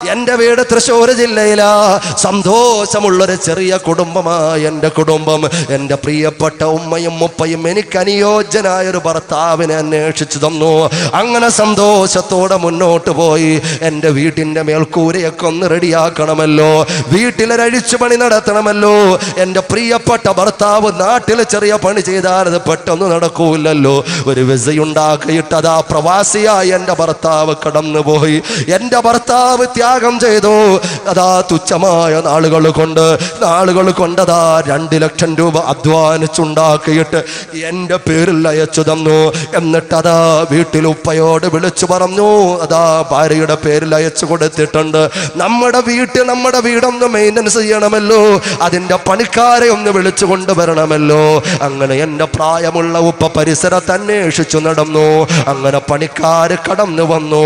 എന്റെ വീട് തൃശ്ശൂർ ജില്ലയിലാ. സന്തോഷമുള്ളൊരു ചെറിയ കുടുംബമായി എൻ്റെ കുടുംബം. എൻ്റെ പ്രിയപ്പെട്ട ഉമ്മയും ഉപ്പയും എനിക്ക് അനുയോജ്യനായൊരു ഭർത്താവിനെ അന്വേഷിച്ചു തന്നു. അങ്ങനെ സന്തോഷത്തോടെ മുന്നോട്ട് പോയി. എൻ്റെ വീട്ടിൻ്റെ മേൽക്കൂരയൊക്കെ ഒന്ന് റെഡിയാക്കണമല്ലോ, വീട്ടിലൊരഴിച്ചു പണി നടത്തണമല്ലോ. എൻ്റെ പ്രിയപ്പെട്ട ഭർത്താവ് നാട്ടിൽ ചെറിയ പണി ചെയ്താൽ അത് പെട്ടെന്ന് നടക്കൂലല്ലോ. ഒരു വിസയുണ്ടാക്കിയിട്ടതാ പ്രവാസിയായി എൻ്റെ ഭർത്താവ് കടന്നുപോയി. എൻ്റെ ഭർത്താവ് ത്യാഗം ചെയ്തു. അതാ തുച്ഛമായ നാളുകൾ കൊണ്ടതാ 2 ലക്ഷം രൂപ അധ്വാനിച്ചുണ്ടാക്കിയിട്ട് എൻ്റെ പേരിൽ അയച്ചു തന്നു. എന്നിട്ടതാ വീട്ടിൽ ഉപ്പയോട് വിളിച്ചു പറഞ്ഞു, അതാ ഭാര്യയുടെ പേരിൽ അയച്ചു കൊടുത്തിട്ടുണ്ട്. നമ്മുടെ വീടൊന്ന് മെയിൻ്റനൻസ് ചെയ്യണമല്ലോ, അതിൻ്റെ പണിക്കാരെ ഒന്ന് വിളിച്ചു കൊണ്ടുവരണമല്ലോ. അങ്ങനെ എൻ്റെ പ്രായമുള്ള ഉപ്പ പരിസരത്ത് അന്വേഷിച്ചു നടന്നു. അങ്ങനെ പണിക്കാര് കടന്നു വന്നു.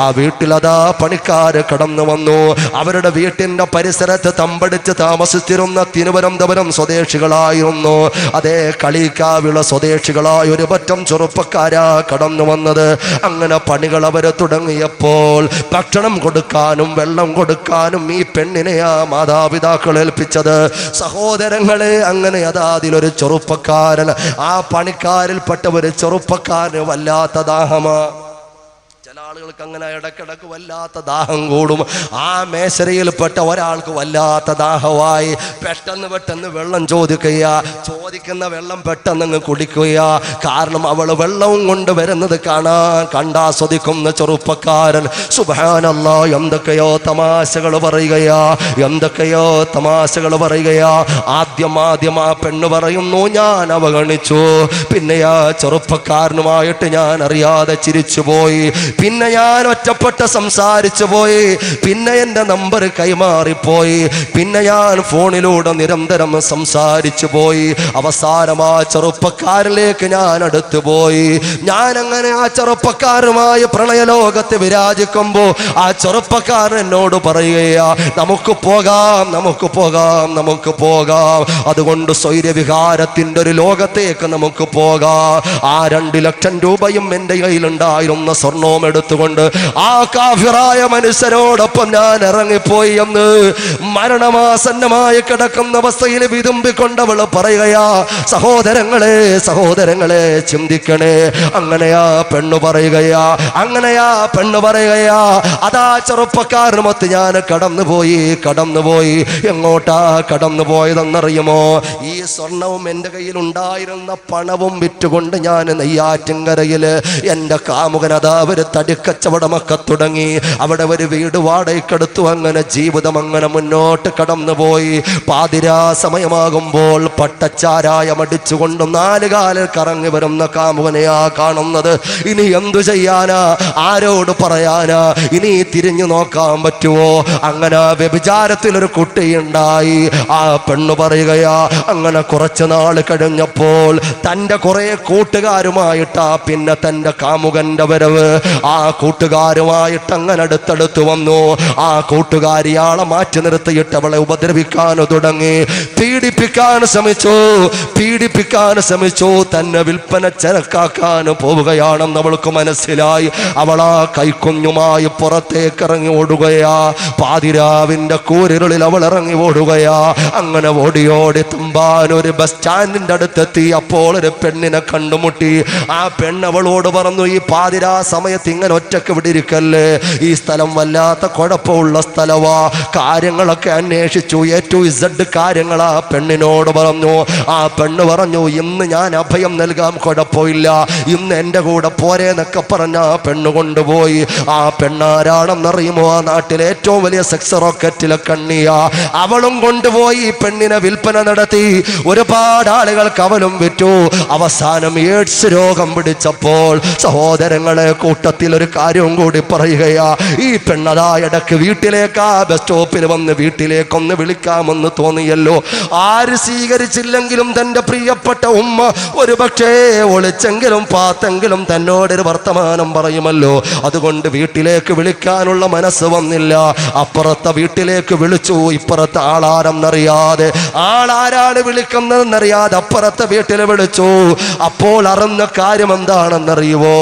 ആ വീട്ടിലതാ പണിക്കാര് കടന്നു വന്നു. അവരുടെ വീട്ടിന്റെ പരിസരത്ത് തമ്പടിച്ച് താമസിച്ചിരുന്ന തിരുവനന്തപുരം സ്വദേശികളായിരുന്നു. അതേ കളിക്കാവിള സ്വദേശികളായ ഒരു പറ്റം ചെറുപ്പക്കാരാ കടന്നു വന്നത്. അങ്ങനെ പണികൾ അവർ തുടങ്ങിയപ്പോൾ ഭക്ഷണം കൊടുക്കാനും വെള്ളം കൊടുക്കാനും ഈ പെണ്ണിനെയാ മാതാപിതാക്കൾ ഏൽപ്പിച്ചത്. സഹോദരങ്ങളെ, അങ്ങനെ അതാ അതിലൊരു ചെറുപ്പക്കാരൻ, ആ പണിക്കാരിൽപ്പെട്ട ഒരു ചെറുപ്പക്കാരന് വല്ലാത്ത ദാഹമാ. ചില ആളുകൾക്ക് അങ്ങനെ ഇടക്കിടക്ക് വല്ലാത്ത ദാഹം കൂടും. ആ മേശരയിൽപ്പെട്ട ഒരാൾക്ക് വല്ലാത്ത ദാഹമായി. പെട്ടെന്ന് വെള്ളം ചോദിക്കുന്ന വെള്ളം പെട്ടെന്ന് കുടിക്കുക. കാരണം അവൾ വെള്ളവും കൊണ്ട് വരുന്നത് കണ്ടാസ്വദിക്കുന്ന ചെറുപ്പക്കാരൻ സുബ്ഹാനല്ലാഹ് എന്തൊക്കെയോ തമാശകൾ പറയുകയാ. ആദ്യം ആ പെണ്ണ് പറയുന്നു, ഞാൻ അവഗണിച്ചു. പിന്നെ ആ ചെറുപ്പക്കാരനുമായിട്ട് ഞാൻ അറിയാതെ ചിരിച്ചുപോയി. പിന്നെ ഞാൻ ഒറ്റപ്പെട്ട സംസാരിച്ചു പോയി. പിന്നെ എൻ്റെ നമ്പർ കൈമാറിപ്പോയി. പിന്നെ ഞാൻ ഫോണിലൂടെ നിരന്തരം സംസാരിച്ചു പോയി. അവസാനം ആ ചെറുപ്പക്കാരിലേക്ക് ഞാൻ അടുത്തു പോയി. ഞാൻ അങ്ങനെ ആ ചെറുപ്പക്കാരുമായി പ്രണയലോകത്ത് വിരാജിക്കുമ്പോൾ ആ ചെറുപ്പക്കാരൻ എന്നോട് പറയുകയാ, നമുക്ക് പോകാം. അതുകൊണ്ട് സ്വൈര്യവിഹാരത്തിൻ്റെ ഒരു ലോകത്തേക്ക് നമുക്ക് പോകാം. ആ 2 ലക്ഷം രൂപയും എൻ്റെ കയ്യിലുണ്ടായിരുന്ന സ്വർണവും എടുത്തുകൊണ്ട് ആ കാഫിറായ മനുഷ്യരോടൊപ്പം ഞാൻ ഇറങ്ങിപ്പോയി എന്ന് മരണമാസന്നമായി കിടക്കുന്ന അവസ്ഥയിൽ വിതുമ്പിക്കൊണ്ടവൾ പറയുകയാ. സഹോദരങ്ങളെ ചിന്തിക്കണേ. അങ്ങനെയാ പെണ്ണു പറയുകയാ. അതാ ചെറുപ്പക്കാരനുമൊത്ത് ഞാൻ കടന്നുപോയി. എങ്ങോട്ടാ കടന്നു പോയതെന്നറിയുമോ? ഈ സ്വർണവും എൻ്റെ കയ്യിൽ ഉണ്ടായിരുന്ന പണവും വിറ്റുകൊണ്ട് ഞാൻ നെയ്യാറ്റിൻകരയില് എൻ്റെ കാമുകനതാ ഒരു തടിക്കച്ചവടമൊക്കെ തുടങ്ങി. അവിടെ ഒരു വീട് വാടകയ്ക്കെടുത്തു. അങ്ങനെ ജീവിതം അങ്ങനെ മുന്നോട്ട് കടന്നുപോയി. പാതിരാ സമയമാകുമ്പോൾ പട്ടച്ചാരായം അടിച്ചുകൊണ്ട് 4 കാലിൽ കറങ്ങി വരുന്ന കാമുകനെയാ കാണുന്നത്. ഇനി എന്തു ചെയ്യാനാ? ആരോട് പറയാനാ? ഇനി തിരിഞ്ഞു നോക്കാൻ പറ്റുമോ? അങ്ങനെ വ്യഭിചാരത്തിലൊരു കുട്ടിയുണ്ടായി. ആ പെണ്ണു പറയുകയാ, അങ്ങനെ കുറച്ചു നാൾ കഴിഞ്ഞപ്പോൾ തൻ്റെ കുറെ കൂട്ടുകാരുമായിട്ടാ പിന്നെ തൻ്റെ കാമുകന്റെ വരവ്. ആ കൂട്ടുകാരുമായിട്ട് അങ്ങനെ അടുത്തടുത്ത് വന്നു. ആ കൂട്ടുകാരിയാളെ മാറ്റി നിർത്തിയിട്ട് അവളെ ഉപദ്രവിക്കാൻ തുടങ്ങി. പീഡിപ്പിക്കാൻ ശ്രമിച്ചു. തന്നെ വിൽപ്പന ചരക്കാക്കാൻ പോവുകയാണെന്ന് അവൾക്ക് മനസ്സിലായി. അവളാ കൈക്കുഞ്ഞുമായി പുറത്തേക്ക് ഇറങ്ങി ഓടുകയാ. പാതിരാവിന്റെ കൂരിരുളിൽ അവൾ ഇറങ്ങി ഓടുകയാ. അങ്ങനെ ഓടി തുമ്പാൻ ഒരു ബസ് സ്റ്റാൻഡിന്റെ അടുത്തെത്തി. അപ്പോൾ ഒരു പെണ്ണിനെ കണ്ടുമുട്ടി. ആ പെണ്ണ് അവളോട് പറഞ്ഞു, ഈ പാതിരാ സമയത്ത് ഇങ്ങനെ ഒറ്റക്ക് വിടിരിക്കല്ലേ, ഈ സ്ഥലം വല്ലാത്ത കുഴപ്പമുള്ള സ്ഥലവാ. കാര്യങ്ങളൊക്കെ അന്വേഷിച്ചു. A to Z കാര്യങ്ങളാ പെണ്ണിനോട് പറഞ്ഞു. ആ പെണ്ണ് പറഞ്ഞു, ഇന്ന് ഞാൻ അഭയം നൽകാം, കുഴപ്പമില്ല, ഇന്ന് എൻ്റെ കൂടെ പോരേന്നൊക്കെ പറഞ്ഞ ആ പെണ്ണ് കൊണ്ടുപോയി. ആ പെണ്ണാരാണെന്നറിയുമോ? ആ നാട്ടിലെ ഏറ്റവും വലിയ സെക്സ് റോക്കറ്റിലെ കണ്ണിയാ. അവളും കൊണ്ടുപോയി പെണ്ണിനെ വിൽപ്പന നടത്തി. ഒരുപാട് ആളുകൾക്ക് അവളും വിറ്റു. അവസാനം എയ്ഡ്സ് രോഗം പിടിച്ചപ്പോൾ സഹോദരങ്ങളെ, കൂട്ടത്തിൽ ഒരു കാര്യവും കൂടി പറയുകയാ. ഈ പെണ്ണതാ ഇടക്ക് വീട്ടിലേക്ക്, ബസ് സ്റ്റോപ്പിൽ വന്ന് വീട്ടിലേക്കൊന്ന് വിളിക്കാമെന്ന് തോന്നിയല്ലോ. ആര് സ്വീകരിച്ചു? അനുസരിച്ചില്ലെങ്കിലും തൻ്റെ പ്രിയപ്പെട്ട ഉമ്മ ഒരു പക്ഷേ ഒളിച്ചെങ്കിലും പാത്തെങ്കിലും തന്നോടൊരു വർത്തമാനം പറയുമല്ലോ. അതുകൊണ്ട് വീട്ടിലേക്ക് വിളിക്കാനുള്ള മനസ്സ് വന്നില്ല. അപ്പുറത്തെ വീട്ടിലേക്ക് വിളിച്ചു. ഇപ്പുറത്തെ ആളാരെന്നറിയാതെ, ആളാരാണ് വിളിക്കുന്നതെന്നറിയാതെ അപ്പുറത്തെ വീട്ടിൽ വിളിച്ചു. അപ്പോൾ അറിഞ്ഞ കാര്യം എന്താണെന്നറിയുവോ?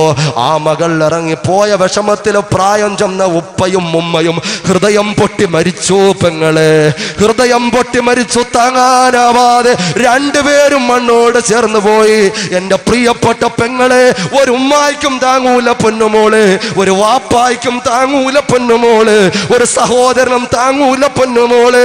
ആ മകൾ ഇറങ്ങിപ്പോയ വിഷമത്തിൽ പ്രായം ചെന്ന ഉപ്പയും ഉമ്മയും ഹൃദയം പൊട്ടി മരിച്ചു. പെങ്ങളെ, ഹൃദയം പൊട്ടി മരിച്ചു. താങ്ങാനാവാതെ രണ്ടുപേരും മണ്ണോട് ചേർന്ന് പോയി. എൻ്റെ പ്രിയപ്പെട്ട പെങ്ങളെ, ഒരു ഉമ്മായിക്കും താങ്ങൂല പൊന്നുമോള്, ഒരു വാപ്പായിക്കും താങ്ങൂല പൊന്നുമോള്, ഒരു സഹോദരനും താങ്ങൂല പൊന്നുമോള്.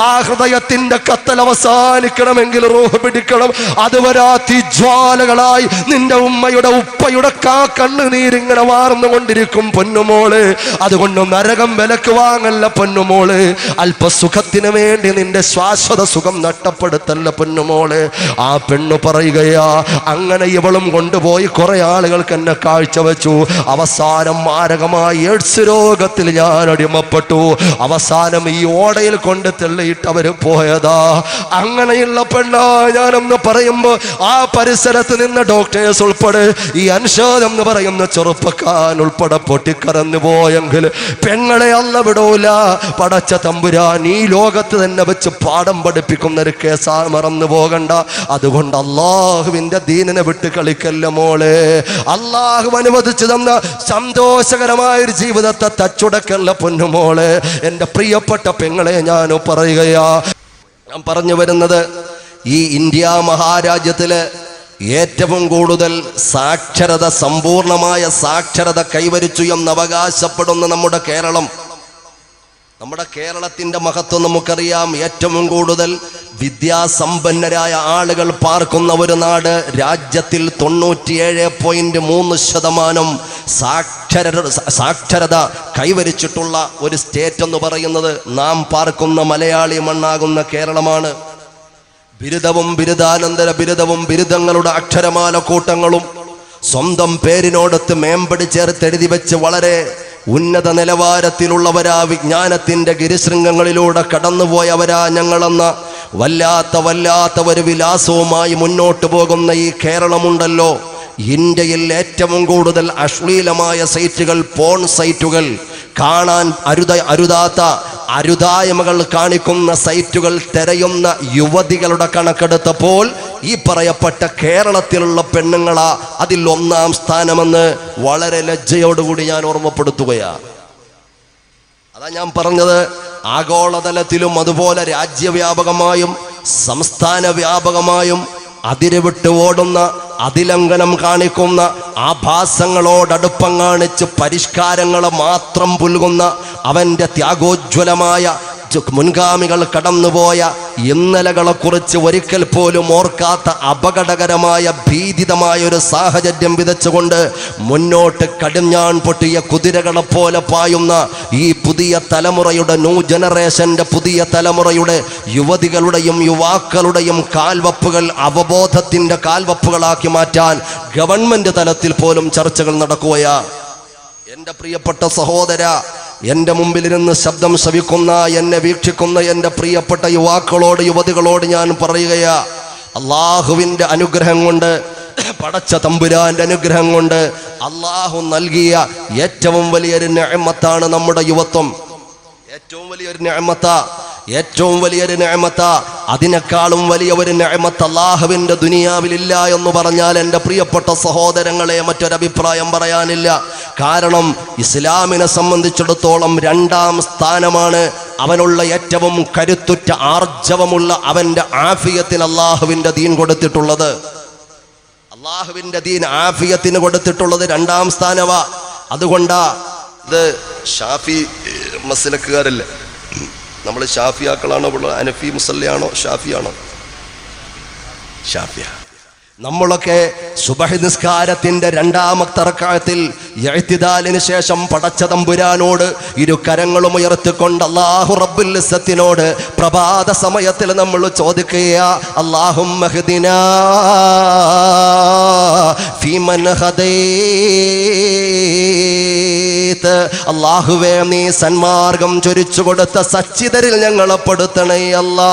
ആ ഹൃദയത്തിന്റെ കത്തൽ അവസാനിക്കണമെങ്കിൽ റൂഹ് പിടിക്കണം. അതുവരെ തീജ്വാലകളായി നിന്റെ ഉമ്മയുടെ ഉപ്പയുടെ കണ്ണുനീരിങ്ങനെ വാർന്നുകൊണ്ടിരിക്കും പൊന്നുമോള്. അതുകൊണ്ട് നരകം വിലക്ക് വാങ്ങല്ല പൊന്നുമോള്. അല്പസുഖത്തിന് വേണ്ടി നിന്റെ ശാശ്വത സുഖം നഷ്ടപ്പെടുത്തല്ല പൊന്നുമോള്. ആ പെണ്ണു പറയുകയാ, അങ്ങനെ ഇവളും കൊണ്ടുപോയി കുറെ ആളുകൾക്ക് എന്നെ കാഴ്ചവെച്ചു. അവസാനം മാരകമായ എയ്ഡ്സ് രോഗത്തിൽ ഞാൻ അടിമപ്പെട്ടു. അവസാനം ഈ ഓടയിൽ കൊണ്ട് തെള്ളിയിട്ട് അവര് പോയതാ. അങ്ങനെയുള്ള പെണ്ണാ ഞാനെന്ന് പറയുമ്പോ ആ പരിസരത്ത് നിന്ന് ഡോക്ടേഴ്സ് ഉൾപ്പെടെ ഈ അൻഷാദ് എന്ന് പറയുന്ന ചെറുപ്പക്കാരൻ ഉൾപ്പെടെ പൊട്ടിക്കറന്നു പോയെങ്കിൽ പെങ്ങളെ അല്ല വിടൂല. പടച്ച തമ്പുരാൻ ഈ ലോകത്ത് തന്നെ വെച്ച് പാഠം പഠിപ്പിക്കുന്ന ഒരു കേസാ, മറന്നു പോകണ്ട. അതുകൊണ്ട് അള്ളാഹുവിന്റെ ദീനിനെ വിട്ട് കളിക്കല്ല മോളെ. അള്ളാഹു അനുവദിച്ചു തന്ന സന്തോഷകരമായ ഒരു ജീവിതത്തെ തച്ചുടക്കല്ല പൊന്നുമോളെ. എൻ്റെ പ്രിയപ്പെട്ട പെങ്ങളെ ഞാൻ പറയുകയാ, ഞാൻ പറഞ്ഞു വരുന്നത്, ഈ ഇന്ത്യ മഹാരാജ്യത്തില് ഏറ്റവും കൂടുതൽ സാക്ഷരത, സമ്പൂർണമായ സാക്ഷരത കൈവരിച്ചു എന്ന് അവകാശപ്പെടുന്ന നമ്മുടെ കേരളം, നമ്മുടെ കേരളത്തിന്റെ മഹത്വം നമുക്കറിയാം. ഏറ്റവും കൂടുതൽ വിദ്യാസമ്പന്നരായ ആളുകൾ പാർക്കുന്ന ഒരു നാട്. രാജ്യത്തിൽ 97.3% സാക്ഷരത കൈവരിച്ചിട്ടുള്ള ഒരു സ്റ്റേറ്റ് എന്ന് പറയുന്നത് നാം പാർക്കുന്ന മലയാളി മണ്ണാകുന്ന കേരളമാണ്. ബിരുദവും ബിരുദാനന്തര ബിരുദവും ബിരുദങ്ങളുടെ അക്ഷരമാല കൂട്ടങ്ങളും സ്വന്തം പേരിനോടൊത്ത് മേമ്പടി ചേർത്തെഴുതി വെച്ച് വളരെ ഉന്നത നിലവാരത്തിലുള്ളവരാ, വിജ്ഞാനത്തിന്റെ ഗിരിശൃംഗങ്ങളിലൂടെ കടന്നുപോയവരാ ഞങ്ങളെന്ന വല്ലാത്ത ഒരു വിലാസവുമായി മുന്നോട്ട് പോകുന്ന ഈ കേരളമുണ്ടല്ലോ, ഇന്ത്യയിൽ ഏറ്റവും കൂടുതൽ അശ്ലീലമായ സൈറ്റുകൾ, പോൺ സൈറ്റുകൾ, കാണാൻ അരുതായ്മകൾ കാണിക്കുന്ന സൈറ്റുകൾ തിരയുന്ന യുവതികളുടെ കണക്കെടുത്തപ്പോൾ ഈ പറയപ്പെട്ട കേരളത്തിലുള്ള പെണ്ണുങ്ങളാ അതിൽ 1-ാം സ്ഥാനമെന്ന് വളരെ ലജ്ജയോടുകൂടി ഞാൻ ഓർമ്മപ്പെടുത്തുകയാണ്. അതാ ഞാൻ പറഞ്ഞത്, ആഗോളതലത്തിലും അതുപോലെ രാജ്യവ്യാപകമായും സംസ്ഥാന വ്യാപകമായും അതിരുവിട്ട് ഓടുന്ന, അതിലംഘനം കാണിക്കുന്ന, ആഭാസങ്ങളോടടുപ്പം കാണിച്ച് പരിഷ്കാരങ്ങളെ മാത്രം പുൽകുന്ന, അവൻ്റെ ത്യാഗോജ്വലമായ മുൻഗാമികൾ കടന്നുപോയ ഇന്നലകളെക്കുറിച്ച് ഒരിക്കൽ പോലും ഓർക്കാത്ത അപകടകരമായ ഭീതിതമായ ഒരു സാഹചര്യം വിതച്ചുകൊണ്ട് മുന്നോട്ട് കടിഞ്ഞാൺ പൊട്ടിയ കുതിരകളെപ്പോലെ പായുന്ന ഈ പുതിയ തലമുറയുടെ, ന്യൂ ജനറേഷൻ്റെ പുതിയ തലമുറയുടെ യുവതികളുടെയും യുവാക്കളുടെയും കാൽവപ്പുകൾ അവബോധത്തിൻ്റെ കാൽവപ്പുകളാക്കി മാറ്റാൻ ഗവൺമെൻറ് തലത്തിൽ പോലും ചർച്ചകൾ നടക്കുകയാ. എൻ്റെ പ്രിയപ്പെട്ട സഹോദര, എൻ്റെ മുമ്പിലിരുന്ന് ശബ്ദം ശ്രവിക്കുന്ന, എന്നെ വീക്ഷിക്കുന്ന എൻ്റെ പ്രിയപ്പെട്ട യുവാക്കളോട്, യുവതികളോട് ഞാൻ പറയുകയാ, അള്ളാഹുവിൻ്റെ അനുഗ്രഹം കൊണ്ട്, പടച്ച തമ്പുരാന്റെ അനുഗ്രഹം കൊണ്ട് അള്ളാഹു നൽകിയ ഏറ്റവും വലിയൊരു നിഅമത്താണ് നമ്മുടെ യുവത്വം. ഏറ്റവും വലിയൊരു നിഅമത്താ. അതിനേക്കാളും വലിയ ഒരു നിഅമത്ത് അല്ലാഹുവിൻ്റെ ദുനിയാവിലില്ല എന്ന് പറഞ്ഞാൽ എൻ്റെ പ്രിയപ്പെട്ട സഹോദരങ്ങളെ മറ്റൊരഭിപ്രായം പറയാനില്ല. കാരണം ഇസ്ലാമിനെ സംബന്ധിച്ചിടത്തോളം 2-ാം സ്ഥാനമാണ് അവനുള്ള ഏറ്റവും കരുത്തുറ്റ ആർജവമുള്ള അവൻ്റെ ആഫിയത്തിന് അല്ലാഹുവിൻ്റെ ദീൻ കൊടുത്തിട്ടുള്ളത്. അല്ലാഹുവിൻ്റെ ദീൻ ആഫിയത്തിന് കൊടുത്തിട്ടുള്ളത് 2-ാം സ്ഥാനവാ. അതുകൊണ്ടാ ഇത് ഷാഫി മസ്ലക്കുകാരല്ലേ, നമ്മൾ ഷാഫിയാക്കളാണോ, ഹനഫി മുസല്ലയാണോ, ഷാഫിയാണോ? ഷാഫിയ. നമ്മളൊക്കെ സുബഹി നിസ്കാരത്തിന്റെ രണ്ടാമത്തെ റക്അത്തിൽ ഇഅ്തിദാലിന് ശേഷം പടച്ച തമ്പുരാനോട് ഇരു കരങ്ങളും ഉയർത്തിക്കൊണ്ട് അല്ലാഹു റബ്ബുൽ ഇസ്സത്തിനോട് പ്രഭാത സമയത്തിൽ നമ്മൾ ചോദിക്കുക, അല്ലാഹുമ്മ ഹ്ദിനാ ഫീമൻ ഹദൈത, അല്ലാഹുവേ നീ സന്മാർഗം ചൊരിച്ചു കൊടുത്ത സച്ചിതരിൽ ഞങ്ങളെ പെടുത്തണേ അല്ലാ,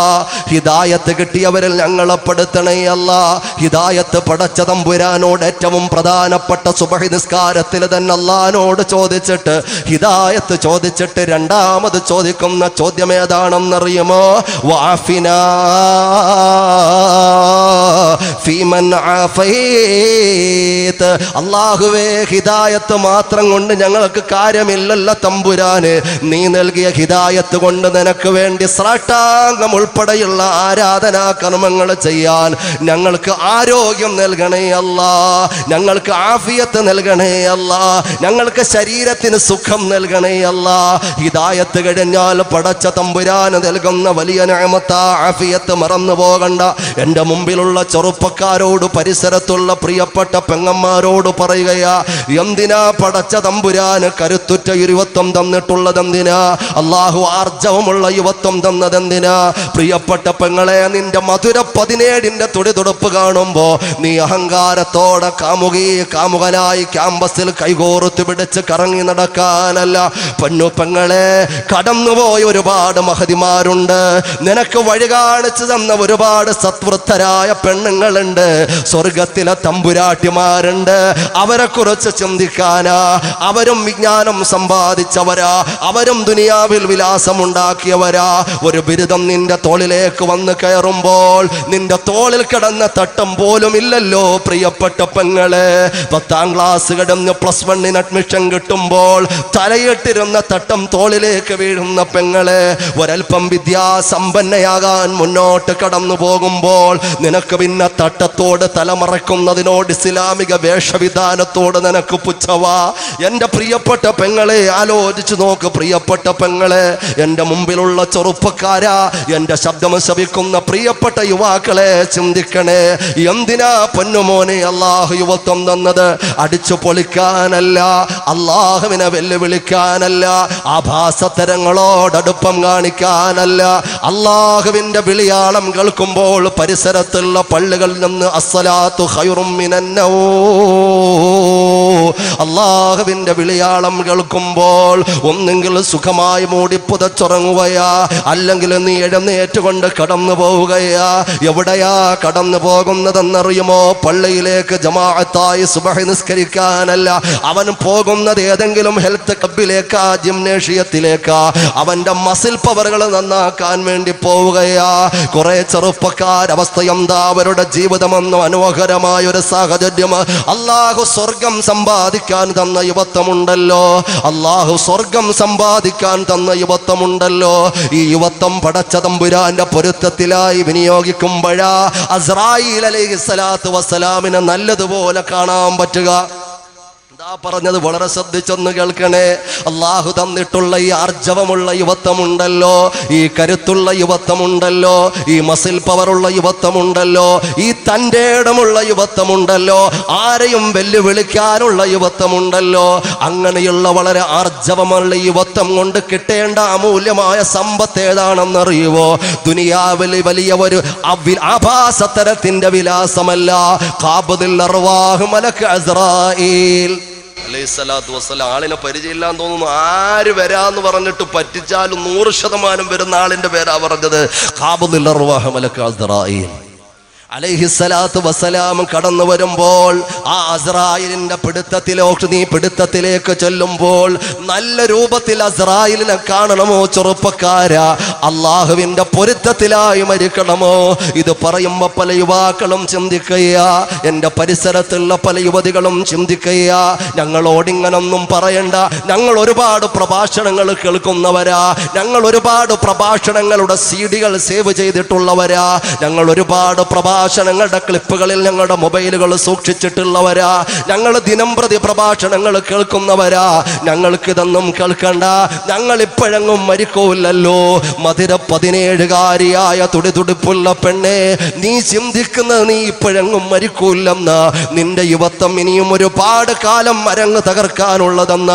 ഹിദായത്ത് കിട്ടിയവരിൽ ഞങ്ങളെ പെടുത്തണേ അല്ലാ. ഹിദായത്ത് പടച്ച തമ്പുരാനോട് ഏറ്റവും പ്രധാനപ്പെട്ട സുബഹി നിസ്കാരത്തിൽ തന്നെ അല്ലാഹുവോട് ചോദിച്ചിട്ട് ഹിദായത്ത് ചോദിച്ചിട്ട് രണ്ടാമത് ചോദിക്കുന്ന ചോദ്യം ഏതാണെന്നറിയുമോ? വഅഫിനാ ഫീമൻ ആഫൈത, അല്ലാഹുവേ ഹിദായത്ത് മാത്രം കൊണ്ട് ഞങ്ങൾക്ക് കാര്യമില്ലല്ലോ തമ്പുരാന്, നീ നൽകിയ ഹിദായത്ത് കൊണ്ട് നിനക്ക് വേണ്ടി സ്രാട്ടാംഗം ഉൾപ്പെടെയുള്ള ആരാധനാ കർമ്മങ്ങൾ ചെയ്യാൻ ഞങ്ങൾക്ക് ആരോഗ്യം നൽകണേ അല്ലാ, ഞങ്ങൾക്ക് ആഫിയത്ത് നൽകണേ അല്ലാ, ഞങ്ങൾക്ക് ശരീരത്തിന് സുഖം നൽകണേ അല്ലാ. ഹിദായത്ത് കഴിഞ്ഞാൽ പടച്ച തമ്പുരാന് നൽകുന്ന വലിയ നിഅമത്ത ആഫിയത്ത് മറന്നു പോകണ്ട. എൻ്റെ മുമ്പിലുള്ള ചെറുപ്പക്കാരോട് പരിസരത്തുള്ള പ്രിയപ്പെട്ട പെങ്ങന്മാരോട് പറയുകയാ, എന്തിനാ പടച്ച തമ്പുരാന് കരുത്തുറ്റ യുവത്വം തന്നിട്ടുള്ളതെന്തിനാ? അല്ലാഹു ആർജവമുള്ള യുവത്വം തന്നതെന്തിനാ? പ്രിയപ്പെട്ട പെങ്ങളെ, നിന്റെ മധുര 17ന്റെ തുടിതുടുപ്പ് കാണുമ്പോ നീ അഹങ്കാരത്തോടെ കാമുകനായി ക്യാമ്പസിൽ കൈകോർത്ത് പിടിച്ച് കറങ്ങി നടക്കാനല്ല. പൊന്നു പെങ്ങളെ, കടന്നുപോയ ഒരുപാട് മഹതിമാരുണ്ട്, നിനക്ക് വഴി കാണിച്ചു തന്ന ഒരുപാട് സത്വൃത്തരായ പെണ്ണുങ്ങളുണ്ട്, സ്വർഗത്തിലെ തമ്പുരാട്ടിമാരുണ്ട്. അവരെ കുറിച്ച് ചിന്തിക്കാനാ. അവരും വിജ്ഞാനം സമ്പാദിച്ചവരാ, അവരും ദുനിയാവിൽ വിലാസമുണ്ടാക്കിയവരാ. ഒരു ബിരുദം നിന്റെ തോളിലേക്ക് വന്ന് കയറുമ്പോൾ നിന്റെ തോളിൽ കിടന്ന തട്ടം പോലും ഇല്ലല്ലോ പ്രിയപ്പെട്ട പെങ്ങളെ. 10ാം ക്ലാസ് കിടന്ന് +1 അഡ്മിഷൻ കിട്ടുമ്പോൾ തലയിട്ടിരുന്ന തട്ടം തോളിലേക്ക് വീഴുന്ന പെങ്ങളെ, ഒരൽപ്പം വിദ്യാസമ്പന്നയാകാൻ മുന്നോട്ട് കടന്നു പോകുമ്പോൾ നിനക്ക് പിന്നെ തട്ടത്തോട് തലമറക്കുന്നതിനോട് ഇസ്ലാമിക വേഷവിധാനത്തോട് നിനക്ക് പുച്ഛവാ. എൻ്റെ പ്രിയപ്പെട്ട പെങ്ങളെ, ആലോചിച്ചു നോക്ക് പ്രിയപ്പെട്ട പെങ്ങളെ, എൻ്റെ മുമ്പിലുള്ള ചെറുപ്പക്കാരാ, എൻ്റെ ശബ്ദം ശപിക്കുന്ന പ്രിയപ്പെട്ട യുവാക്കളെ, ചിന്തിക്കണേ. എന്തിനാ പൊന്നുമോനെ അല്ലാഹു യുവത്വം തന്നത്? അടിച്ചു പൊളിക്കാനല്ല, അല്ലാഹുവിനെ വെല്ലുവിളിക്കാനല്ല, ആഭാസത്തരങ്ങളോടടുപ്പം കാണിക്കാനല്ല. അല്ലാഹുവിൻ്റെ വിളിയാളം കേൾക്കുമ്പോൾ പരിസരത്തുള്ള പള്ളികളിൽ നിന്ന് അസ്സലാത്തു ഖൈറും മിനന്നൗം, അല്ലാഹുവിൻ്റെ വിളിയാളം കേൾക്കുമ്പോൾ ഒന്നെങ്കിൽ സുഖമായി മൂടി പുതച്ചുറങ്ങുകയാ, അല്ലെങ്കിൽ നീ എഴുന്നേറ്റുകൊണ്ട് കടന്നു പോവുകയാ. എവിടെയാ കടന്നു പോകുന്നതെന്നറിയുമോ? പള്ളിയിലേക്ക് ജമാഅത്തായി സുബഹി നിസ്കരിക്കാനല്ല. അവൻ പോകുന്നത് ഏതെങ്കിലും ഹെൽത്ത് ക്ലബിലേക്കാ, ജിംനേഷ്യത്തിലേക്കാ, അവന്റെ മസിൽ പവറുകൾ നന്നാക്കാൻ വേണ്ടി പോവുകയാ. കുറെ ചെറുപ്പക്കാർ അവസ്ഥ എന്താ? അവരുടെ ജീവിതമെന്ന് മനോഹരമായ ഒരു സാഹചര്യം. അല്ലാഹു സ്വർഗം സമ്പാദിക്കാൻ തന്ന യുവത്വമുണ്ടല്ലോ, അല്ലാഹു സ്വർഗം സമ്പാദിക്കാൻ തന്ന യുവത്വമുണ്ടല്ലോ. ഈ യുവത്വം പടച്ച തമ്പുരാന്റെ പൊരുത്തത്തിലായി വിനിയോഗിക്കുമ്പോഴാ അസ്രായീൽ അലൈഹിസ്സലാത്തു വസ്സലാമിനെ നല്ലതുപോലെ കാണാൻ പറ്റുക. പറഞ്ഞത് വളരെ ശ്രദ്ധിച്ചൊന്ന് കേൾക്കണേ. അല്ലാഹു തന്നിട്ടുള്ള ഈ ആർജവമുള്ള യുവത്വമുണ്ടല്ലോ, ഈ കരുത്തുള്ള യുവത്വമുണ്ടല്ലോ, ഈ മസിൽ പവറുള്ള യുവത്വമുണ്ടല്ലോ, ഈ തൻ്റെ ഇടമുള്ള യുവത്വമുണ്ടല്ലോ, ആരെയും വെല്ലുവിളിക്കാനുള്ള യുവത്വമുണ്ടല്ലോ. അങ്ങനെയുള്ള വളരെ ആർജവമുള്ള യുവത്വം കൊണ്ട് കിട്ടേണ്ട അമൂല്യമായ സമ്പത്ത് ഏതാണെന്നറിയുവോ? ദുനിയാവിൽ വലിയ ഒരു ആഭാസത്തരത്തിന്റെ വിലാസമല്ല. ഖാബിദുൽ അർവാഹ് മലക്ക് അസ്രായീൽ അലൈഹിസ്സലാത്തു വസ്സലാം. ആളിനെ പരിചയമില്ലാന്ന് തോന്നുന്നു. ആര് വരാന്ന് പറഞ്ഞിട്ട് പറ്റിച്ചാലും 100% വരുന്ന ആളിന്റെ പേരാ പറഞ്ഞത്. ഖാബിദുൽ അർവാഹ് മലക്ക് അസ്രായീൽ അലൈഹിസ്സലാത്തു വസ്സലാം കടന്നു വരുമ്പോൾ ആ അസ്രായീലിന്റെ പിടുത്തത്തിലേക്ക് ചെല്ലുമ്പോൾ നല്ല രൂപത്തിൽ അസ്രായീലിനെ കാണണമോ ചെറുപ്പക്കാരാ? അള്ളാഹുവിന്റെ പൊരുത്തത്തിലായി മരിക്കണമോ? ഇത് പറയുമ്പോ പല യുവാക്കളും ചിന്തിക്കുക, എൻ്റെ പരിസരത്തുള്ള പല യുവതികളും ചിന്തിക്കുക, ഞങ്ങളോടിങ്ങനൊന്നും പറയണ്ട, ഞങ്ങൾ ഒരുപാട് പ്രഭാഷണങ്ങൾ കേൾക്കുന്നവരാ, ഞങ്ങൾ ഒരുപാട് പ്രഭാഷണങ്ങളുടെ CD-കൾ സേവ് ചെയ്തിട്ടുള്ളവരാ, ഞങ്ങൾ ഒരുപാട് പ്രഭാഷണങ്ങളുടെ ക്ലിപ്പുകളിൽ ഞങ്ങളുടെ മൊബൈലുകൾ സൂക്ഷിച്ചിട്ടുള്ളവരാ, ഞങ്ങൾ ദിനംപ്രതി പ്രഭാഷണങ്ങൾ കേൾക്കുന്നവരാ. ഞങ്ങൾക്ക് ഇതൊന്നും കേൾക്കണ്ട, ഞങ്ങൾ ഇപ്പോഴെങ്ങും മരിക്കൂല്ലല്ലോ. 17കാരിയായ തുടിതുടിപ്പുള്ള പെണ്ണെ, നീ ചിന്തിക്കുന്നത് നീ ഇപ്പോഴെങ്ങും മരിക്കൂല്ലെന്ന, നിന്റെ യുവത്വം ഇനിയും ഒരുപാട് കാലം അരങ്ങ് തകർക്കാനുള്ളതെന്ന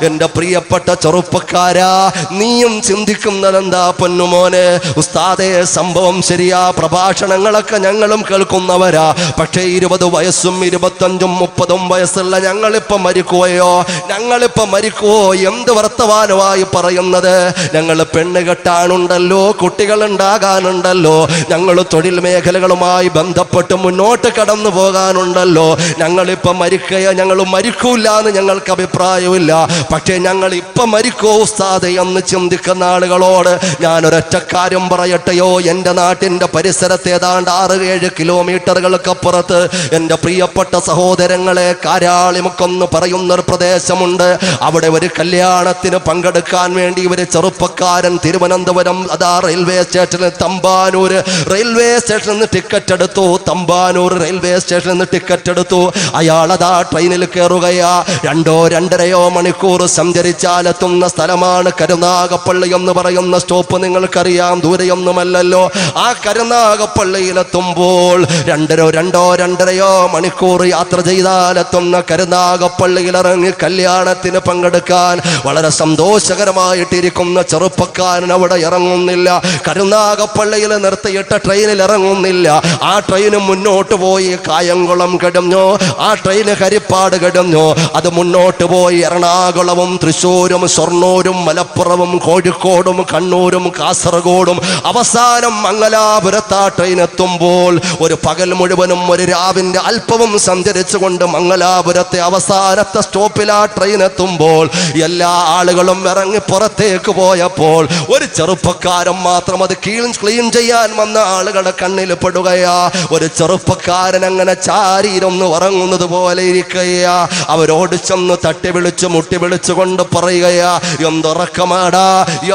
എൻ്റെ പ്രിയപ്പെട്ട ചെറുപ്പക്കാരാ, നീയും ചിന്തിക്കുന്നതെന്താ പൊന്നുമോനെ? ഉസ്താദേ, സംഭവം ശരിയാ, പ്രഭാഷണങ്ങളൊക്കെ ഞങ്ങളും കേൾക്കുന്നവരാ. പക്ഷേ 20 വയസ്സും 25ഉം 30ഉം വയസ്സുള്ള ഞങ്ങളിപ്പം മരിക്കുകയോ? ഞങ്ങളിപ്പം മരിക്കുവോ? എന്ത് വർത്തമാനമായി പറയുന്നത്? ഞങ്ങൾ പെണ്ണ് കെട്ടാനുണ്ടല്ലോ, കുട്ടികളുണ്ടാകാനുണ്ടല്ലോ, ഞങ്ങൾ തൊഴിൽ മേഖലകളുമായി ബന്ധപ്പെട്ട് മുന്നോട്ട് കടന്നു പോകാനുണ്ടല്ലോ. ഞങ്ങളിപ്പം മരിക്കുകയോ? ഞങ്ങൾ മരിക്കൂല എന്ന് ഞങ്ങൾക്ക് അഭിപ്രായമില്ല. പക്ഷേ ഞങ്ങൾ ഇപ്പം മരിക്കോ ഉസ്താദേ എന്ന് ചിന്തിക്കുന്ന ആളുകളോട് ഞാനൊരൊറ്റ കാര്യം പറയട്ടെയോ? എൻ്റെ നാട്ടിൻ്റെ പരിസരത്ത് ഏതാണ്ട് 6-7 കിലോമീറ്ററുകൾക്കപ്പുറത്ത് എൻ്റെ പ്രിയപ്പെട്ട സഹോദരങ്ങളെ, കാരാളിമുക്കെന്ന് പറയുന്നൊരു പ്രദേശമുണ്ട്. അവിടെ ഒരു കല്യാണത്തിന് പങ്കെടുക്കാൻ വേണ്ടി ഒരു ചെറുപ്പക്കാരൻ തിരുവനന്തപുരം റെയിൽവേ സ്റ്റേഷനിൽ തമ്പാനൂർ റെയിൽവേ സ്റ്റേഷനിൽ നിന്ന് ടിക്കറ്റ് എടുത്തു. തമ്പാനൂർ റെയിൽവേ സ്റ്റേഷനിൽ നിന്ന് ടിക്കറ്റ് എടുത്തു. അയാളതാ ട്രെയിനിൽ കയറുകയാ. 2-2.5 മണിക്കൂർ സഞ്ചരിച്ചാലെത്തുന്ന സ്ഥലമാണ് കരുനാഗപ്പള്ളി എന്ന് പറയുന്ന സ്റ്റോപ്പ്. നിങ്ങൾക്കറിയാം, ദൂരെയൊന്നുമല്ലല്ലോ. ആ കരുനാഗപ്പള്ളിയിലെത്തുമ്പോൾ 2-2.5 മണിക്കൂർ യാത്ര ചെയ്താലെത്തുന്ന കരുനാഗപ്പള്ളിയിൽ ഇറങ്ങി കല്യാണത്തിന് പങ്കെടുക്കാൻ വളരെ സന്തോഷകരമായിട്ടിരിക്കുന്ന ചെറുപ്പക്കാരൻ അവിടെ ഇറങ്ങുന്നില്ല. കരുനാഗപ്പള്ളിയിൽ നിർത്തിയിട്ട ട്രെയിനിൽ ഇറങ്ങുന്നില്ല. ആ ട്രെയിന് മുന്നോട്ട് പോയി കായംകുളം കിടന്നു, ആ ട്രെയിന് ഹരിപ്പാട് കിടന്നു. അത് മുന്നോട്ട് പോയി എറണാകുളവും തൃശ്ശൂരും ഷൊർണൂരും മലപ്പുറവും കോഴിക്കോടും കണ്ണൂരും കാസർഗോഡും അവസാനം മംഗലാപുരത്ത് ആ ട്രെയിൻ എത്തുമ്പോൾ ഒരു പകൽ മുഴുവനും ഒരു രാവിന്റെ അല്പവും സഞ്ചരിച്ചുകൊണ്ട് മംഗലാപുരത്തെ അവസാനത്തെ സ്റ്റോപ്പിൽ ആ ട്രെയിൻ എത്തുമ്പോൾ എല്ലാ ആളുകളും ഇറങ്ങി പുറത്തേക്ക് പോയപ്പോൾ ഒരു ചെറുപ്പക്കാരൻ മാത്രം അത് ക്ലീൻ ചെയ്യാൻ വന്ന ആളുകളുടെ കണ്ണിൽ പെടുകയാ. ഒരു ചെറുപ്പക്കാരൻ അങ്ങനെ ചാരിയിരുന്ന് ഉറങ്ങുന്നത് പോലെ ഇരിക്കുകയാ. അവരോട് ചെന്ന് തട്ടി വിളിച്ച് മുട്ടി വിളിച്ചുകൊണ്ട് പറയുകയാ,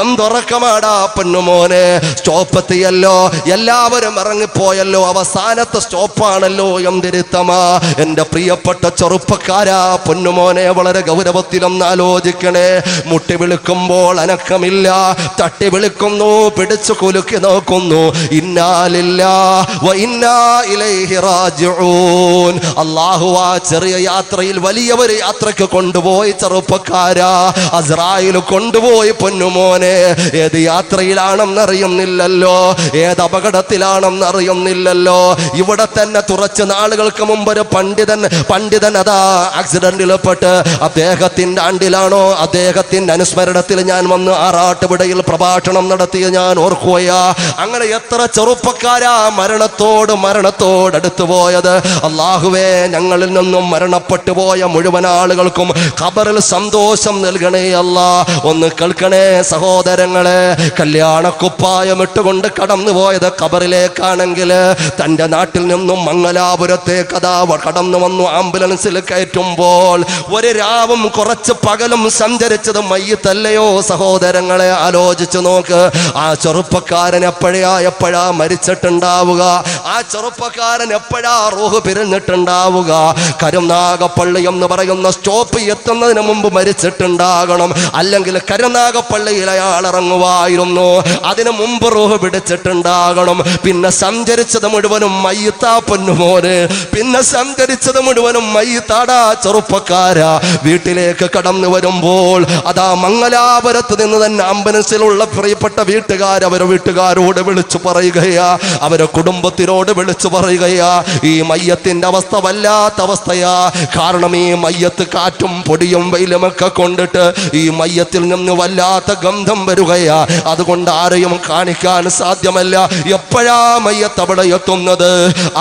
എന്തുറക്കമാടാ പൊന്നുമോനെ, സ്റ്റോപ്പ് എത്തിയല്ലോ, എല്ലാവരും ഇറങ്ങിപ്പോയല്ലോ, അവസാനത്തെ സ്റ്റോപ്പാണല്ലോ, എന്തിരുത്തമാ. എൻ്റെ പ്രിയപ്പെട്ട ചെറുപ്പക്കാരാ, പൊന്നുമോനെ, വളരെ ഗൗരവത്തിലൊന്ന് ആലോചിക്കണേ. മുട്ടി വിളിക്കുമ്പോൾ അനക്കമില്ല, തട്ടി വിളിക്കുന്നു, പിടിച്ചു കുലുക്കി നോക്കുന്നു. അല്ലാഹു ആ ചെറിയ യാത്രയിൽ വലിയൊരു യാത്രയ്ക്ക് കൊണ്ടുപോയി ചെറുപ്പക്കാരാ. അസ്രായേൽ കൊണ്ടുപോയി പൊന്നുമോനെ. ഏത് യാത്രയിലാണെന്നറിയുന്നില്ലല്ലോ, ഏത് അപകടത്തിലാണെന്നറിയുന്നില്ലല്ലോ. ഇവിടെ തന്നെ കുറച്ച് നാളുകൾക്ക് മുമ്പ് ഒരു പണ്ഡിതൻ അതാ ആക്സിഡന്റിൽപ്പെട്ട് അദ്ദേഹത്തിന്റെ ആണ്ടിലാണോ അദ്ദേഹത്തിന്റെ അനുസ്മരണത്തിൽ ഞാൻ വന്ന് ആറാട്ടുപുഴയിൽ പ്രഭാഷണം നടത്തിയ ഞാൻ ഓർക്കുകയാ. അങ്ങനെ എത്ര ചെറുപ്പക്കാരാ മരണത്തോടടുത്തു പോയത്. അല്ലാഹുവേ, ഞങ്ങളിൽ നിന്നും മരണപ്പെട്ടു പോയ മുഴുവൻ ആളുകൾക്കും ഖബറിൽ സന്തോഷം നൽകണേ അല്ലാ. ഒന്ന് കേൾക്കണേ സഹോദരങ്ങളെ, കല്യാണക്കുപ്പായം ഇട്ടുകൊണ്ട് കടന്നു പോയത് ഖബറിലേക്കാണെങ്കിൽ തൻ്റെ നാട്ടിൽ നിന്നും മംഗലാപുരത്തേക്ക് അതാ കടന്നു വന്നു ആംബുലൻസിൽ കയറ്റുമ്പോൾ ഒരു രാവും കുറച്ച് പകലും സഞ്ചരിച്ചത് മയ്യിത്തല്ലയോ സഹോദരങ്ങളെ? ആലോചിച്ചു നോക്ക്. ആ ചെറുപ്പക്കാരൻ എപ്പോഴാ മരിച്ചിട്ടുണ്ടാവുക? ആ ചെറുപ്പക്കാരൻ എപ്പോഴാ റൂഹ് പിരിഞ്ഞിട്ടുണ്ടാവുക? കരുനാഗപ്പള്ളി എന്ന് പറയുന്ന സ്റ്റോപ്പ് എത്തുന്നതിന് മുമ്പ് മരിച്ചിട്ടുണ്ടാകണം. അല്ലെങ്കിൽ കരുനാഗപ്പള്ളിയിൽ അയാൾ ഇറങ്ങുമായിരുന്നു, അതിനു മുമ്പ് റൂഹ് പിടിച്ചിട്ടുണ്ടാകണം. പിന്നെ സഞ്ചരിച്ചത് മുഴുവനും മയ്യിത്താ പൊന്നുമോന്, പിന്നെ സഞ്ചരിച്ചത് മുഴുവനും മയ്യിത്താടാ ചെറുപ്പക്കാരാ. വീട്ടിലേക്ക് കടന്നു വരുമ്പോൾ അതാ മംഗലാപുരത്ത് നിന്ന് തന്നെ ആംബുലൻസിലുള്ള പ്രിയപ്പെട്ട വീട്ടുകാരോട് വിളിച്ചു പറയുകയാ, അവരെ കുടുംബത്തിനോട് വിളിച്ചു പറയുകയാ, ഈ മയ്യത്തിന്റെ അവസ്ഥ വല്ലാത്ത അവസ്ഥയാ. കാരണം ഈ മയ്യത്ത് കാറ്റും പൊടിയും വെയിലുമൊക്കെ കൊണ്ടിട്ട് ഈ മയ്യത്തിൽ നിന്ന് വല്ലാത്ത ഗന്ധം വരികയാ. അതുകൊണ്ട് ആരെയും കാണിക്കാൻ സാധ്യമല്ല. എപ്പോഴാ മയ്യത്ത് അവിടെ എത്തുന്നത്?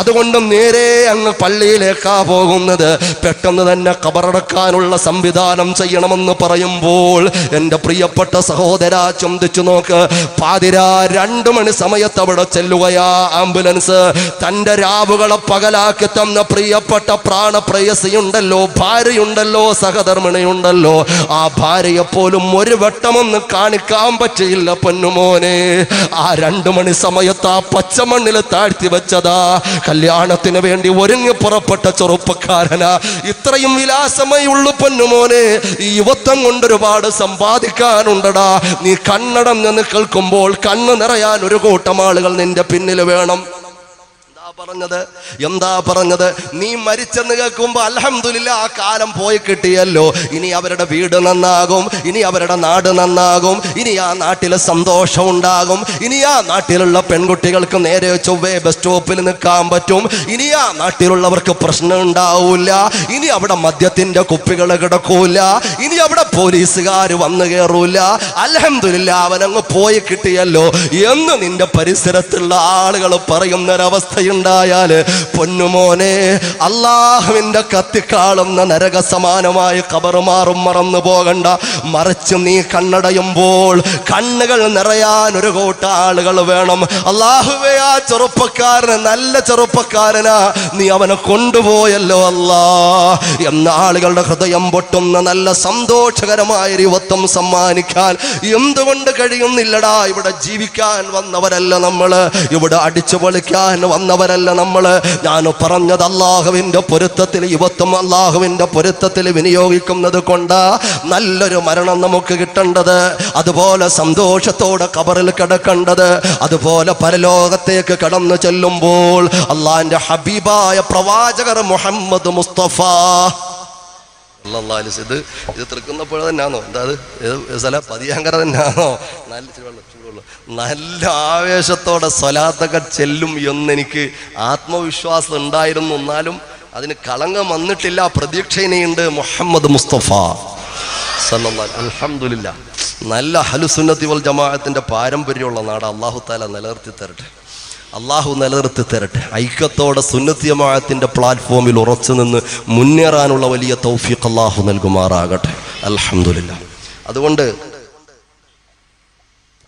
അതുകൊണ്ട് നേരെ അങ്ങ് പള്ളിയിലേക്കാ പോകുന്നത്. പെട്ടെന്ന് തന്നെ ഖബറടക്കാനുള്ള സംവിധാനം ചെയ്യണമെന്ന് പറയുമ്പോൾ എൻ്റെ പ്രിയപ്പെട്ട സഹോദര, ചിന്തിച്ചു നോക്ക്. പാതിരാ 2 മണി സമയത്ത് അവിടെ ചെല്ലുകയാ ആംബുലൻസ്. തൻ്റെ രാവുകളെ പകലാക്കി തന്ന പ്രിയപ്പെട്ട പ്രാണപ്രേയസിയുണ്ടല്ലോ, ഭാര്യയുണ്ടല്ലോ, സഹധർമ്മിണിയുണ്ടല്ലോ, ആ ഭാര്യയെ പോലും ഒരു വട്ടമൊന്ന് കാണിക്കാൻ പറ്റിയില്ല പൊന്നുമോനെ. ആ 2 മണി സമയത്ത് ആ പച്ചമണ്ണിൽ താഴ്ത്തി വെച്ചതാ. കല്യാണത്തിന് വേണ്ടി ഒരുങ്ങി പുറപ്പെട്ട ചെറുപ്പക്കാരനാ. ഇത്രയും വിലാസമായി ഉള്ളു പൊന്നുമോനെ. ഈ യുവത്വം കൊണ്ടൊരുപാട് സമ്പാദിക്കാനുണ്ടടാ. നീ കണ്ണടഞ്ഞെന്ന് കേൾക്കുമ്പോൾ കണ്ണ് നിറയാൻ ഒരു കൂട്ടം ആളുകൾ നിന്റെ പിന്നിൽ വേണം. എന്താ പറഞ്ഞത്? നീ മരിച്ചെന്ന് കേൾക്കുമ്പോ അൽഹംദുലില്ലാ ആ കാലം പോയി കിട്ടിയല്ലോ, ഇനി അവരുടെ വീട് നന്നാകും, ഇനി അവരുടെ നാട് നന്നാകും, ഇനി ആ നാട്ടിലെ സന്തോഷം ഉണ്ടാകും, ഇനി ആ നാട്ടിലുള്ള പെൺകുട്ടികൾക്ക് നേരെ ചൊവ്വേ ബസ് സ്റ്റോപ്പിൽ നിൽക്കാൻ പറ്റും, ഇനി ആ നാട്ടിലുള്ളവർക്ക് പ്രശ്നം ഉണ്ടാവൂല, ഇനി അവിടെ മദ്യത്തിന്റെ കുപ്പികൾ കിടക്കൂല, ഇനി അവിടെ പോലീസുകാർ വന്നു കയറൂല, അൽഹംദുലില്ലാ അവനങ്ങ് പോയി കിട്ടിയല്ലോ എന്ന് നിന്റെ പരിസരത്തുള്ള ആളുകൾ പറയുന്നൊരവസ്ഥയുണ്ട്. പൊന്നുമോനെ, അള്ളാഹുവിന്റെ കത്തിക്കാളുന്ന നരക സമാനമായ ഖബർ മാറും മറന്നു പോകണ്ട. മറിച്ച് നീ കണ്ണടയുമ്പോൾ കണ്ണുകൾ നിറയാൻ ഒരു കൂട്ട ആളുകൾ വേണം. അള്ളാഹുവേ, ആ ചെറുപ്പക്കാരന് നല്ല ചെറുപ്പക്കാരനാ, നീ അവനെ കൊണ്ടുപോയല്ലോ അല്ലാ എന്ന ആളുകളുടെ ഹൃദയം പൊട്ടുന്ന നല്ല സന്തോഷകരമായ യുവത്വം സമ്മാനിക്കാൻ എന്തുകൊണ്ട് കഴിയുന്നില്ലടാ? ഇവിടെ ജീവിക്കാൻ വന്നവരല്ല നമ്മള്, ഇവിടെ അടിച്ചു പൊളിക്കാൻ വന്നവരല്ല നമ്മള്. ഞാൻ പറഞ്ഞത് അള്ളാഹുവിന്റെ പൊരുത്തത്തിൽ യുവത്വം അള്ളാഹുവിന്റെ പൊരുത്തത്തിൽ വിനിയോഗിക്കുന്നത് കൊണ്ട് നല്ലൊരു മരണം നമുക്ക് കിട്ടേണ്ടത്, അതുപോലെ സന്തോഷത്തോടെ ഖബറിൽ കിടക്കേണ്ടത്, അതുപോലെ പരലോകത്തേക്ക് കടന്നു ചെല്ലുമ്പോൾ അള്ളാഹിന്റെ ഹബീബായ പ്രവാചകർ മുഹമ്മദ് മുസ്തഫ ഇത് തൃക്കുന്നപ്പോൾ തന്നെയാണോ? എന്താ സ്ഥല പതിയാങ്കര തന്നെയാണോ? നല്ല ആവേശത്തോടെ സ്വലാത്തൊക്കെ ചെല്ലും എന്നെനിക്ക് ആത്മവിശ്വാസം ഉണ്ടായിരുന്നു. എന്നാലും അതിന് കളങ്കം വന്നിട്ടില്ല, പ്രതീക്ഷയുണ്ട്. മുഹമ്മദ് മുസ്തഫ സല്ലല്ലാഹു അൽഹംദുലില്ലാ. നല്ല അഹ്ലുസുന്നത്തി വൽ ജമാഅത്തിന്റെ പാരമ്പര്യമുള്ള നാട് അല്ലാഹു തആല നിലനിർത്തി തരട്ടെ, അള്ളാഹു നിലനിർത്തി തരട്ടെ. ഐക്യത്തോടെ സുന്നത്തി ജമാഅത്തിന്റെ പ്ലാറ്റ്ഫോമിൽ ഉറച്ചു നിന്ന് മുന്നേറാനുള്ള വലിയ തൗഫീഖ് അള്ളാഹു നൽകുമാറാകട്ടെ. അൽഹംദുലില്ലാ. അതുകൊണ്ട്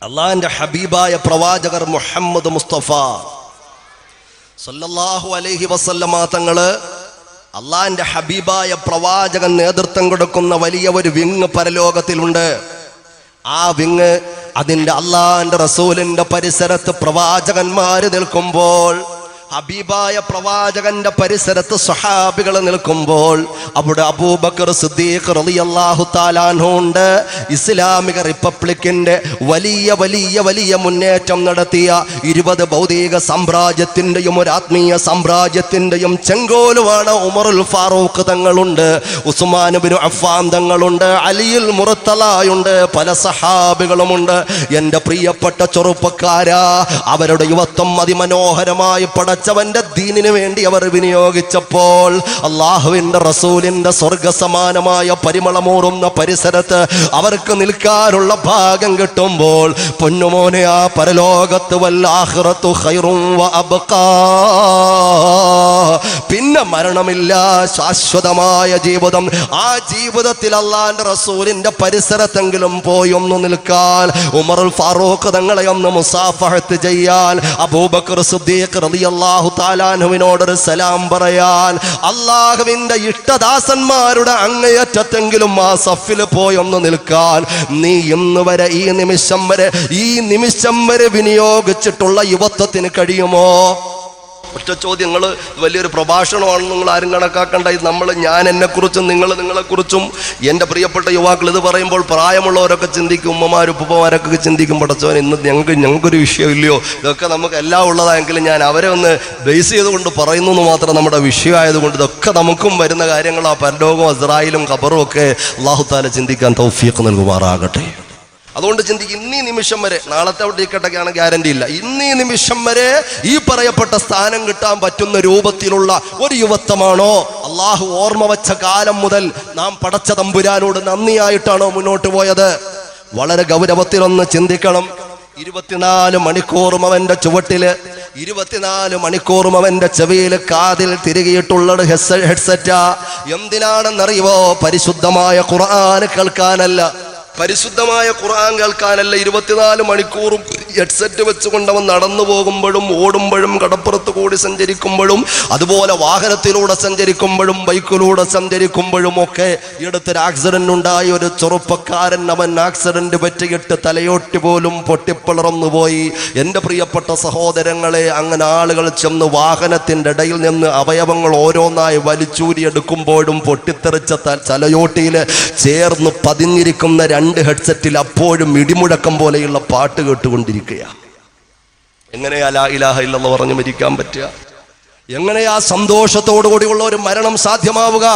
അള്ളാഹിന്റെ ഹബീബായ പ്രവാചകർ മുഹമ്മദ് മുസ്തഫ സല്ലല്ലാഹു അലൈഹി വസല്ലമ തങ്ങള് അള്ളാഹിന്റെ ഹബീബായ പ്രവാചകൻ നേതൃത്വം കൊടുക്കുന്ന വലിയ ഒരു വിങ് പരലോകത്തിലുണ്ട്. ആ വിങ് അതിൻ്റെ അള്ളാഹിന്റെ റസൂലിന്റെ പരിസരത്ത് പ്രവാചകന്മാര് നിൽക്കുമ്പോൾ, ഹബീബായ പ്രവാചകന്റെ പരിസരത്ത് സ്വഹാബികൾ നിൽക്കുമ്പോൾ, അവിടെ അബൂബക്കർ സിദ്ദീഖ് റളിയല്ലാഹു തആല അൻഹു ഉണ്ട്. ഇസ്ലാമിക റിപ്പബ്ലിക്കിന്റെ വലിയ വലിയ വലിയ മുന്നേറ്റം നടത്തിയ 20 ഭൗതിക സാമ്രാജ്യത്തിന്റെയും ഒരു ആത്മീയ സാമ്രാജ്യത്തിന്റെയും ചെങ്കോലുമാണ് ഉമറുൽ ഫാറൂഖ് തങ്ങളുണ്ട്, ഉസ്മാൻ ഇബ്നു അഫ്ഫാൻ തങ്ങളുണ്ട്, അലിയുൽ മുർത്തലായുണ്ട്, പല സഹാബികളുമുണ്ട്. എൻ്റെ പ്രിയപ്പെട്ട ചെറുപ്പക്കാരാ, അവരുടെ യുവത്വം അതിമനോഹരമായി പടച്ചവന്റെ ദീനിന് വേണ്ടി അവർ വിനിയോഗിച്ചപ്പോൾ അള്ളാഹുവിന്റെ റസൂലിന്റെ സ്വർഗസമാനമായ പരിമളമൂറുന്ന പരിസരത്ത് അവർക്ക് നിൽക്കാനുള്ള ഭാഗ്യം കിട്ടുമ്പോൾ, പൊന്നുമോനെ, ആ പരലോകത്ത് വൽ-ആഖിറത്തു ഖൈറും വഅബ്ഖാ, പിന്നെ മരണമില്ല, ശാശ്വതമായ ജീവിതം. ആ ജീവിതത്തിൽ അള്ളാഹിന്റെ റസൂലിന്റെ പരിസരത്തെങ്കിലും പോയി ഒന്ന് നിൽക്കാൻ, ഉമറുൽ ഫാറൂഖ് തങ്ങളെ ഒന്ന് മുസാഫഹത്ത് ചെയ്യാൻ, അബൂബക്കർ സിദ്ദീഖ് റളിയല്ലാഹു തആല അൻഹുവിനോടൊരു സലാം പറയാൻ, അള്ളാഹുവിന്റെ ഇഷ്ടദാസന്മാരുടെ അങ്ങേയറ്റത്തെങ്കിലും ആ സഫിൽ പോയി ഒന്ന് നിൽക്കാൻ നീ ഇന്ന് വരെ ഈ നിമിഷം വരെ വിനിയോഗിച്ചിട്ടുള്ള യുവത്വത്തിന് കഴിയുമോ? ഒറ്റ ചോദ്യങ്ങൾ. വലിയൊരു പ്രഭാഷണമാണ്, നിങ്ങൾ ആരും കണക്കാക്കണ്ട. ഇത് ഞാൻ എന്നെക്കുറിച്ചും നിങ്ങളെക്കുറിച്ചും എൻ്റെ പ്രിയപ്പെട്ട യുവാക്കൾ ഇത് പറയുമ്പോൾ പ്രായമുള്ളവരൊക്കെ ചിന്തിക്കും, ഉമ്മമാരും ഉപ്പമാരൊക്കെ ചിന്തിക്കും, പടച്ചവൻ ഇന്ന് ഞങ്ങൾക്കൊരു വിഷയമില്ലയോ, ഇതൊക്കെ നമുക്ക് എല്ലാം ഉള്ളതായെങ്കിലും ഞാൻ അവരെ ഒന്ന് ബേസ് ചെയ്തുകൊണ്ട് പറയുന്നു എന്ന് മാത്രം. നമ്മുടെ വിഷയമായതുകൊണ്ട് ഇതൊക്കെ നമുക്കും വരുന്ന കാര്യങ്ങളാണ്. പരലോകവും അസ്രായിലും ഖബറും ഒക്കെ അല്ലാഹു തആല ചിന്തിക്കാൻ തൗഫീഖ് നൽകുമാറാകട്ടെ. അതുകൊണ്ട് ചിന്തിക്കും, ഇന്നീ നിമിഷം വരെ, നാളത്തെ അവിടെ ടിക്കറ്റൊക്കെയാണ് ഗ്യാരണ്ടി ഇല്ല, ഇന്നീ നിമിഷം വരെ ഈ പറയപ്പെട്ട സ്ഥാനം കിട്ടാൻ പറ്റുന്ന രൂപത്തിലുള്ള ഒരു യുവത്വമാണോ അള്ളാഹു ഓർമ്മ വച്ച കാലം മുതൽ നാം പടച്ച തമ്പുരാനോട് നന്ദിയായിട്ടാണോ മുന്നോട്ട് പോയത്? വളരെ ഗൗരവത്തിലൊന്ന് ചിന്തിക്കണം. 24 മണിക്കൂറും അവന്റെ ചുവട്ടില്, 24 മണിക്കൂറും അവന്റെ ചെവിയിൽ കാതിൽ തിരികിയിട്ടുള്ളത് ഹെഡ്സെറ്റാ. എന്തിനാണെന്നറിയുമോ? പരിശുദ്ധമായ ഖുർആൻ കേൾക്കാനല്ല, പരിശുദ്ധമായ ഖുർആൻ കേൾക്കാനല്ല. 24 മണിക്കൂറും ഹെഡ്സെറ്റ് വെച്ചുകൊണ്ടവൻ നടന്നു പോകുമ്പോഴും ഓടുമ്പോഴും കടപ്പുറത്ത് കൂടി സഞ്ചരിക്കുമ്പോഴും അതുപോലെ വാഹനത്തിലൂടെ സഞ്ചരിക്കുമ്പോഴും ബൈക്കിലൂടെ സഞ്ചരിക്കുമ്പോഴും ഒക്കെ ഇടത്തൊരു ആക്സിഡന്റ് ഉണ്ടായി. ഒരു ചെറുപ്പക്കാരൻ, അവൻ ആക്സിഡന്റ് പറ്റിയിട്ട് തലയോട്ടി പോലും പൊട്ടിപ്പിളർന്നു പോയി. എൻ്റെ പ്രിയപ്പെട്ട സഹോദരങ്ങളെ, അങ്ങനെ ആളുകൾ ചെന്ന് വാഹനത്തിൻ്റെ ഇടയിൽ നിന്ന് അവയവങ്ങൾ ഓരോന്നായി വലിച്ചൂരിയെടുക്കുമ്പോഴും പൊട്ടിത്തെറിച്ച തലയോട്ടിയിൽ ചേർന്ന് പതിഞ്ഞിരിക്കുന്ന 2 2 ഹെഡ്സെറ്റിൽ അപ്പോഴും ഇടിമുഴക്കം പോലെയുള്ള പാട്ട് കേട്ടുകൊണ്ടിരിക്കുക. എങ്ങനെയാ ലാ ഇലാഹ ഇല്ലല്ലാഹ് പറഞ്ഞു മരിക്കാൻ പറ്റുക? എങ്ങനെയാ സന്തോഷത്തോടു കൂടിയുള്ള ഒരു മരണം സാധ്യമാവുക?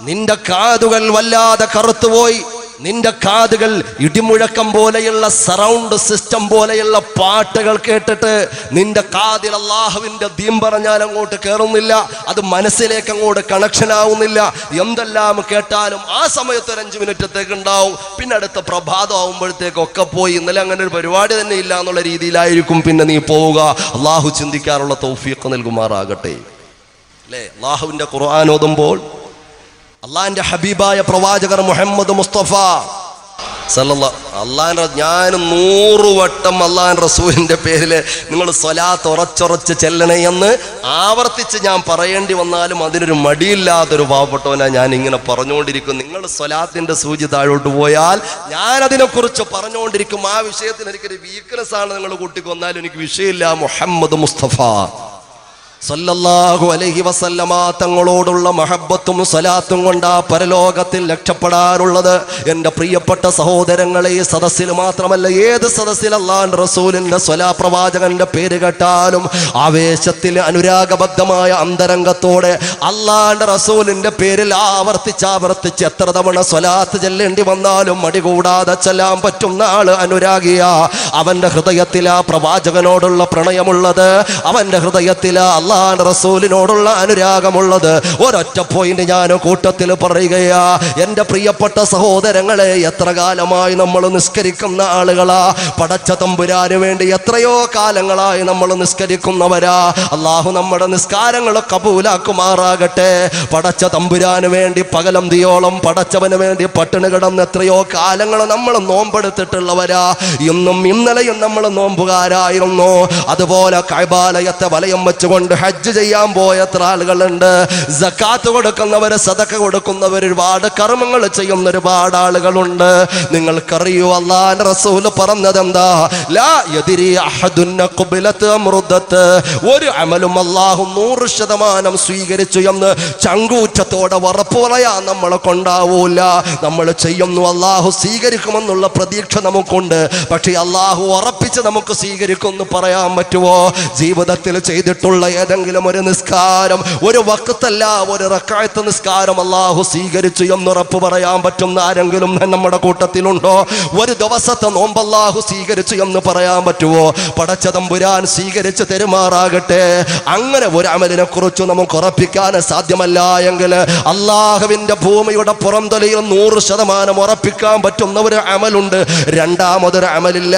നിന്റെ കാതുകൾ വല്ലാതെ കറുത്തുപോയി, നിന്റെ കാതുകൾ ഇടിമുഴക്കം പോലെയുള്ള സറൗണ്ട് സിസ്റ്റം പോലെയുള്ള പാട്ടുകൾ കേട്ടിട്ട് നിന്റെ കാതിൽ അള്ളാഹുവിന്റെ ദീൻ പറഞ്ഞാൽ അങ്ങോട്ട് കയറുന്നില്ല, അത് മനസ്സിലേക്ക് അങ്ങോട്ട് കണക്ഷൻ ആവുന്നില്ല. എന്തെല്ലാം കേട്ടാലും ആ സമയത്ത് ഒരു 5 മിനിറ്റത്തേക്ക് ഉണ്ടാവും, പിന്നെ അടുത്ത പ്രഭാതം ആവുമ്പോഴത്തേക്കൊക്കെ പോയി ഇന്നലെ അങ്ങനെ ഒരു പരിപാടി തന്നെ ഇല്ല എന്നുള്ള രീതിയിലായിരിക്കും പിന്നെ നീ പോവുക. അള്ളാഹു ചിന്തിക്കാനുള്ള തൗഫീഖ് നൽകുമാറാകട്ടെ. അല്ലേ? അള്ളാഹുവിന്റെ ഖുർആൻ ഓതുമ്പോൾ അള്ളാഹിന്റെ ഹബീബായ പ്രവാചകർ മുഹമ്മദ് മുസ്തഫ അള്ളാഹിന്റെ, ഞാൻ 100 വട്ടം അള്ളാഹിൻ റസൂലിന്റെ പേരിൽ നിങ്ങൾ സ്വലാത്ത് ഉറച്ചുറച്ച് ചെല്ലണേ എന്ന് ആവർത്തിച്ച് ഞാൻ പറയേണ്ടി വന്നാലും അതിനൊരു മടിയില്ലാത്തൊരു പാവപ്പെട്ടവനാ ഞാൻ ഇങ്ങനെ പറഞ്ഞുകൊണ്ടിരിക്കും. നിങ്ങൾ സ്വലാത്തിന്റെ സൂചി താഴോട്ട് പോയാൽ ഞാൻ അതിനെക്കുറിച്ച് പറഞ്ഞുകൊണ്ടിരിക്കും. ആ വിഷയത്തിന് എനിക്കൊരു വീക്ക്നെസ് ആണ്, നിങ്ങൾ കൂട്ടിക്കൊന്നാലും എനിക്ക് വിഷയമില്ല. മുഹമ്മദ് മുസ്തഫ സല്ലല്ലാഹു അലൈഹി വസല്ലമ തങ്ങളോടുള്ള മഹബ്ബത്തും സ്വലാത്തും കൊണ്ടാ പരലോകത്തിൽ രക്ഷപ്പെടാനുള്ളത്. എൻ്റെ പ്രിയപ്പെട്ട സഹോദരങ്ങളെ, ഈ സദസ്സിൽ മാത്രമല്ല ഏത് സദസ്സിൽ അല്ലാഹുവിൻ്റെ റസൂലിൻ്റെ പ്രവാചകന്റെ പേര് കേട്ടാലും ആവേശത്തിൽ അനുരാഗബദ്ധമായ അന്തരംഗത്തോടെ അല്ലാഹുവിൻ്റെ റസൂലിൻ്റെ പേരിൽ ആവർത്തിച്ച് എത്ര തവണ സ്വലാത്ത് ചെല്ലേണ്ടി വന്നാലും മടി കൂടാതെ ചെല്ലാൻ പറ്റുന്ന ആള് അനുരാഗിയ. അവൻ്റെ ഹൃദയത്തിൽ ആ പ്രവാചകനോടുള്ള പ്രണയമുള്ളത്, അവൻ്റെ ഹൃദയത്തിൽ റസൂലിനോടുള്ള അനുരാഗമുള്ളത്. ഒരൊറ്റ പോയിന്റ് ഞാൻ കൂട്ടത്തിൽ പറയുകയാ. എൻ്റെ പ്രിയപ്പെട്ട സഹോദരങ്ങളെ, എത്ര കാലമായി നമ്മൾ നിസ്കരിക്കുന്ന ആളുകളാ. പടച്ച തമ്പുരാന് വേണ്ടി എത്രയോ കാലങ്ങളായി നമ്മൾ നിസ്കരിക്കുന്നവരാ. അള്ളാഹു നമ്മുടെ നിസ്കാരങ്ങൾ കബൂലാക്കുമാറാകട്ടെ. പടച്ച തമ്പുരാന് വേണ്ടി പകലന്തിയോളം പടച്ചവന് വേണ്ടി പട്ടിണി കിടന്ന് എത്രയോ കാലങ്ങൾ നമ്മൾ നോമ്പെടുത്തിട്ടുള്ളവരാ. ഇന്നും ഇന്നലെയും നമ്മൾ നോമ്പുകാരായിരുന്നു. അതുപോലെ കഅബാലയത്തെ വലയം വെച്ചുകൊണ്ട് ഹജ്ജ് ചെയ്യാൻ പോയ എത്ര ആളുകളുണ്ട്. സകാത്ത് കൊടുക്കുന്നവര്, സദഖ കൊടുക്കുന്നവർ, ഒരുപാട് കർമ്മങ്ങൾ ചെയ്യുന്ന ഒരുപാട് ആളുകളുണ്ട്. നിങ്ങൾക്കറിയോ അല്ലാഹുവിന്റെ റസൂൽ പറഞ്ഞത് എന്താ? ലാ യദ്രി അഹദുൻ ഖബലത അംറുദത. ഒരു അമലും അല്ലാഹു 100% സ്വീകരിച്ചു എന്ന് ചങ്കൂറ്റത്തോടെ ഉറപ്പ് പറയാൻ നമ്മളെ കൊണ്ടാവൂല. നമ്മൾ ചെയ്യുന്നു, അല്ലാഹു സ്വീകരിക്കുമെന്നുള്ള പ്രതീക്ഷ നമുക്കുണ്ട്. പക്ഷേ അല്ലാഹു ഉറപ്പിച്ച് നമുക്ക് സ്വീകരിക്കുമെന്ന് പറയാൻ പറ്റുമോ? ജീവിതത്തിൽ ചെയ്തിട്ടുള്ള ഏതെങ്കിലും ഒരു നിസ്കാരം, ഒരു വഖ്തല്ല ഒരു റക്അത്ത് നിസ്കാരം അല്ലാഹു സ്വീകരിച്ചു എന്ന് ഉറപ്പ് പറയാൻ പറ്റുന്ന ആരെങ്കിലും നമ്മുടെ കൂട്ടത്തിലുണ്ടോ? ഒരു ദിവസത്തെ നോമ്പ് അല്ലാഹു സ്വീകരിച്ചു എന്ന് പറയാൻ പറ്റുമോ? പടച്ച തമ്പുരാൻ സ്വീകരിച്ച് തെരുമാറാകട്ടെ. അങ്ങനെ ഒരു അമലിനെ കുറിച്ച് നമുക്ക് ഉറപ്പിക്കാൻ സാധ്യമല്ല എങ്കിൽ അല്ലാഹുവിന്റെ ഭൂമിയുടെ പുറംതൊലിയിൽ 100% ഉറപ്പിക്കാൻ പറ്റുന്ന ഒരു അമലുണ്ട്. രണ്ടാമതൊരു അമലില്ല.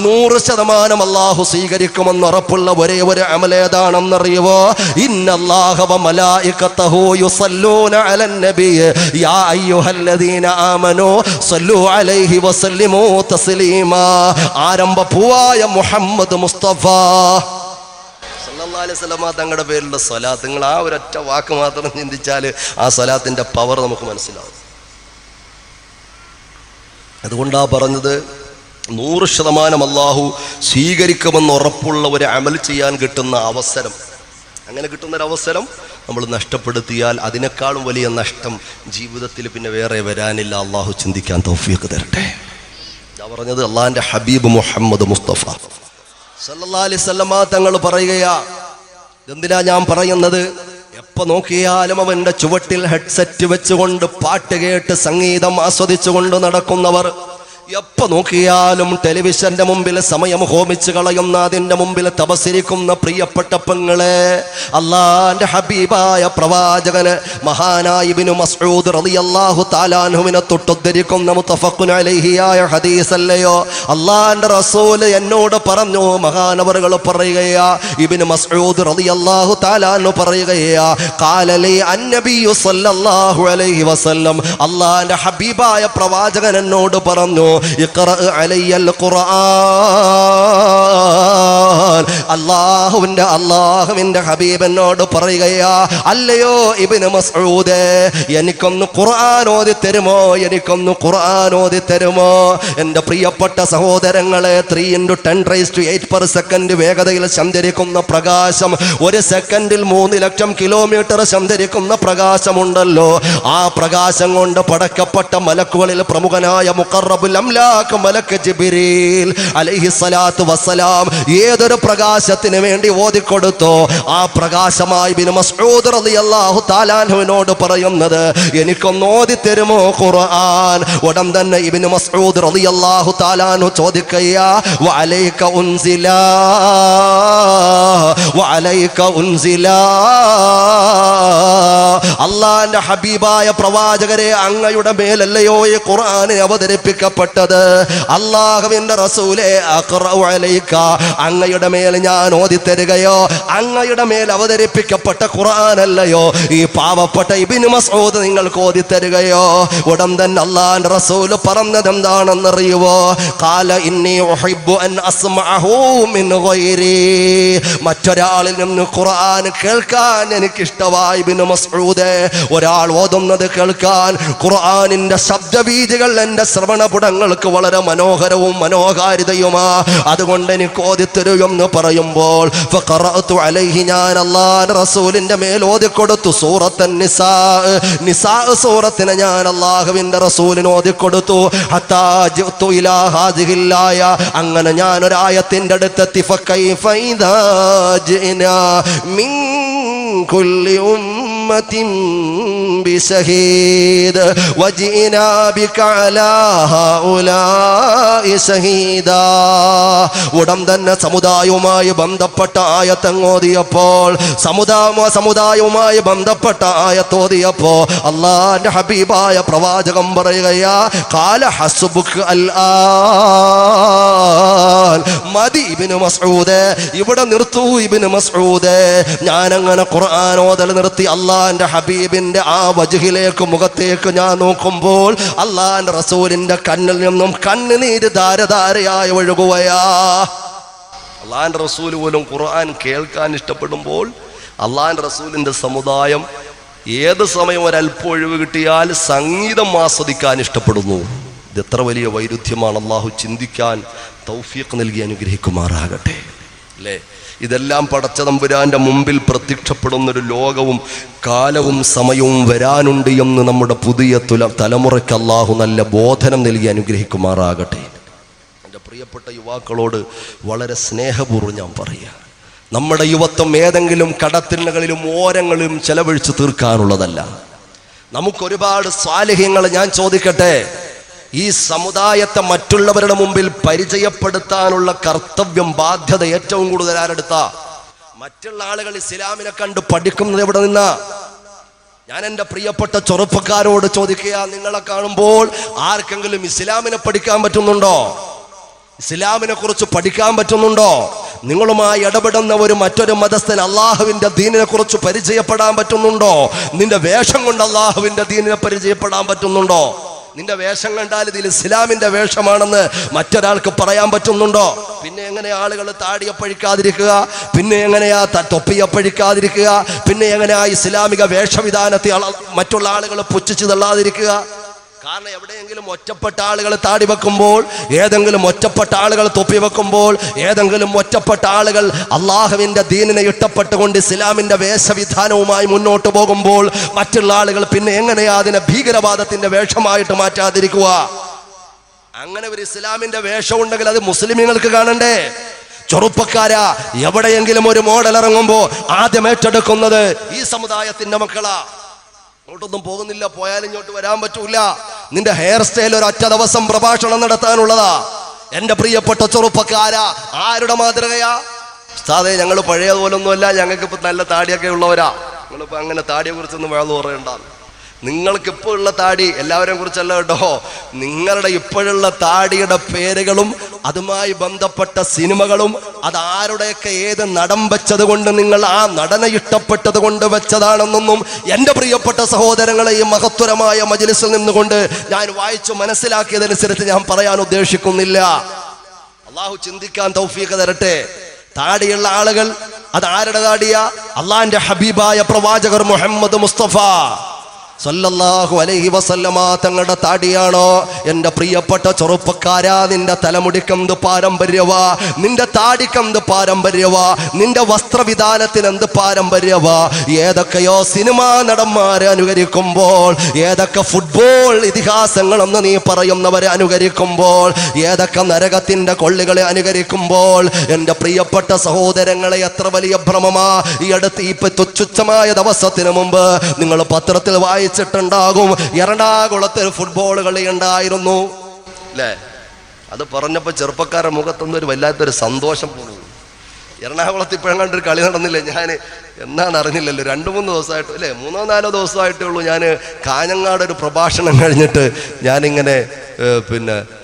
100% അല്ലാഹു സ്വീകരിക്കുമെന്ന് ഉറപ്പുള്ള ഒരേ ഒരു അമൽ ഏതാണെന്നറിയുമോ? ഇന്നല്ലാഹ വ മലായികതഹു യുസല്ലൂന അലൻ നബി യാ അയ്യുഹല്ലദീന ആമനൂ സല്ലു അലൈഹി വസല്ലിമൂ തസ്ലീമാ. ആരംഭ പൂവായ മുഹമ്മദ് മുസ്തഫ സല്ലല്ലാഹു അലൈഹി വസല്ലം തങ്ങളുടെ പേരിലുള്ള സ്വലാത്ത്, നിങ്ങൾ ആ ഒരൊറ്റ വാക്ക് മാത്രം ചിന്തിച്ചാൽ ആ സ്വലാത്തിന്റെ പവർ നമുക്ക് മനസ്സിലാവും. അതുകൊണ്ടാ പറഞ്ഞത് 100% അല്ലാഹു സ്വീകരിക്കുമെന്ന് ഉറപ്പുള്ള ഒരു അമൽ ചെയ്യാൻ കിട്ടുന്ന അവസരം, അങ്ങനെ കിട്ടുന്നൊരവസരം നമ്മൾ നഷ്ടപ്പെടുത്തിയാൽ അതിനേക്കാളും വലിയ നഷ്ടം ജീവിതത്തിൽ പിന്നെ വേറെ വരാനില്ല. അള്ളാഹു ചിന്തിക്കാൻ തൗഫീഖ് തരട്ടെ. ഞാൻ പറഞ്ഞത് അള്ളാഹിന്റെ ഹബീബ് മുഹമ്മദ് മുസ്തഫ സല്ലല്ലാഹു അലൈഹി വസല്ലം തങ്ങൾ പറയുകയാ. എന്തിനാ ഞാൻ പറയുന്നത്? എപ്പോൾ നോക്കിയാലും അവന്റെ ചുവട്ടിൽ ഹെഡ്സെറ്റ് വെച്ചുകൊണ്ട് പാട്ട് കേട്ട് സംഗീതം ആസ്വദിച്ചുകൊണ്ട് നടക്കുന്നവർ, എപ്പോൾ നോക്കിയാലും ടെലിവിഷന്റെ മുമ്പിൽ സമയം ഹോമിച്ച് കളയുന്ന, അതിൻ്റെ മുമ്പിൽ തപസ്സിരിക്കുന്ന പ്രിയപ്പെട്ട പെങ്ങളെ, അല്ലാഹുവിന്റെ ഹബീബായ പ്രവാചകന് മഹാനായ ഇബ്നു മസ്ഊദ് റളിയല്ലാഹു തആല അൻഹുവിനെ തൊട്ടുദ്ധരിക്കുന്ന മുത്തഫഖുൻ അലൈഹിയായ ഹദീസ് അല്ലയോ? അല്ലാഹുവിന്റെ റസൂൽ എന്നോട് പറഞ്ഞു, മഹാനവറുകൾ പറയുകയാ, ഇബ്നു മസ്ഊദ് റളിയല്ലാഹു തആല അൻഹു പറയുകയാ, ഖാല ലി അന്നബിയു സല്ലല്ലാഹു അലൈഹി വസല്ലം, അല്ലാഹുവിന്റെ ഹബീബായ പ്രവാചകൻ എന്നോട് പറഞ്ഞു, ഇഖ്റഅ അലയ്യൽ ഖുർആൻ. അല്ലാഹു അല്ലാഹുവിന്റെ ഹബീബിനോട് പറയുകയാ, അല്ലയോ ഇബ്നു മസ്ഊദ്, എനിക്കൊന്ന് ഖുർആൻ ഓതി തരുമോ, എനിക്കൊന്ന് ഖുർആൻ ഓതി തരുമോ? എൻ്റെ പ്രിയപ്പെട്ട സഹോദരങ്ങളെ, 3×10⁸ വേഗതയിൽ സഞ്ചരിക്കുന്ന പ്രകാശം, ഒരു സെക്കൻഡിൽ 3 ലക്ഷം കിലോമീറ്റർ സഞ്ചരിക്കുന്ന പ്രകാശമുണ്ടല്ലോ, ആ പ്രകാശം കൊണ്ട് പടക്കപ്പെട്ട മലക്കുകളിൽ പ്രമുഖനായ മുഖറബുൽ അംലാക്ക് മലക്ക് ജിബ്രീൽ അലൈഹിസ്സലാത്തു വസ്സലാം ഏതൊരു പ്രകാശത്തിന് വേണ്ടി ഓതിക്കൊടുത്തോ, ആ പ്രകാശമായി ഇബ്നു മസ്ഊദ് റളിയല്ലാഹു തആല അൻഹുവിനോട് പറയുന്നത്, എനിക്കൊന്ന് ഓതി തരുമോ ഖുർആൻ? ഉടൻ തന്നെ ഇബ്നു മസ്ഊദ് റളിയല്ലാഹു തആല അൻഹു ചോദിക്കുകയാ, വഅലൈക ഉൻസിലാ വഅലൈക ഉൻസിലാ, അല്ലാഹുവിന്റെ ഹബീബായ പ്രവാചകരെ, അങ്ങയുടെ മേലല്ലയോ ഈ ഖുർആൻ അവതരിപ്പിക്കപ്പെട്ടത്? അല്ലാഹുവിന്റെ റസൂലേ, അഖറഉ അലൈക, അങ്ങയുടെ മേൽ ഞാൻ ഓതി തരികയോ? അങ്ങയുടെ മേൽ അവതരിപ്പിക്കപ്പെട്ട ഖുർആൻ അല്ലയോ ഈ പാവപ്പെട്ട ഇബ്നു മസ്ഊദ് നിങ്ങൾക്ക് ഓതി തരികയോ? ഉടൻ തന്നെ അല്ലാഹുവിന്റെ റസൂൽ പറഞ്ഞത് എന്താണെന്നറിയുവോ? ഖാല ഇന്നി ഉഹിബ്ബു അൻ അസ്മഅഹു മിൻ ഗൈരി, മറ്റൊരാളിൽ നിന്ന് ഖുർആൻ കേൾക്കാൻ എനിക്കിഷ്ടമായി ഇബ്നു മസ്ഊദ്. ഒരാൾ ഓതുന്നത് കേൾക്കാൻ, ഖുർആനിന്റെ ശബ്ദവീജികൾ എൻ്റെ ശ്രവണപുടങ്ങൾക്ക് വളരെ മനോഹരവും മനോഹാരിതയുമാ, അതുകൊണ്ട് എനിക്ക് ഓതിത്തരൂ എന്ന് പറയുമ്പോൾ ഫഖറഅതു അലൈഹി, ഞാൻ അല്ലാഹുവിന്റെ റസൂലിന്റെ മേൽ ഓതിക്കൊടുത്തു സൂറത്തുൻ നിസാ. നിസാ സൂറത്തിനെ ഞാൻ അല്ലാഹുവിന്റെ റസൂലിന് ഓതിക്കൊടുത്തു. ഹത്താ ജിഅ്തു ഇലാ ഹാദിഹിൽ ആയ, അങ്ങനെ ഞാൻ ഒരു ആയത്തിന്റെ അടുത്തെത്തി. ഫകൈഫ ഇദാ ജിനാ മിൻ കുല്ലി ഉമ്മത്തിൻ ബിശഹീദ് വജിനാ ബിക അലാ ഹൗലാഇ ശഹീദാ. ഉടൻ തന്നെ സമുദായവുമായി ബന്ധപ്പെട്ട ആയത്തങ്ങോതിയപ്പോൾ, സമുദായവുമായി ബന്ധപ്പെട്ട ആയത്തോതിയപ്പോ അല്ലാഹുവിന്റെ ഹബീബായ പ്രവാചകം പറയുകയാ, ഖാല ഹസ്ബുക അൽആൻ, മതി ഇബ്നു മസ്ഊദ്, ഇവിടെ നിർത്തൂ ഇബ്നു മസ്ഊദ്. ഞാനങ്ങനെ ഖുർആൻ ഓതൽ നിർത്തി. അല്ലാഹുവിന്റെ ഹബീബിന്റെ ആ വജ്ഹിലേക്ക്, മുഖത്തേക്ക് ഞാൻ നോക്കുമ്പോൾ അല്ലാഹുവിന്റെ റസൂലിന്റെ കണ്ണിൽ നിന്നും കണ്ണുനീര് ധാരധാരയായി ഒഴുകുകയാ. അല്ലാഹുവിന്റെ റസൂൽ പോലും ഖുർആൻ കേൾക്കാൻ ഇഷ്ടപ്പെടുമ്പോൾ അല്ലാഹുവിന്റെ റസൂലിന്റെ സമുദായം ഏത് സമയം ഒരല്പം ഒഴിവ് കിട്ടിയാൽ സംഗീതം ആസ്വദിക്കാൻ ഇഷ്ടപ്പെടുന്നു. ഇത് എത്ര വലിയ വൈരുദ്ധ്യമാണ്! അല്ലാഹു ചിന്തിക്കാൻ തൗഫീഖ് നൽകി അനുഗ്രഹിക്കുമാറാകട്ടെ. അല്ലേ? ഇതെല്ലാം പടച്ച തമ്പുരാന്റെ മുമ്പിൽ പ്രത്യക്ഷപ്പെടുന്നൊരു ലോകവും കാലവും സമയവും വരാനുണ്ട് എന്ന് നമ്മുടെ പുതിയ തലമുറയ്ക്ക് അല്ലാഹു നല്ല ബോധനം നൽകി അനുഗ്രഹിക്കുമാറാകട്ടെ. എൻ്റെ പ്രിയപ്പെട്ട യുവാക്കളോട് വളരെ സ്നേഹപൂർവ്വം ഞാൻ പറയുക, നമ്മുടെ യുവത്വം ഏതെങ്കിലും കടത്തിണ്ണകളിലും ഓരങ്ങളിലും ചെലവഴിച്ച് തീർക്കാനുള്ളതല്ല. നമുക്കൊരുപാട് സ്വാലിഹ്യങ്ങൾ, ഞാൻ ചോദിക്കട്ടെ, ഈ സമുദായത്തെ മറ്റുള്ളവരുടെ മുമ്പിൽ പരിചയപ്പെടുത്താനുള്ള കർത്തവ്യം, ബാധ്യത ഏറ്റവും കൂടുതൽ ആരെടുത്താ? മറ്റുള്ള ആളുകൾ ഇസ്ലാമിനെ കണ്ട് പഠിക്കുന്നത് എവിടെ നിന്നാ? ഞാൻ എൻ്റെ പ്രിയപ്പെട്ട ചെറുപ്പക്കാരോട് ചോദിക്കുക, നിങ്ങളെ കാണുമ്പോൾ ആർക്കെങ്കിലും ഇസ്ലാമിനെ പഠിക്കാൻ പറ്റുന്നുണ്ടോ? ഇസ്ലാമിനെ കുറിച്ച് പഠിക്കാൻ പറ്റുന്നുണ്ടോ? നിങ്ങളുമായി ഇടപെടുന്ന മറ്റൊരു മതസ്ഥൻ അള്ളാഹുവിന്റെ ദീനിനെ കുറിച്ച് പരിചയപ്പെടാൻ പറ്റുന്നുണ്ടോ? നിന്റെ വേഷം കൊണ്ട് അള്ളാഹുവിന്റെ ദീനിനെ പരിചയപ്പെടാൻ പറ്റുന്നുണ്ടോ? നിന്റെ വേഷം കണ്ടാൽ ഇതിൽ ഇസ്ലാമിന്റെ വേഷമാണെന്ന് മറ്റൊരാൾക്ക് പറയാൻ പറ്റുന്നുണ്ടോ? പിന്നെ എങ്ങനെയാ ആളുകൾ താടിയെ പഴിക്കാതിരിക്കുക? പിന്നെ എങ്ങനെയാ തൊപ്പിയെ പഴിക്കാതിരിക്കുക? പിന്നെ എങ്ങനെയാ ഇസ്ലാമിക വേഷവിധാനത്തെ മറ്റുള്ള ആളുകൾ പുച്ഛിച്ചു തള്ളാതിരിക്കുക? കാരണം എവിടെയെങ്കിലും ഒറ്റപ്പെട്ട ആളുകൾ താടി വെക്കുമ്പോൾ, ഏതെങ്കിലും ഒറ്റപ്പെട്ട ആളുകൾ തൊപ്പി വെക്കുമ്പോൾ, ഏതെങ്കിലും ഒറ്റപ്പെട്ട ആളുകൾ അള്ളാഹുവിന്റെ ദീനിനെ ഇഷ്ടപ്പെട്ടുകൊണ്ട് ഇസ്ലാമിന്റെ വേഷവിധാനവുമായി മുന്നോട്ട് പോകുമ്പോൾ മറ്റുള്ള ആളുകൾ പിന്നെ എങ്ങനെയാ അതിനെ ഭീകരവാദത്തിന്റെ വേഷമായിട്ട് മാറ്റാതിരിക്കുക? അങ്ങനെ ഒരു ഇസ്ലാമിന്റെ വേഷമുണ്ടെങ്കിൽ അത് മുസ്ലിമീങ്ങൾക്ക് കാണണ്ടേ? ചെറുപ്പക്കാരാ, എവിടെയെങ്കിലും ഒരു മോഡൽ ഇറങ്ങുമ്പോ ആദ്യം ഏറ്റെടുക്കുന്നത് ഈ സമുദായത്തിന്റെ മക്കളാ. അങ്ങോട്ടൊന്നും പോകുന്നില്ല, പോയാലും ഇങ്ങോട്ട് വരാൻ പറ്റൂല. നിന്റെ ഹെയർ സ്റ്റൈൽ ഒരു ഒറ്റ ദിവസം പ്രഭാഷണം നടത്താനുള്ളതാ. എന്റെ പ്രിയപ്പെട്ട ചെറുപ്പക്കാരാ, ആരുടെ മാതൃകയാ? ഉസ്താദേ, ഞങ്ങൾ പഴയതുപോലൊന്നുമല്ല, ഞങ്ങൾക്ക് ഇപ്പൊ നല്ല താടിയൊക്കെ ഉള്ളവരാ. നിങ്ങളിപ്പോ അങ്ങനെ താടിയെ കുറിച്ചൊന്നും വേള പറയണ്ടാന്ന്. നിങ്ങൾക്ക് ഇപ്പോൾ ഉള്ള താടി എല്ലാവരെയും കുറിച്ചല്ല കേട്ടോ, നിങ്ങളുടെ ഇപ്പോഴുള്ള താടിയുടെ പേരുകളും അതുമായി ബന്ധപ്പെട്ട സിനിമകളും അത് ആരുടെയൊക്കെ ഏത് നടൻ വെച്ചത് കൊണ്ട്, നിങ്ങൾ ആ നടനെ ഇഷ്ടപ്പെട്ടത് കൊണ്ട് വെച്ചതാണെന്നൊന്നും എൻ്റെ പ്രിയപ്പെട്ട സഹോദരങ്ങളെ ഈ മഹത്വരമായ മജ്‌ലിസിൽ നിന്നുകൊണ്ട് ഞാൻ വായിച്ചു മനസ്സിലാക്കിയതനുസരിച്ച് ഞാൻ പറയാൻ ഉദ്ദേശിക്കുന്നില്ല. അള്ളാഹു ചിന്തിക്കാൻ തൗഫീഖ് തരട്ടെ. താടിയുള്ള ആളുകൾ അതാരുടെ താടിയാ? അള്ളാന്റെ ഹബീബായ പ്രവാചകർ മുഹമ്മദ് മുസ്തഫ സല്ലല്ലാഹു അലൈഹി വസല്ലമ തങ്ങളുടെ താടിയാണോ? എൻ്റെ പ്രിയപ്പെട്ട ചെറുപ്പക്കാരാ, നിന്റെ തലമുടിക്കെന്ത് പാരമ്പര്യവാ, നിന്റെ താടിക്കെന്ത് പാരമ്പര്യവാ, നിന്റെ വസ്ത്രവിധാനത്തിന് എന്ത് പാരമ്പര്യവാ. ഏതൊക്കെയോ സിനിമാ നടന്മാരെ അനുകരിക്കുമ്പോൾ, ഏതൊക്കെ ഫുട്ബോൾ ഇതിഹാസങ്ങളെന്ന് നീ പറയുന്നവരെ അനുകരിക്കുമ്പോൾ, ഏതൊക്കെ നരകത്തിന്റെ കൊള്ളികളെ അനുകരിക്കുമ്പോൾ, എൻ്റെ പ്രിയപ്പെട്ട സഹോദരങ്ങളെ, എത്ര വലിയ ഭ്രമമാ. ഈ അടുത്ത് ഈ തുച്ഛമായ ദിവസത്തിന് മുമ്പ് നിങ്ങൾ പത്രത്തിൽ ണ്ടാകും, എറണാകുളത്ത് ഫുട്ബോൾ കളി ഉണ്ടായിരുന്നു അല്ലേ? അത് പറഞ്ഞപ്പോൾ ചെറുപ്പക്കാരുടെ മുഖത്തൊന്നും ഒരു വല്ലാത്തൊരു സന്തോഷം പോകും. എറണാകുളത്ത് ഇപ്പോഴും കണ്ടൊരു കളി നടന്നില്ലേ? ഞാൻ എന്നാണ് അറിഞ്ഞില്ലല്ലോ, 2-3 ദിവസമായിട്ട് അല്ലേ, 3-4 ദിവസമായിട്ടേ ഉള്ളൂ. ഞാൻ കാഞ്ഞങ്ങാട് ഒരു പ്രഭാഷണം കഴിഞ്ഞിട്ട് ഞാനിങ്ങനെ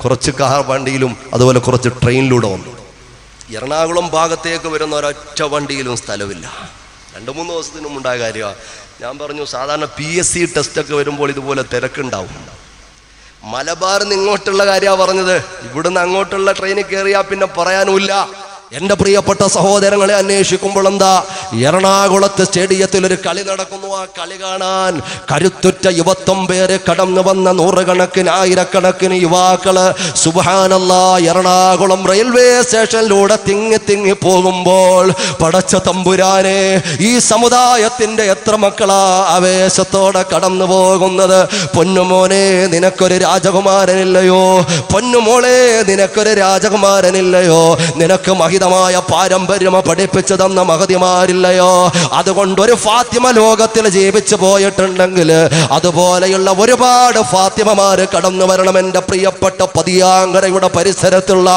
കുറച്ച് കാർ വണ്ടിയിലും അതുപോലെ കുറച്ച് ട്രെയിനിലൂടെ വന്നു. എറണാകുളം ഭാഗത്തേക്ക് വരുന്ന ഒരൊറ്റ വണ്ടിയിലും സ്ഥലമില്ല. 2-3 ദിവസത്തിന് മുമ്പുണ്ടായ കാര്യമാണ്. ഞാൻ പറഞ്ഞു, സാധാരണ PSC ടെസ്റ്റൊക്കെ വരുമ്പോൾ ഇതുപോലെ തിരക്കുണ്ടാവും. മലബാറിൽ നിന്ന് ഇങ്ങോട്ടുള്ള കാര്യമാണ് പറഞ്ഞത്. ഇവിടുന്ന് അങ്ങോട്ടുള്ള ട്രെയിനിൽ കയറിയാൽ പിന്നെ പറയാനുമില്ല. എൻ്റെ പ്രിയപ്പെട്ട സഹോദരങ്ങളെ, അന്വേഷിക്കുമ്പോൾ എന്താ, എറണാകുളത്ത് സ്റ്റേഡിയത്തിൽ ഒരു കളി നടക്കുന്നു. ആ കളി കാണാൻ കരുത്തുറ്റ യുവത്വം പേര് കടന്നു വന്ന നൂറുകണക്കിന് ആയിരക്കണക്കിന് യുവാക്കള് സുബ്ഹാനല്ലാഹ് എറണാകുളം റെയിൽവേ സ്റ്റേഷനിലൂടെ തിങ്ങി പോകുമ്പോൾ, പടച്ച തമ്പുരാനെ, ഈ സമുദായത്തിന്റെ എത്ര മക്കളാ ആവേശത്തോടെ കടന്നു പോകുന്നത്. പൊന്നുമോനെ, നിനക്കൊരു രാജകുമാരനില്ലയോ? പൊന്നുമോളെ, നിനക്കൊരു രാജകുമാരനില്ലയോ? നിനക്ക് മായ പാരമ്പര്യം പഠിപ്പിച്ചു തന്ന മഹതിമാരില്ലയോ? അതുകൊണ്ട് ഒരു ഫാത്തിമ ലോകത്തിൽ ജീവിച്ചു പോയിട്ടുണ്ടെങ്കിൽ അതുപോലെയുള്ള ഒരുപാട് ഫാത്തിമമാര് കടന്നു വരണം. എൻ്റെ പ്രിയപ്പെട്ട പതിയാങ്കരയുടെ പരിസരത്തുള്ള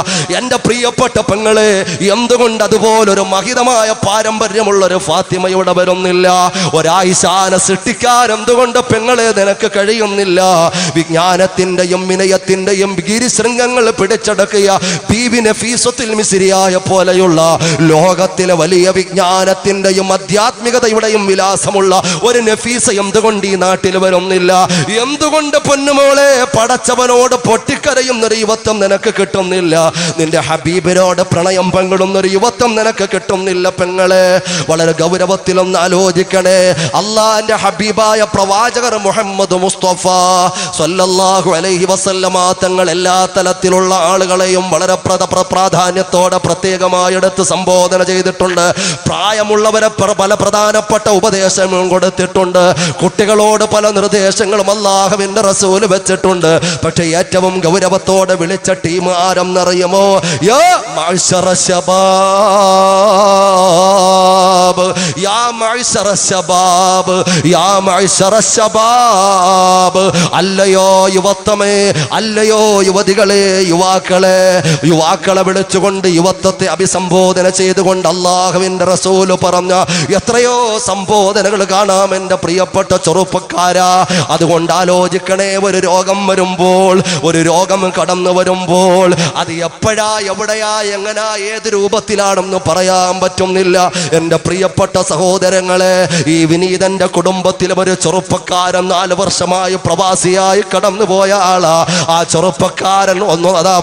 എൻ്റെ പ്രിയപ്പെട്ട പെങ്ങളെ, എന്തുകൊണ്ട് അതുപോലൊരു മഹിതമായ പാരമ്പര്യമുള്ളൊരു ഫാത്തിമ ഇവിടെ വരുന്നില്ല? ഒരായിഷാനെ സൃഷ്ടിക്കാൻ എന്തുകൊണ്ട് പെങ്ങളെ നിനക്ക് കഴിയുന്നില്ല? വിജ്ഞാനത്തിന്റെയും വിനയത്തിന്റെയും ഗിരിശൃംഗങ്ങൾ പിടിച്ചടക്കിയ ബീബി നഫീസത്തുൽ മിസ്രിയായ പോലെയുള്ള ലോകത്തിലെ വലിയ വിജ്ഞാനത്തിന്റെയും ആധ്യാത്മികതയുടെയും വിലാസമുള്ള ഒരു നഫീസ എന്തുകൊണ്ട് ഈ നാട്ടിൽ വരുന്നില്ല? എന്തുകൊണ്ട് പൊന്നുമോളെ പടച്ചവനോട് പൊട്ടിക്കരയുന്നൊരു യുവത്വം നിനക്ക് കിട്ടുന്നില്ല? നിന്റെ ഹബീബിനോട് പ്രണയം പങ്കിടുന്നൊരു യുവത്വം നിനക്ക് കിട്ടുന്നില്ല? പെങ്ങളെ, വളരെ ഗൗരവത്തിലൊന്ന് ആലോചിക്കണേ. അള്ളാന്റെ ഹബീബായ പ്രവാചകർ മുഹമ്മദ് മുസ്തഫ സല്ലല്ലാഹു അലൈഹി വസല്ലമ തങ്ങൾ എല്ലാ തലത്തിലുള്ള ആളുകളെയും വളരെ പ്രാധാന്യത്തോടെ പ്രത്യേകമായെടുത്ത് സംബോധന ചെയ്തിട്ടുണ്ട്. പ്രായമുള്ളവരെ പല പ്രധാനപ്പെട്ട ഉപദേശങ്ങളും കൊടുത്തിട്ടുണ്ട്. കുട്ടികളോട് പല നിർദ്ദേശങ്ങളും അല്ലാഹുവിന്റെ റസൂൽ വെച്ചിട്ടുണ്ട്. പക്ഷെ ഏറ്റവും ഗൗരവത്തോടെ വിളിച്ച ടീം ആരെന്നറിയുമോ? യാ മഅ്ശറ ശബാബ്, യാ മഅ്ശറ ശബാബ്, യാ മഅ്ശറ ശബാബ്. അല്ലയോ യുവത്വമേ, അല്ലയോ യുവതികളെ, യുവാക്കളെ വിളിച്ചുകൊണ്ട് യുവത്വത്തെ അഭിസംബോധന ചെയ്തുകൊണ്ട് അല്ലാഹുവിന്റെ റസൂല് പറഞ്ഞ എത്രയോ സംബോധനകൾ കാണാം എൻ്റെ പ്രിയപ്പെട്ട ചെറുപ്പക്കാരാ. അതുകൊണ്ട് ആലോചിക്കണേ, ഒരു രോഗം വരുമ്പോൾ, ഒരു രോഗം കടന്നു വരുമ്പോൾ അത് എപ്പോഴാ, എവിടെയാ, എങ്ങനാ, ഏത് രൂപത്തിലാണെന്ന് പറയാൻ പറ്റുന്നില്ല. എൻ്റെ പ്രിയപ്പെട്ട സഹോദരങ്ങളെ, ഈ വിനീതന്റെ കുടുംബത്തിലെ ഒരു ചെറുപ്പക്കാരൻ 4 വർഷമായി പ്രവാസിയായി കടന്നു പോയ ആളാ. ആ ചെറുപ്പക്കാരൻ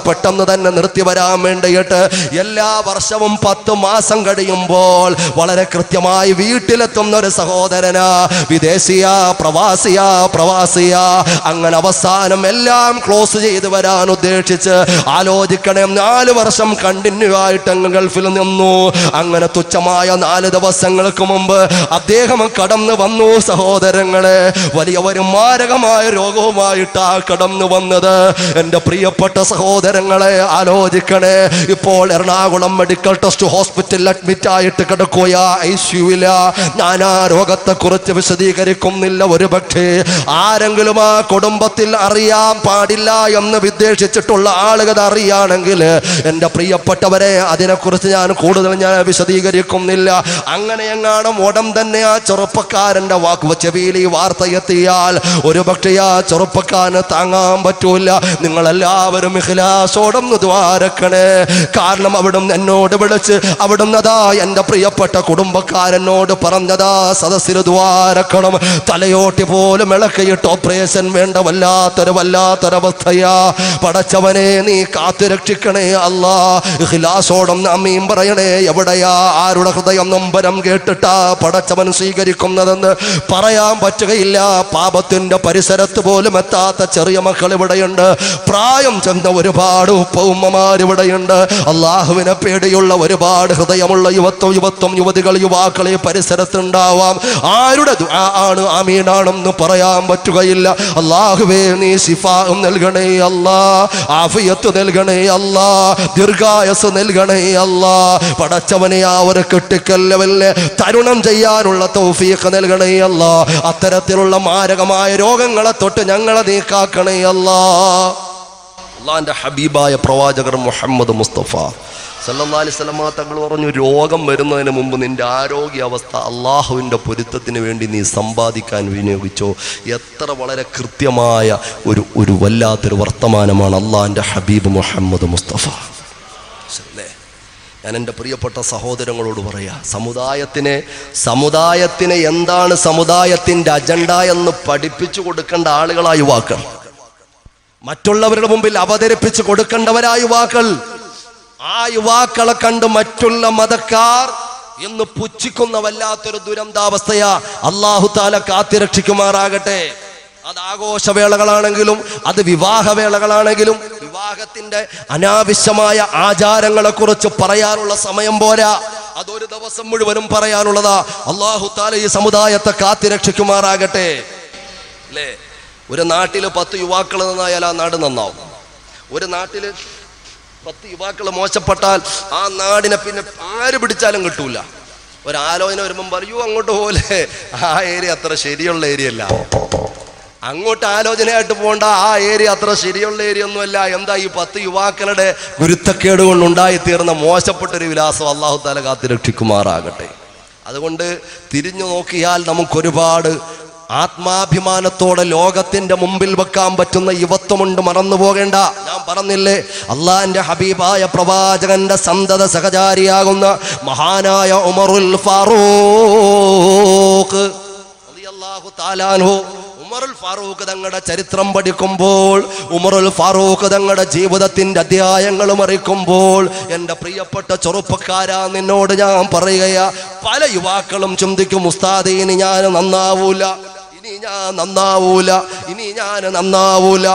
പെട്ടെന്ന് തന്നെ നിർത്തി വരാൻ വേണ്ടിയിട്ട് എല്ലാ വർഷവും 10 മാസം കഴിയുമ്പോൾ വളരെ കൃത്യമായി വീട്ടിലെത്തുന്ന ഒരു സഹോദരനാ. വിദേശിയാ, പ്രവാസിയാ. അങ്ങനെ അവസാനം എല്ലാം ക്ലോസ് ചെയ്ത് വരാൻ ഉദ്ദേശിച്ച് ആലോചിക്കണേ, 4 വർഷം കണ്ടിന്യൂ ആയിട്ട് അങ്ങ് ഗൾഫിൽ നിന്നു. അങ്ങനെ തുച്ഛമായ 4 ദിവസങ്ങൾക്ക് മുമ്പ് അദ്ദേഹം കടന്നു വന്നു. സഹോദരങ്ങളെ, വലിയ ഒരു മാരകമായ രോഗവുമായിട്ടാ കടന്നു വന്നത്. എൻ്റെ പ്രിയപ്പെട്ട സഹോദരങ്ങളെ, ആലോചിക്കണേ, ഇപ്പോൾ എറണാകുളം മെഡിക്കൽ ട്രസ്റ്റ് ഹോസ്പിറ്റലിൽ അഡ്മിറ്റ് ആയിട്ട് കിടക്കുകയാ, ICUവില. ഞാൻ ആ രോഗത്തെ കുറിച്ച് വിശദീകരിക്കുന്നില്ല. ഒരു പക്ഷേ ആരെങ്കിലും ആ കുടുംബത്തിൽ അറിയാൻ പാടില്ല എന്ന് വിദ്വേഷിച്ചിട്ടുള്ള ആളുകൾ അറിയാണെങ്കിൽ എൻ്റെ പ്രിയപ്പെട്ടവരെ, അതിനെക്കുറിച്ച് ഞാൻ കൂടുതൽ വിശദീകരിക്കുന്നില്ല. അങ്ങനെ എങ്ങാനും ഉടൻ തന്നെ ആ ചെറുപ്പക്കാരൻ്റെ ചെവിയിൽ ഈ വാർത്ത എത്തിയാൽ ഒരു പക്ഷേ ആ ചെറുപ്പക്കാരന് താങ്ങാൻ പറ്റൂല. നിങ്ങളെല്ലാവരും ഇഖ്ലാസോടൊന്ന് ദ്വാരക്കണേ. കാരണം അവിടുന്ന് എന്നോട് വിളിച്ച് അവിടുന്ന് അതാ എൻ്റെ പ്രിയപ്പെട്ട കുടുംബക്കാരനോട് പറഞ്ഞതാ, സദസ്സിൽ ദ്വാരക്കണം. തലയോട്ടി പോലും ഇളക്കിയിട്ട് ഓപ്പറേഷൻ വേണ്ട വല്ലാത്തൊരവസ്ഥയാ. പടച്ചവനെ, നീ കാത്തു രക്ഷിക്കണേ അല്ലാ. ഇഖ്ലാസോടൊന്ന് ആമീൻ പറയണേ. എവിടെയാ ആരുടെ ഹൃദയം നൊമ്പര ഉത്തരം കേട്ടിട്ടാ പടച്ചവൻ സ്വീകരിക്കുന്നതെന്ന് പറയാൻ പറ്റുകയില്ല. പാപത്തിന്റെ പരിസരത്ത് പോലും എത്താത്ത ചെറിയ മക്കൾ ഇവിടെയുണ്ട്. പ്രായം ചെന്ന ഒരുപാട് ഉപ്പഉമ്മമാരിവിടെയുണ്ട്. അള്ളാഹുവിനെ പേടിയുള്ള ഒരുപാട് ഹൃദയമുള്ള യുവതികൾ യുവാക്കൾ ഈ പരിസരത്തുണ്ടാവാം. ആരുടെ ദുആ ആണ് ആമീനാണെന്ന് പറയാൻ പറ്റുകയില്ല. അള്ളാഹുവേ നീ ശിഫാഉം നൽകണേ അല്ലാ, ആഫിയത്ത് നൽകണേ അല്ലാ, ദീർഘായുസ്സ് നൽകണേ അല്ലാ. പടച്ചവനെ ആ ഒരു ക്രിട്ടിക്കൽ ലെവലില് തരുണം ചെയ്യാനുള്ള തൗഫീഖ് നൽകണേ അല്ലാ. അത്തരത്തിലുള്ള മാരകമായ രോഗങ്ങളെ തൊട്ട് ഞങ്ങളെ നീക്കാക്കണേ അല്ലാ. അള്ളാന്റെ ഹബീബായ പ്രവാചകർ മുഹമ്മദ് മുസ്തഫ സല്ലല്ലാഹു അലൈഹി വസല്ലം തങ്ങൾ പറഞ്ഞു, രോഗം വരുന്നതിന് മുമ്പ് നിന്റെ ആരോഗ്യാവസ്ഥ അള്ളാഹുവിൻ്റെ പൊരുത്തത്തിന് വേണ്ടി നീ സമ്പാദിക്കാൻ വിനിയോഗിച്ചോ. എത്ര വളരെ കൃത്യമായ ഒരു വല്ലാത്തൊരു വർത്തമാനമാണ് അള്ളാഹിൻ്റെ ഹബീബ് മുഹമ്മദ് മുസ്തഫ. ഞാൻ എൻ്റെ പ്രിയപ്പെട്ട സഹോദരങ്ങളോട് പറയാം, സമുദായത്തിന് എന്താണ് സമുദായത്തിൻ്റെ അജണ്ട എന്ന് പഠിപ്പിച്ചു കൊടുക്കേണ്ട ആളുകളായ യുവാക്കൾ, മറ്റുള്ളവരുടെ മുമ്പിൽ അവതരിപ്പിച്ചു കൊടുക്കേണ്ടവരായ യുവാക്കൾ. ആ യുവാക്കളെ കണ്ട് മറ്റുള്ള മതക്കാർ എന്ന് പുച്ഛിക്കുന്ന വല്ലാത്തൊരു ദുരന്താവസ്ഥയാ. അല്ലാഹു തആല കാത്തിരക്ഷിക്കുമാറാകട്ടെ. അത് ആഘോഷവേളകളാണെങ്കിലും അത് വിവാഹവേളകളാണെങ്കിലും വിവാഹത്തിന്റെ അനാവശ്യമായ ആചാരങ്ങളെ കുറിച്ച് പറയാനുള്ള സമയം പോരാ, അതൊരു ദിവസം മുഴുവനും പറയാനുള്ളതാ. അല്ലാഹു തആല ഈ സമുദായത്തെ കാത്തിരക്ഷിക്കുമാറാകട്ടെ. അല്ലേ, ഒരു നാട്ടില് 10 യുവാക്കൾ നന്നായാൽ ആ നാട് നന്നാവും. ഒരു നാട്ടില് 10 യുവാക്കൾ മോശപ്പെട്ടാൽ ആ നാടിനെ പിന്നെ ആര് പിടിച്ചാലും കിട്ടൂല. ഒരാലോചന വരുമ്പം പറയൂ അങ്ങോട്ട് പോലെ, ആ ഏരിയ അത്ര ശരിയുള്ള ഏരിയ അല്ല, അങ്ങോട്ട് ആലോചനയായിട്ട് പോകണ്ട, ആ ഏരിയ അത്ര ശരിയുള്ള ഏരിയ ഒന്നുമല്ല. എന്താ ഈ 10 യുവാക്കളുടെ ഗുരുത്തക്കേട് കൊണ്ടുണ്ടായി തീർന്ന മോശപ്പെട്ടൊരു വിലാസം അല്ലാഹു തആല കാത്തിരക്ഷിക്കുമാറാകട്ടെ. അതുകൊണ്ട് തിരിഞ്ഞു നോക്കിയാൽ നമുക്കൊരുപാട് ആത്മാഭിമാനത്തോടെ ലോകത്തിന്റെ മുമ്പിൽ വെക്കാൻ പറ്റുന്ന യുവത്വമുണ്ട്, മറന്നു പോകേണ്ട. ഞാൻ പറഞ്ഞില്ലേ, അള്ളാന്റെ ഹബീബായ പ്രവാചകന്റെ സന്തത സഹചാരിയാകുന്ന മഹാനായ ഉമറുൽ ഫാറൂഖ് റളിയല്ലാഹു തആല അൻഹു, ഉമറുൽ ഫാറൂഖ് തങ്ങളുടെ ചരിത്രം പഠിക്കുമ്പോൾ, ഉമറുൽ ഫാറൂഖ് തങ്ങളുടെ ജീവിതത്തിന്റെ അധ്യായങ്ങൾ മറിക്കുമ്പോൾ, എൻ്റെ പ്രിയപ്പെട്ട ചെറുപ്പക്കാരാ, നിന്നോട് ഞാൻ പറയുകയാ, പല യുവാക്കളും ചിന്തിക്കും, ഉസ്താദേ ഇനി ഞാൻ നന്നാവൂല, ഇനി ഞാൻ നന്നാവൂല.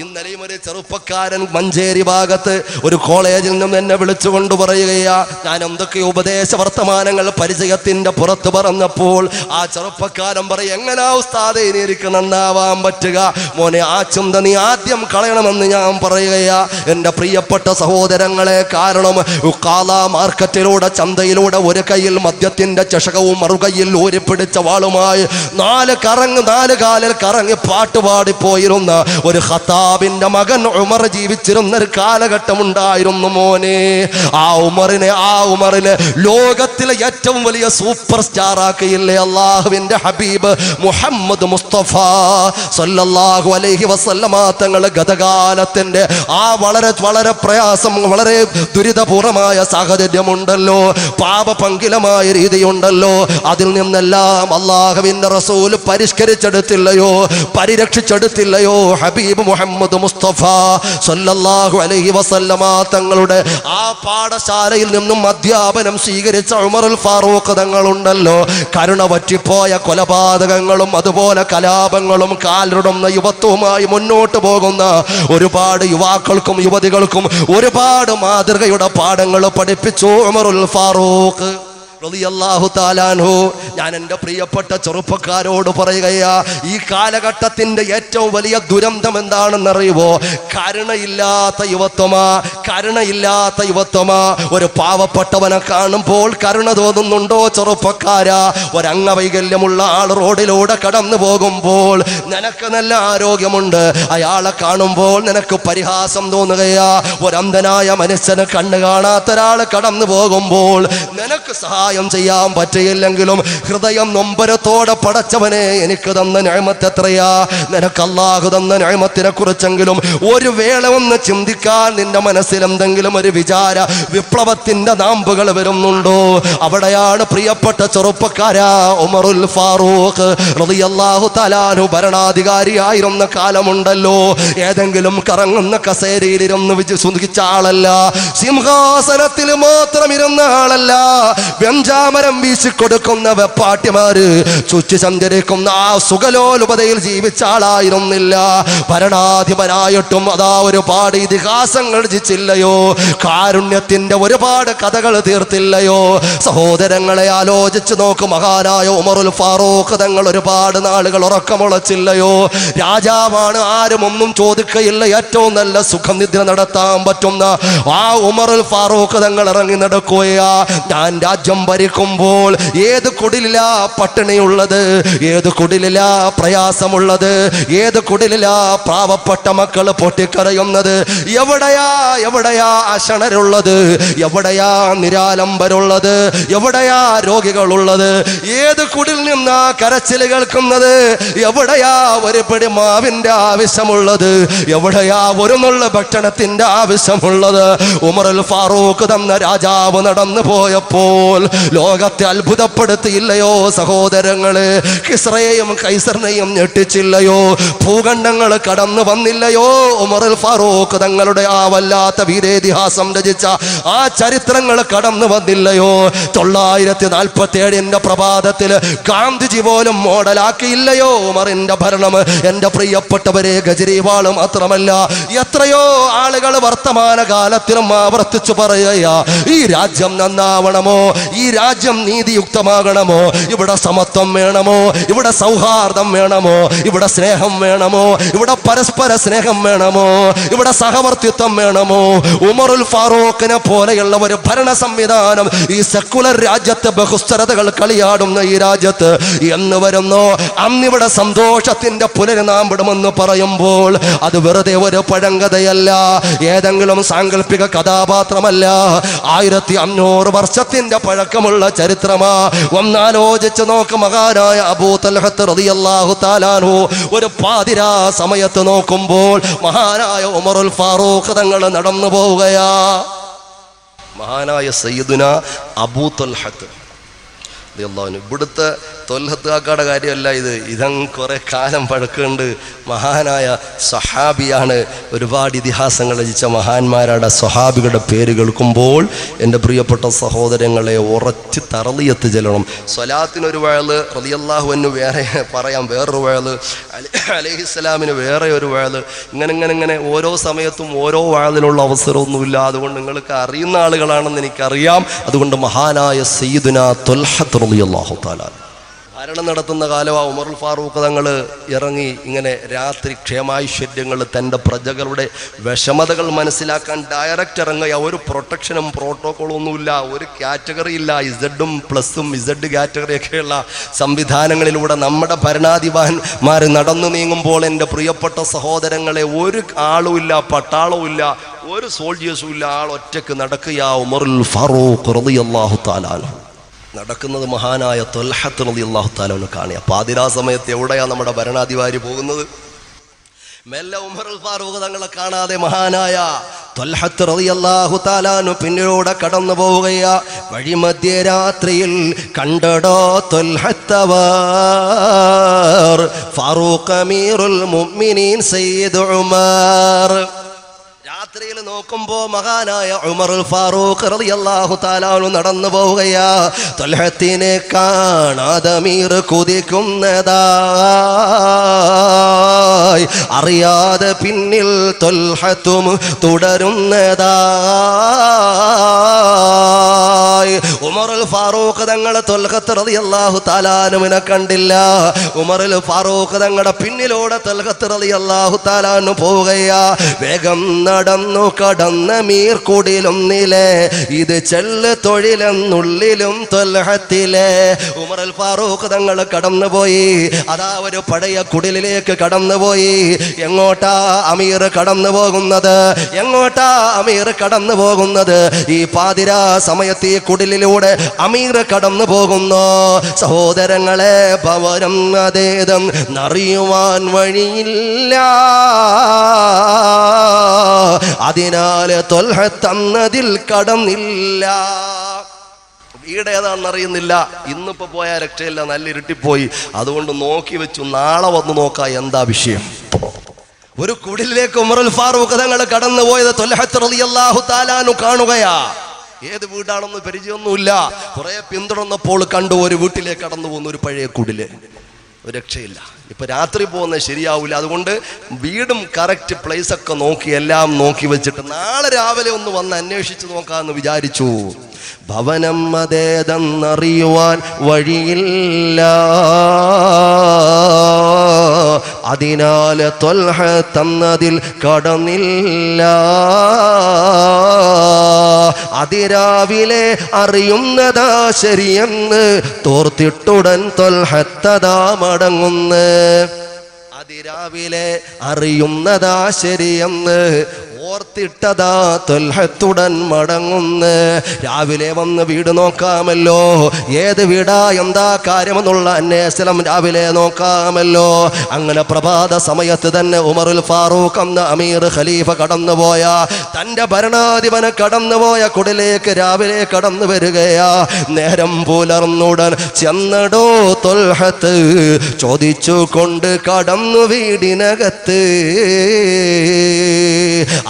ഇന്നലെയും ഒരു ചെറുപ്പക്കാരൻ മഞ്ചേരി ഭാഗത്ത് ഒരു കോളേജിൽ നിന്നും എന്നെ വിളിച്ചുകൊണ്ട് പറയുകയാ, ഞാൻ എന്തൊക്കെ ഉപദേശ വർത്തമാനങ്ങൾ പരിചയത്തിന്റെ പുറത്ത് പറഞ്ഞപ്പോൾ ആ ചെറുപ്പക്കാരൻ പറയും, എങ്ങനാ ഉസ്താദേ ഇനി എനിക്ക് നന്നാവാൻ പറ്റുക? മോനെ, ആ ചിന്ത നീ ആദ്യം കളയണമെന്ന് ഞാൻ പറയുകയാ എൻ്റെ പ്രിയപ്പെട്ട സഹോദരങ്ങളെ. കാരണം മാർക്കറ്റിലൂടെ, ചന്തയിലൂടെ ഒരു കയ്യിൽ മദ്യത്തിന്റെ ചഷകവും മറുകയിൽ ഊരിപ്പിടിച്ച വാളുമായി 4 കാലിൽ കറങ്ങി പാട്ടുപാടിപ്പോയിരുന്ന ഒരു ഖത്താബിന്റെ മകൻ ഉമർ ജീവിച്ചിരുന്ന ഒരു കാലഘട്ടം ഉണ്ടായിരുന്നു മോനെ. ആ ഉമറിനെ ലോകത്തിലെ ഏറ്റവും വലിയ സൂപ്പർ സ്റ്റാർ ആക്കിയില്ലേ അള്ളാഹുവിന്റെ ഹബീബ് മുഹമ്മദ് മുസ്തഫ സല്ലല്ലാഹു അലൈഹി വസല്ലമ തങ്ങൾ. ഗതകാലത്തിന്റെ ആ വളരെ വളരെ പ്രയാസം, വളരെ ദുരിതപൂർണമായ സാഹചര്യമുണ്ടല്ലോ, പാപപങ്കിലമായ രീതിയുണ്ടല്ലോ, അതിൽ നിന്നെല്ലാം അള്ളാഹുവിന്റെ റസൂൽ പരിഷ്കരിച്ചെടുത്തില്ലയോ, പരിരക്ഷിച്ചെടുത്തില്ലയോ ഹബീബ് മുഹമ്മദ് മുസ്തഫ സല്ലല്ലാഹു അലൈഹി വസല്ലമ തങ്ങളുടെ ആ പാഠശാലയിൽ നിന്നും അധ്യാപനം സ്വീകരിച്ച ഉമറുൽ ഫാറൂഖ് തങ്ങളുണ്ടല്ലോ. കരുണ പറ്റിപ്പോയ കൊലപാതകങ്ങളും അതുപോലെ കലാപങ്ങളും കാലിടുന്ന യുവത്വവുമായി മുന്നോട്ട് പോകുന്ന ഒരുപാട് യുവാക്കൾക്കും യുവതികൾക്കും ഒരുപാട് മാതൃകയുടെ പാഠങ്ങൾ പഠിപ്പിച്ചു ഉമറുൽ ഫാറൂഖ് റളിയല്ലാഹു തആല അൻഹു. ഞാൻ എൻ്റെ പ്രിയപ്പെട്ട ചെറുപ്പക്കാരോട് പറയുകയാ, ഈ കാലഘട്ടത്തിന്റെ ഏറ്റവും വലിയ ദുരന്തം എന്താണെന്നറിയുമോ? കരുണയില്ലാത്ത യുവത്വമാ. ഒരു പാവപ്പെട്ടവനെ കാണുമ്പോൾ കരുണ തോന്നുന്നുണ്ടോ ചെറുപ്പക്കാരാ? ഒരംഗവൈകല്യമുള്ള ആൾ റോഡിലൂടെ കടന്നു പോകുമ്പോൾ നിനക്ക് നല്ല ആരോഗ്യമുണ്ട്, അയാളെ കാണുമ്പോൾ നിനക്ക് പരിഹാസം തോന്നുകയാ. ഒരന്ധനായ മനുഷ്യന് കണ്ണ് കാണാത്ത ഒരാൾ കടന്നു പോകുമ്പോൾ നിനക്ക് സഹായം ചെയ്യാൻ പറ്റിയില്ലെങ്കിലും ഹൃദയം നൊമ്പരത്തോടെ പടച്ചവനെ എനിക്ക് തന്ന നിഅമത്ത് എത്രയാ, നിനക്ക് അല്ലാഹു തന്ന നിഅമത്തിനെ കുറിച്ചെങ്കിലും ഒരു വേള ഒന്ന് ചിന്തിക്കാൻ നിന്റെ മനസ്സിൽ എന്തെങ്കിലും ഒരു വിചാര വിപ്ലവത്തിന്റെ നാമ്പുകൾ വരുന്നുണ്ടോ? അവിടെയാണ് പ്രിയപ്പെട്ട ചെറുപ്പക്കാരാ ഉമറുൽ ഫാറൂഖ് റളിയല്ലാഹു തആല അൻഹു ഭരണാധികാരിയായിരുന്ന കാലമുണ്ടല്ലോ. ഏതെങ്കിലും കറങ്ങുന്ന കസേരയിലിരുന്ന് സുഖിച്ച ആളല്ല, സിംഹാസനത്തിൽ മാത്രം ഇരുന്ന ആളല്ല, കഞ്ചാമരം വീശിക്കൊടുക്കുന്ന വെപ്പാട്ടിമാര് ചുറ്റി സഞ്ചരിക്കുന്ന ആ സുഖലോലുപതയിൽ ജീവിച്ച ആളായിരുന്നില്ല. ഭരണാധിപനായിട്ടും അതാ ഒരുപാട് ഇതിഹാസങ്ങൾ രചിച്ചില്ലയോ, കാരുണ്യത്തിന്റെ ഒരുപാട് കഥകൾ തീർത്തില്ലയോ? സഹോദരങ്ങളെ ആലോചിച്ച് നോക്ക്. മഹാനായ ഉമറുൽ ഫാറൂഖ് തങ്ങൾ ഒരുപാട് നാളുകൾ ഉറക്കമുളച്ചില്ലയോ? രാജാവാണ്, ആരും ഒന്നും ചോദിക്കയില്ല, ഏറ്റവും നല്ല സുഖം നിദ്ര നടത്താൻ പറ്റുന്ന ആ ഉമറുൽ ഫാറൂഖ് തങ്ങൾ ഇറങ്ങി നടക്കുകയാ. ഞാൻ രാജ്യം ഭരിക്കുമ്പോൾ ഏത് കുടിലിലാ പട്ടിണിയുള്ളത്, ഏത് കുടിലിലാ പ്രയാസമുള്ളത്, ഏത് കുടിലിലാ പാവപ്പെട്ട മക്കൾ പൊട്ടിക്കരയുന്നത്, എവിടെയാ അശണരുള്ളത്, എവിടെയാ നിരാലംബരുള്ളത്, എവിടെയാ രോഗികളുള്ളത്, ഏത് കുടിൽ നിന്നാ കരച്ചിൽ കേൾക്കുന്നത്, എവിടെയാ ഒരു പിടി മാവിന്റെ ആവശ്യമുള്ളത്, എവിടെയാ ഒരു നുള്ള ഭക്ഷണത്തിന്റെ ആവശ്യമുള്ളത്? ഉമറുൽ ഫാറൂഖ് തന്ന രാജാവ് നടന്നു പോയപ്പോൾ ലോകത്തെ അത്ഭുതപ്പെടുത്തിയില്ലയോ സഹോദരങ്ങള്? കിസ്റയെയും കൈസറിനെയും ഞെട്ടിച്ചില്ലയോ? ഭൂഖണ്ഡങ്ങൾ കടന്നു വന്നില്ലയോ? ഉമറുൽ ഫാറൂഖ് തങ്ങളുടെ ആ വല്ലാത്ത വീരേതിഹാസം രചിച്ച ആ ചരിത്രങ്ങൾ കടന്നു വന്നില്ലയോ? 947 പ്രഭാതത്തിൽ ഗാന്ധിജി പോലും മോഡലാക്കിയില്ലയോ ഉമറിന്റെ ഭരണം? എന്റെ പ്രിയപ്പെട്ടവരെ, ഗജരീവാള് മാത്രമല്ല, എത്രയോ ആളുകൾ വർത്തമാന കാലത്തിലും ആവർത്തിച്ചു പറയുകയാ, ഈ രാജ്യം നന്നാവണമോ, ഈ രാജ്യം നീതിയുക്തമാകണമോ, ഇവിടെ സമത്വം വേണമോ, ഇവിടെ സൗഹാർദ്ദം വേണമോ, ഇവിടെ സ്നേഹം വേണമോ, ഇവിടെ പരസ്പര സ്നേഹം വേണമോ, ഇവിടെ സഹവർത്തിത്വം വേണമോ? ഉമറുൽ ഫാറൂഖിനെ പോലെയുള്ള ഒരു ഭരണ സംവിധാനം ഈ സെക്കുലർ രാജ്യത്തെ ബഹുസ്വരതകൾ കളിയാടുന്ന ഈ രാജ്യത്ത് എന്ന് വരുന്നോ, അന്നിവിടെ സന്തോഷത്തിന്റെ പുനരുനാമ്പിടുമെന്ന് പറയുമ്പോൾ അത് വെറുതെ ഒരു പഴങ്കഥയല്ല, ഏതെങ്കിലും സാങ്കല്പിക കഥാപാത്രമല്ല, 1500 വർഷത്തിന്റെ പഴക്കമുള്ള ചരിത്രമാ. ഒന്നാലോചിച്ച് നോക്ക്. മഹാനായ അബൂ തൽഹത്ത് റളിയല്ലാഹു തആല അൻഹു ഒരു പാതിരാ സമയത്ത് നോക്കുമ്പോൾ മഹാനായ ഉമറുൽ ഫാറൂഖ് തങ്ങൾ നടന്നു പോവുകയാ. മഹാനായ സയ്യിദുന അബൂ തൽഹത്ത് ഇവിടുത്തെ തൊൽഹത്ത് കാക്കയുടെ കാര്യമല്ല ഇത്, ഇതങ്ങ് കുറെ കാലം പഴക്കമുണ്ട്. മഹാനായ സഹാബിയാണ്. ഒരുപാട് ഇതിഹാസങ്ങൾ രചിച്ച മഹാന്മാരുടെ സ്വഹാബികളുടെ പേര് കേൾക്കുമ്പോൾ എൻ്റെ പ്രിയപ്പെട്ട സഹോദരങ്ങളെ ഉറച്ച് തറളിയത്ത് ചെല്ലണം. സ്വലാത്തിനൊരു വഴല് റളിയല്ലാഹു അൻഹു വേറെ പറയാം, വേറൊരു വഴല് അലൈഹിസ്സലാമിന് വേറെ ഒരു വഴല്, ഇങ്ങനെ ഓരോ സമയത്തും ഓരോ വഴലിനുള്ള അവസരമൊന്നുമില്ല. അതുകൊണ്ട് നിങ്ങൾക്ക് അറിയുന്ന ആളുകളാണെന്ന് എനിക്കറിയാം. അതുകൊണ്ട് മഹാനായ സയ്യിദുന ത്വൽഹത്ത് റളിയല്ലാഹു തആല ഭരണം നടത്തുന്ന കാലം ഉമറുൽ ഫാറൂഖ് തങ്ങൾ ഇറങ്ങി ഇങ്ങനെ രാത്രി ക്ഷേമൈശ്വര്യങ്ങൾ, തൻ്റെ പ്രജകളുടെ വിഷമതകൾ മനസ്സിലാക്കാൻ ഡയറക്റ്റ് ഇറങ്ങുക. ഒരു പ്രൊട്ടക്ഷനും പ്രോട്ടോക്കോളും ഒന്നുമില്ല, ഒരു കാറ്റഗറി ഇല്ല. ഇസഡും പ്ലസും ഇസഡ് കാറ്റഗറിയൊക്കെയുള്ള സംവിധാനങ്ങളിലൂടെ നമ്മുടെ ഭരണാധിപന്മാർ നടന്നു നീങ്ങുമ്പോൾ എൻ്റെ പ്രിയപ്പെട്ട സഹോദരങ്ങളെ, ഒരു ആളും ഇല്ല, പട്ടാളവും ഇല്ല, ഒരു സോൾജിയേഴ്സും ഇല്ല, ആൾ ഒറ്റക്ക് നടക്കുക. ഉമറുൽ ഫാറൂഖ് റളിയല്ലാഹു തആല അൻഹു നടക്കുന്നത് മഹാനായ ത്വൽഹത്ത് റളിയല്ലാഹു തആല അൻഹു കാണുക. പാതിരാ സമയത്ത് എവിടെയാ നമ്മുടെ ഭരണാധികാരി പോകുന്നത്? മെല്ലെ ഉമറുൽ ഫാറൂഖ് തങ്ങളെ കാണാതെ മഹാനായ ത്വൽഹത്ത് റളിയല്ലാഹു തആല അൻഹു പിന്നിലൂടെ കടന്നു പോവുകയാ. വഴിമധ്യരാത്രിയിൽ കണ്ടടോ ത്വൽഹത്തവർ ഫാറൂഖ് അമീറുൽ മുഅ്മിനീൻ സയ്യിദ് ഉമർ. രാത്രിയിൽ നോക്കുമ്പോ മഹാനായ ഉമറുൽ ഫാറൂഖ് റളിയല്ലാഹു തആല അൻഹു നടന്നു പോവുകയാ. ത്വൽഹത്തിനെ കാണാതെ അമീർ കുതിക്കുന്നതായി, അറിയാതെ പിന്നിൽ ത്വൽഹത്തും തുടരുന്നതായി. ഉമറുൽ ഫാറൂഖ് തങ്ങളെ ത്വൽഹത്ത് റളിയല്ലാഹു തആല അൻഹുവിനെ കണ്ടില്ല. ഉമറുൽ ഫാറൂഖ് തങ്ങളുടെ പിന്നിലൂടെ ത്വൽഹത്ത് റളിയല്ലാഹു തആല അൻഹു പോവുകയാ. വേഗം നടന്നു കടന്ന മീർക്കുടിലൊന്നിലെ ഇത് ചെല്ല് തൊഴിലെന്നുള്ളിലും ത്വൽഹത്തിലെ. ഉമറുൽ ഫാറൂഖ് തങ്ങൾ കടന്നുപോയി. അതാ ഒരു പഴയ കുടിലേക്ക് കടന്നുപോയി. എങ്ങോട്ടാ അമീർ കടന്നു പോകുന്നത്? എങ്ങോട്ടാ അമീർ കടന്നു പോകുന്നത്? ഈ പാതിരാ സമയത്ത് ഈ കുടിലിലൂടെ അമീർ കടന്നു പോകുന്നു. സഹോദരങ്ങളെ, ഭവനം അതേതം അറിയുവാൻ വഴിയില്ല. അതിനാൽ ത്വൽഹത്ത് അന്നതിൽ കടന്നില്ല. വീട് ഏതാണെന്നറിയുന്നില്ല. ഇന്നിപ്പോ പോയാൽ രക്ഷയില്ല, നല്ല ഇരുട്ടിപ്പോയി. അതുകൊണ്ട് നോക്കി വെച്ചു, നാളെ വന്ന് നോക്കാം എന്താ വിഷയം. ഒരു കുടിലേക്ക് ഉമറുൽ ഫാറൂഖ് തങ്ങൾ കടന്നു പോയത് ത്വൽഹത്ത് റളിയല്ലാഹു തആല അൻഹു കാണുകയാ. ഏത് വീടാണെന്ന് പരിചയമൊന്നുമില്ല. കുറെ പിന്തുടർന്നപ്പോൾ കണ്ടു ഒരു വീട്ടിലേക്ക് കടന്നു പോകുന്ന ഒരു പഴയ കുടില്. ഒരു രക്ഷയില്ല. ഇപ്പൊ രാത്രി പോകുന്നത് ശരിയാവില്ല. അതുകൊണ്ട് വീടും കറക്റ്റ് പ്ലേസ് ഒക്കെ നോക്കി എല്ലാം നോക്കി വെച്ചിട്ട് നാളെ രാവിലെ ഒന്ന് വന്ന് അന്വേഷിച്ച് നോക്കാമെന്ന് വിചാരിച്ചു. ഭവനം അതേതെന്നറിയുവാൻ വഴിയില്ല. അതിനാൽ ത്വൽഹ തന്നതിൽ കടന്നില്ല. അതിരാവിലെ അറിയുന്നതാ ശരിയെന്ന് തോർത്തിട്ടുടൻ ത്വൽഹത്തതാ മടങ്ങുന്നു. അതിരാവിലെ അറിയുന്നതാ ശരിയെന്ന് ഓർത്തിട്ടതാ ത്വൽഹത്തുടൻ മടങ്ങുന്നു. രാവിലെ വന്ന് വീട് നോക്കാമല്ലോ, ഏത് വീടാ എന്താ കാര്യമെന്നുള്ള അന്വേഷണം രാവിലെ നോക്കാമല്ലോ. അങ്ങനെ പ്രഭാത സമയത്ത് തന്നെ ഉമറുൽ ഫാറൂഖ് എന്ന അമീർ ഖലീഫ കടന്നുപോയ തൻ്റെ ഭരണാധിപന് കടന്നുപോയ കുടിലേക്ക് രാവിലെ കടന്നു വരികയാ. നേരം പുലർന്നുടൻ ചെന്നടോ ത്വൽഹത്ത് ചോദിച്ചു കൊണ്ട് കടന്നു വീടിനകത്ത്.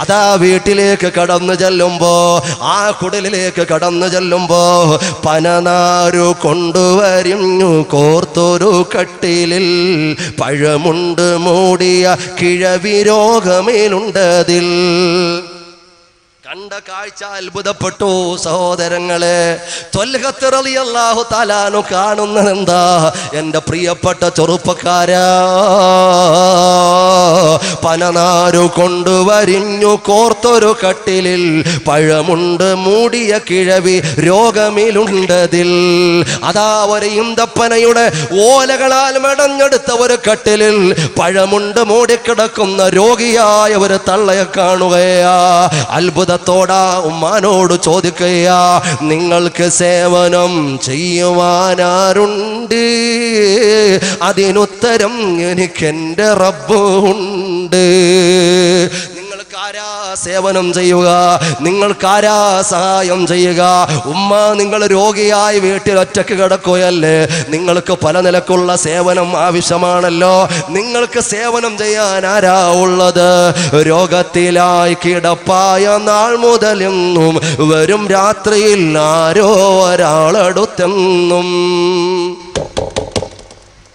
അതാ വീട്ടിലേക്ക് കടന്നു ചെല്ലുമ്പോ, ആ കുടിലേക്ക് കടന്നു ചെല്ലുമ്പോ പനനാരു കൊണ്ടുവരിഞ്ഞു കോർത്തൊരു കട്ടിലിൽ പഴമുണ്ട് മൂടിയ കിഴവി രോഗമേലുണ്ടതിൽ. കണ്ട കാഴ്ച അത്ഭുതപ്പെട്ടു സഹോദരങ്ങളെ. ത്വൽഹത്ത് റളിയല്ലാഹു തആല അൻഹു കാണുന്നതെന്താ? എൻ്റെ പ്രിയപ്പെട്ട ചെറുപ്പക്കാരാ, പനനാരു കൊണ്ടുവരിഞ്ഞു കോർത്തൊരു കട്ടിലിൽ പഴമുണ്ട് മൂടിയ കിഴവി രോഗമിലുണ്ടതിൽ. അതാ ഒരു ഈന്തപ്പനയുടെ ഓലകളാൽ മെടഞ്ഞെടുത്ത ഒരു കട്ടിലിൽ പഴമുണ്ട് മൂടിക്കിടക്കുന്ന രോഗിയായ ഒരു തള്ളയെ കാണുകയാ. അത്ഭുതത്തോടാ ഉമ്മാനോട് ചോദിക്കുകയാ, നിങ്ങൾക്ക് സേവനം ചെയ്യുവാനാരുണ്ട്? അതിനുത്തരം എനിക്കെൻ്റെ റബ്ബുണ്ട്. നിങ്ങൾക്കാരാ സേവനം ചെയ്യുക? നിങ്ങൾക്കാരാ സഹായം ചെയ്യുക? ഉമ്മ, നിങ്ങൾ രോഗിയായി വീട്ടിൽ ഒറ്റയ്ക്ക് കിടക്കുകയല്ലേ? നിങ്ങൾക്ക് പല നിലക്കുള്ള സേവനം ആവശ്യമാണല്ലോ. നിങ്ങൾക്ക് സേവനം ചെയ്യാൻ ആരാ ഉള്ളത്? രോഗത്തിലായി കിടപ്പായ നാൾ മുതലെന്നും വരും രാത്രിയിൽ ആരോ ഒരാളടുത്തെന്നും.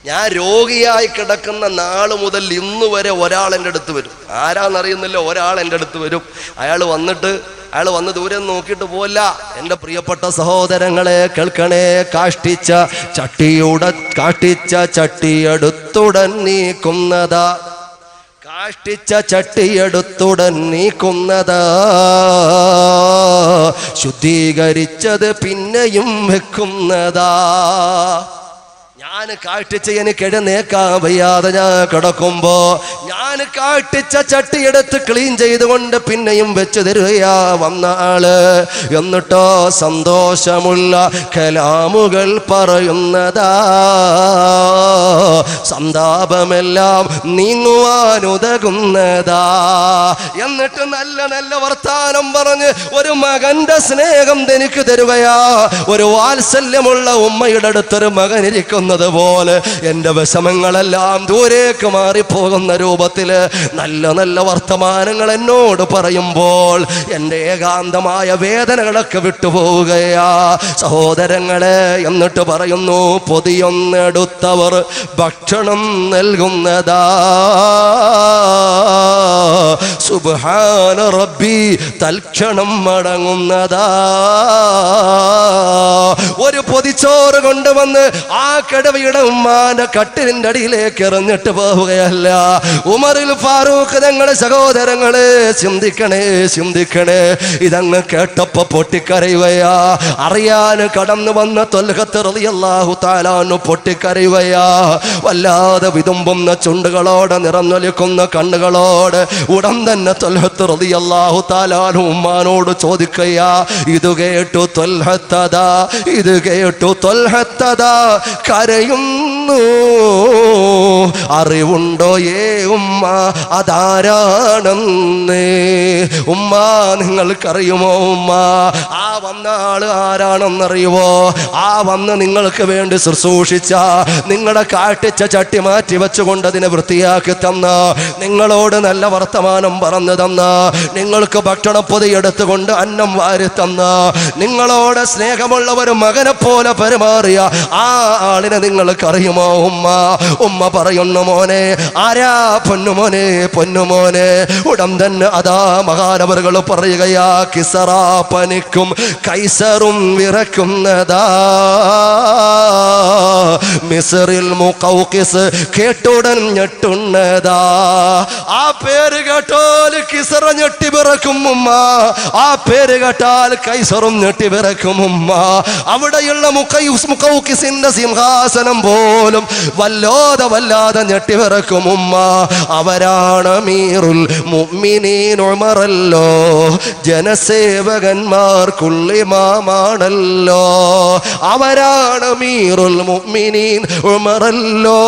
ഞാൻ രോഗിയായി കിടക്കുന്ന നാൾ മുതൽ ഇന്ന് വരെ ഒരാൾ എൻ്റെ അടുത്ത് വരും. ആരാന്നറിയുന്നില്ല, ഒരാൾ എൻ്റെ അടുത്ത് വരും. അയാൾ വന്ന് ദൂരെ നോക്കിയിട്ട് പോല്ല. എൻ്റെ പ്രിയപ്പെട്ട സഹോദരങ്ങളെ കേൾക്കണേ, കാഷ്ടിച്ച ചട്ടിയെടുത്തുടൻ നീക്കുന്നതാ. കാഷ്ടിച്ച ചട്ടിയെടുത്തുടൻ നീക്കുന്നതാ. ശുദ്ധീകരിച്ചത് പിന്നെയും വെക്കുന്നതാ. ഞാൻ കാഷ്ടിച്ച് എനിക്ക് എഴുന്നേക്കാൻ വയ്യാതെ ഞാൻ കിടക്കുമ്പോ ഞാൻ കാഷ്ടിച്ച ചട്ടിയെടുത്ത് ക്ലീൻ ചെയ്തുകൊണ്ട് പിന്നെയും വെച്ച് തരുകയാ വന്ന ആള്. എന്നിട്ടോ സന്തോഷമുള്ള കലാമുകൾ പറയുന്നതാ. സന്താപമെല്ലാം നീങ്ങുവാനുതകുന്നതാ. എന്നിട്ട് നല്ല നല്ല വർത്താനം പറഞ്ഞ് ഒരു മകന്റെ സ്നേഹം എനിക്ക് തരുകയാ. ഒരു വാത്സല്യമുള്ള ഉമ്മയുടെ അടുത്തൊരു മകൻ ഇരിക്കുന്നത് പോലെ എൻ്റെ വിഷമങ്ങളെല്ലാം ദൂരേക്ക് മാറിപ്പോകുന്ന രൂപത്തില് നല്ല നല്ല വർത്തമാനങ്ങൾ എന്നോട് പറയുമ്പോൾ എൻ്റെ ഏകാന്തമായ വേദനകളൊക്കെ വിട്ടുപോവുകയാ സഹോദരങ്ങളെ. എന്നിട്ട് പറയുന്നു, പൊതിയൊന്നെടുത്തവർ ഭക്ഷണം നൽകുന്നതാ. സുബ്ഹാന റബ്ബി തൽക്ഷണം മടങ്ങുന്നതാ. ഒരു പൊതിച്ചോറ് കൊണ്ടുവന്ന് ആ കടവയുടെ ഉമ്മാന്റെ കട്ടിലിന്റെ അടിയിലേക്ക് എറിഞ്ഞിട്ട് പോവുകയല്ല. ഉമറുൽ ഫാറൂഖ് തങ്ങളെ സഹോദരങ്ങളെ ചിന്തിക്കണേ. ഇതങ്ങ് കേട്ടപ്പോ പൊട്ടിക്കരയുകയാ. അറിയാൻ കടന്നു വന്ന ത്വൽഹത്ത് റളിയല്ലാഹു തആല അൻഹു പൊട്ടിക്കരയുകയാ. വല്ലാതെ വിതുമ്പുന്ന ചുണ്ടുകളോടെ നിറഞ്ഞൊലിക്കുന്ന കണ്ണുകളോട് ഉടൻ തന്നെ ത്വൽഹത്ത് റളിയല്ലാഹു തആല അൻഹു ഉമ്മാനോട് ചോദിക്കുകയാ. ഇത് കേട്ടു ത്വൽഹത്തദാ കരയുന്ന ചോദിക്കുന്നു, അറിവുണ്ടോ ഏ ഉമ്മ അതാരാണെന്ന്? ഉമ്മ നിങ്ങൾക്കറിയുമോ ഉമ്മ ആ വന്ന ആള് ആരാണെന്നറിയുമോ? ആ വന്ന് നിങ്ങൾക്ക് വേണ്ടി ശുശ്രൂഷിച്ച, നിങ്ങളുടെ കാട്ടിച്ച ചട്ടി മാറ്റി വെച്ചുകൊണ്ട് അതിനെ വൃത്തിയാക്കി തന്ന, നിങ്ങളോട് നല്ല വർത്തമാനം പറഞ്ഞു തന്ന, നിങ്ങൾക്ക് ഭക്ഷണപ്പൊതി എടുത്തുകൊണ്ട് അന്നം വാരി തന്ന, നിങ്ങളോട് സ്നേഹമുള്ള ഒരു മകനെ പോലെ പെരുമാറിയ ആ ആളിനെ നിങ്ങൾക്കറിയുമോ ഉമ്മ? ഉമ്മ പറയുന്നു, മോനെ ആരാ? പൊന്നുമോനെ, പൊന്നുമോനെ. ഉടൻ തന്നെ അതാ മഹാനവറുകൾ പറയുകയാ, കിസറ പനിക്കും കൈസറും വിറക്കുന്നതാ, മിസ്റിൽ മുഖൗഖിസ് കേട്ടുടൻ ഞെട്ടുന്നതാ. ആ പേര് കേട്ടാൽ കിസറ ഞെട്ടി വിറക്കും ഉമ്മ, ആ പേര് കേട്ടാൽ കൈസറും ഞെട്ടി വിറക്കും ഉമ്മ. അവിടെയുള്ള മുഖൗഖിസിന്റെ സിംഹാസനം പോലും വല്ലാതെ ഞെട്ടി വിറക്കും ഉമ്മ. അവരാണ് അമീറുൽ മുഅ്മിനീൻ ഉമറല്ലോ, ജനസേവകന്മാർക്കുള്ളിമാമാണല്ലോ. അവരാണ് അമീറുൽ മുഅ്മിനീൻ ഉമറല്ലോ,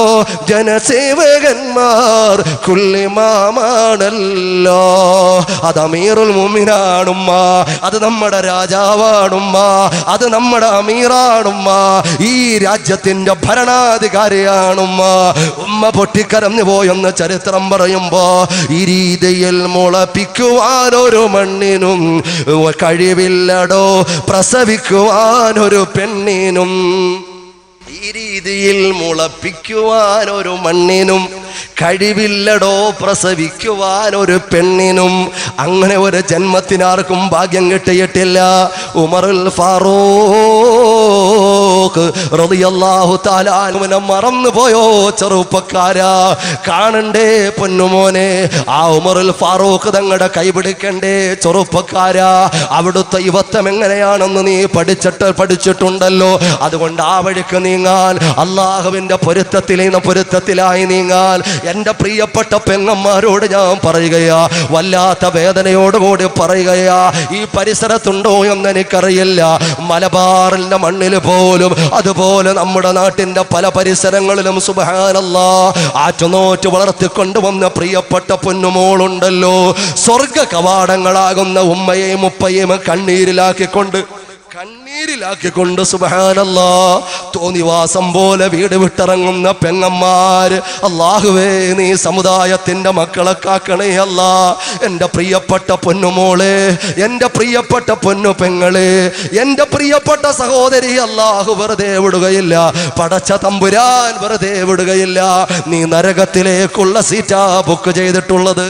ജനസേവകന്മാർക്കുള്ളിമാമാണല്ലോ. അത് അമീറുൽ മുഅ്മിനാണുമ്മ, അത് നമ്മുടെ രാജാവാണുമ്മ, അത് നമ്മുടെ അമീറാണുമ്മ, ഈ രാജ്യത്തിന്റെ ഭരണാധികാരിയാണുമ്മ. ഉമ്മ പൊട്ടിക്കരഞ്ഞു പോയെന്ന് ചരിത്രം പറയുമ്പോ, ഈ രീതിയിൽ മുളപ്പിക്കുവാനൊരു മണ്ണിനും കഴിവില്ലടോ പ്രസവിക്കുവാനൊരു പെണ്ണിനും. ഈ രീതിയിൽ മുളപ്പിക്കുവാനൊരു മണ്ണിനും കഴിവില്ലടോ പ്രസവിക്കുവാനൊരു പെണ്ണിനും. അങ്ങനെ ഒരു ജന്മത്തിനാർക്കും ഭാഗ്യം കിട്ടിയിട്ടില്ല. ഉമറുൽ ഫാറൂഖ് റളിയല്ലാഹു തആല അൻഹുവിനെ മറന്നുപോയോ ചെറുപ്പക്കാരാ? കാണണ്ടേ പൊന്നുമോനെ? ആ ഉമറുൽ ഫാറൂഖ് തങ്ങളുടെ കൈപിടിക്കണ്ടേ ചെറുപ്പക്കാരാ? അവിടുത്തെ യുവത്വം എങ്ങനെയാണെന്ന് നീ പഠിച്ചിട്ടുണ്ടല്ലോ. അതുകൊണ്ട് ആ വഴിക്ക് നീങ്ങാൻ, അള്ളാഹുവിന്റെ പൊരുത്തത്തിലായി നീങ്ങാൻ എൻ്റെ പ്രിയപ്പെട്ട പെങ്ങന്മാരോട് ഞാൻ പറയുകയാ, വല്ലാത്ത വേദനയോടുകൂടി പറയുകയാ. ഈ പരിസരത്തുണ്ടോ എന്ന് എനിക്കറിയില്ല. മലബാറിന്റെ മണ്ണിൽ പോലും, അതുപോലെ നമ്മുടെ നാട്ടിന്റെ പല പരിസരങ്ങളിലും സുബ്ഹാനല്ലാഹ് ആറ്റുനോറ്റ് വളർത്തിക്കൊണ്ടുവന്ന പ്രിയപ്പെട്ട പൊന്നുമോളുണ്ടല്ലോ. സ്വർഗ കവാടങ്ങളാകുന്ന ഉമ്മയെയും ഉപ്പയെയും കണ്ണീരിലാക്കിക്കൊണ്ട് സുബ്ഹാനല്ലാഹ് തോന്നിവാസം പോലെ വീട് വിട്ടിറങ്ങുന്ന പെങ്ങന്മാര്. അല്ലാഹുവേ, നീ സമുദായത്തിന്റെ മക്കളെ കാക്കണേ അല്ലാ. എൻ്റെ പ്രിയപ്പെട്ട പൊന്നുമോളെ, എൻ്റെ പ്രിയപ്പെട്ട പൊന്നു പെങ്ങളെ, എൻ്റെ പ്രിയപ്പെട്ട സഹോദരി, അല്ലാഹു വെറുതെ വിടുകയില്ല. പടച്ച തമ്പുരാൻ വെറുതെ വിടുകയില്ല. നീ നരകത്തിലേക്കുള്ള സീറ്റാ ബുക്ക് ചെയ്തിട്ടുള്ളത്,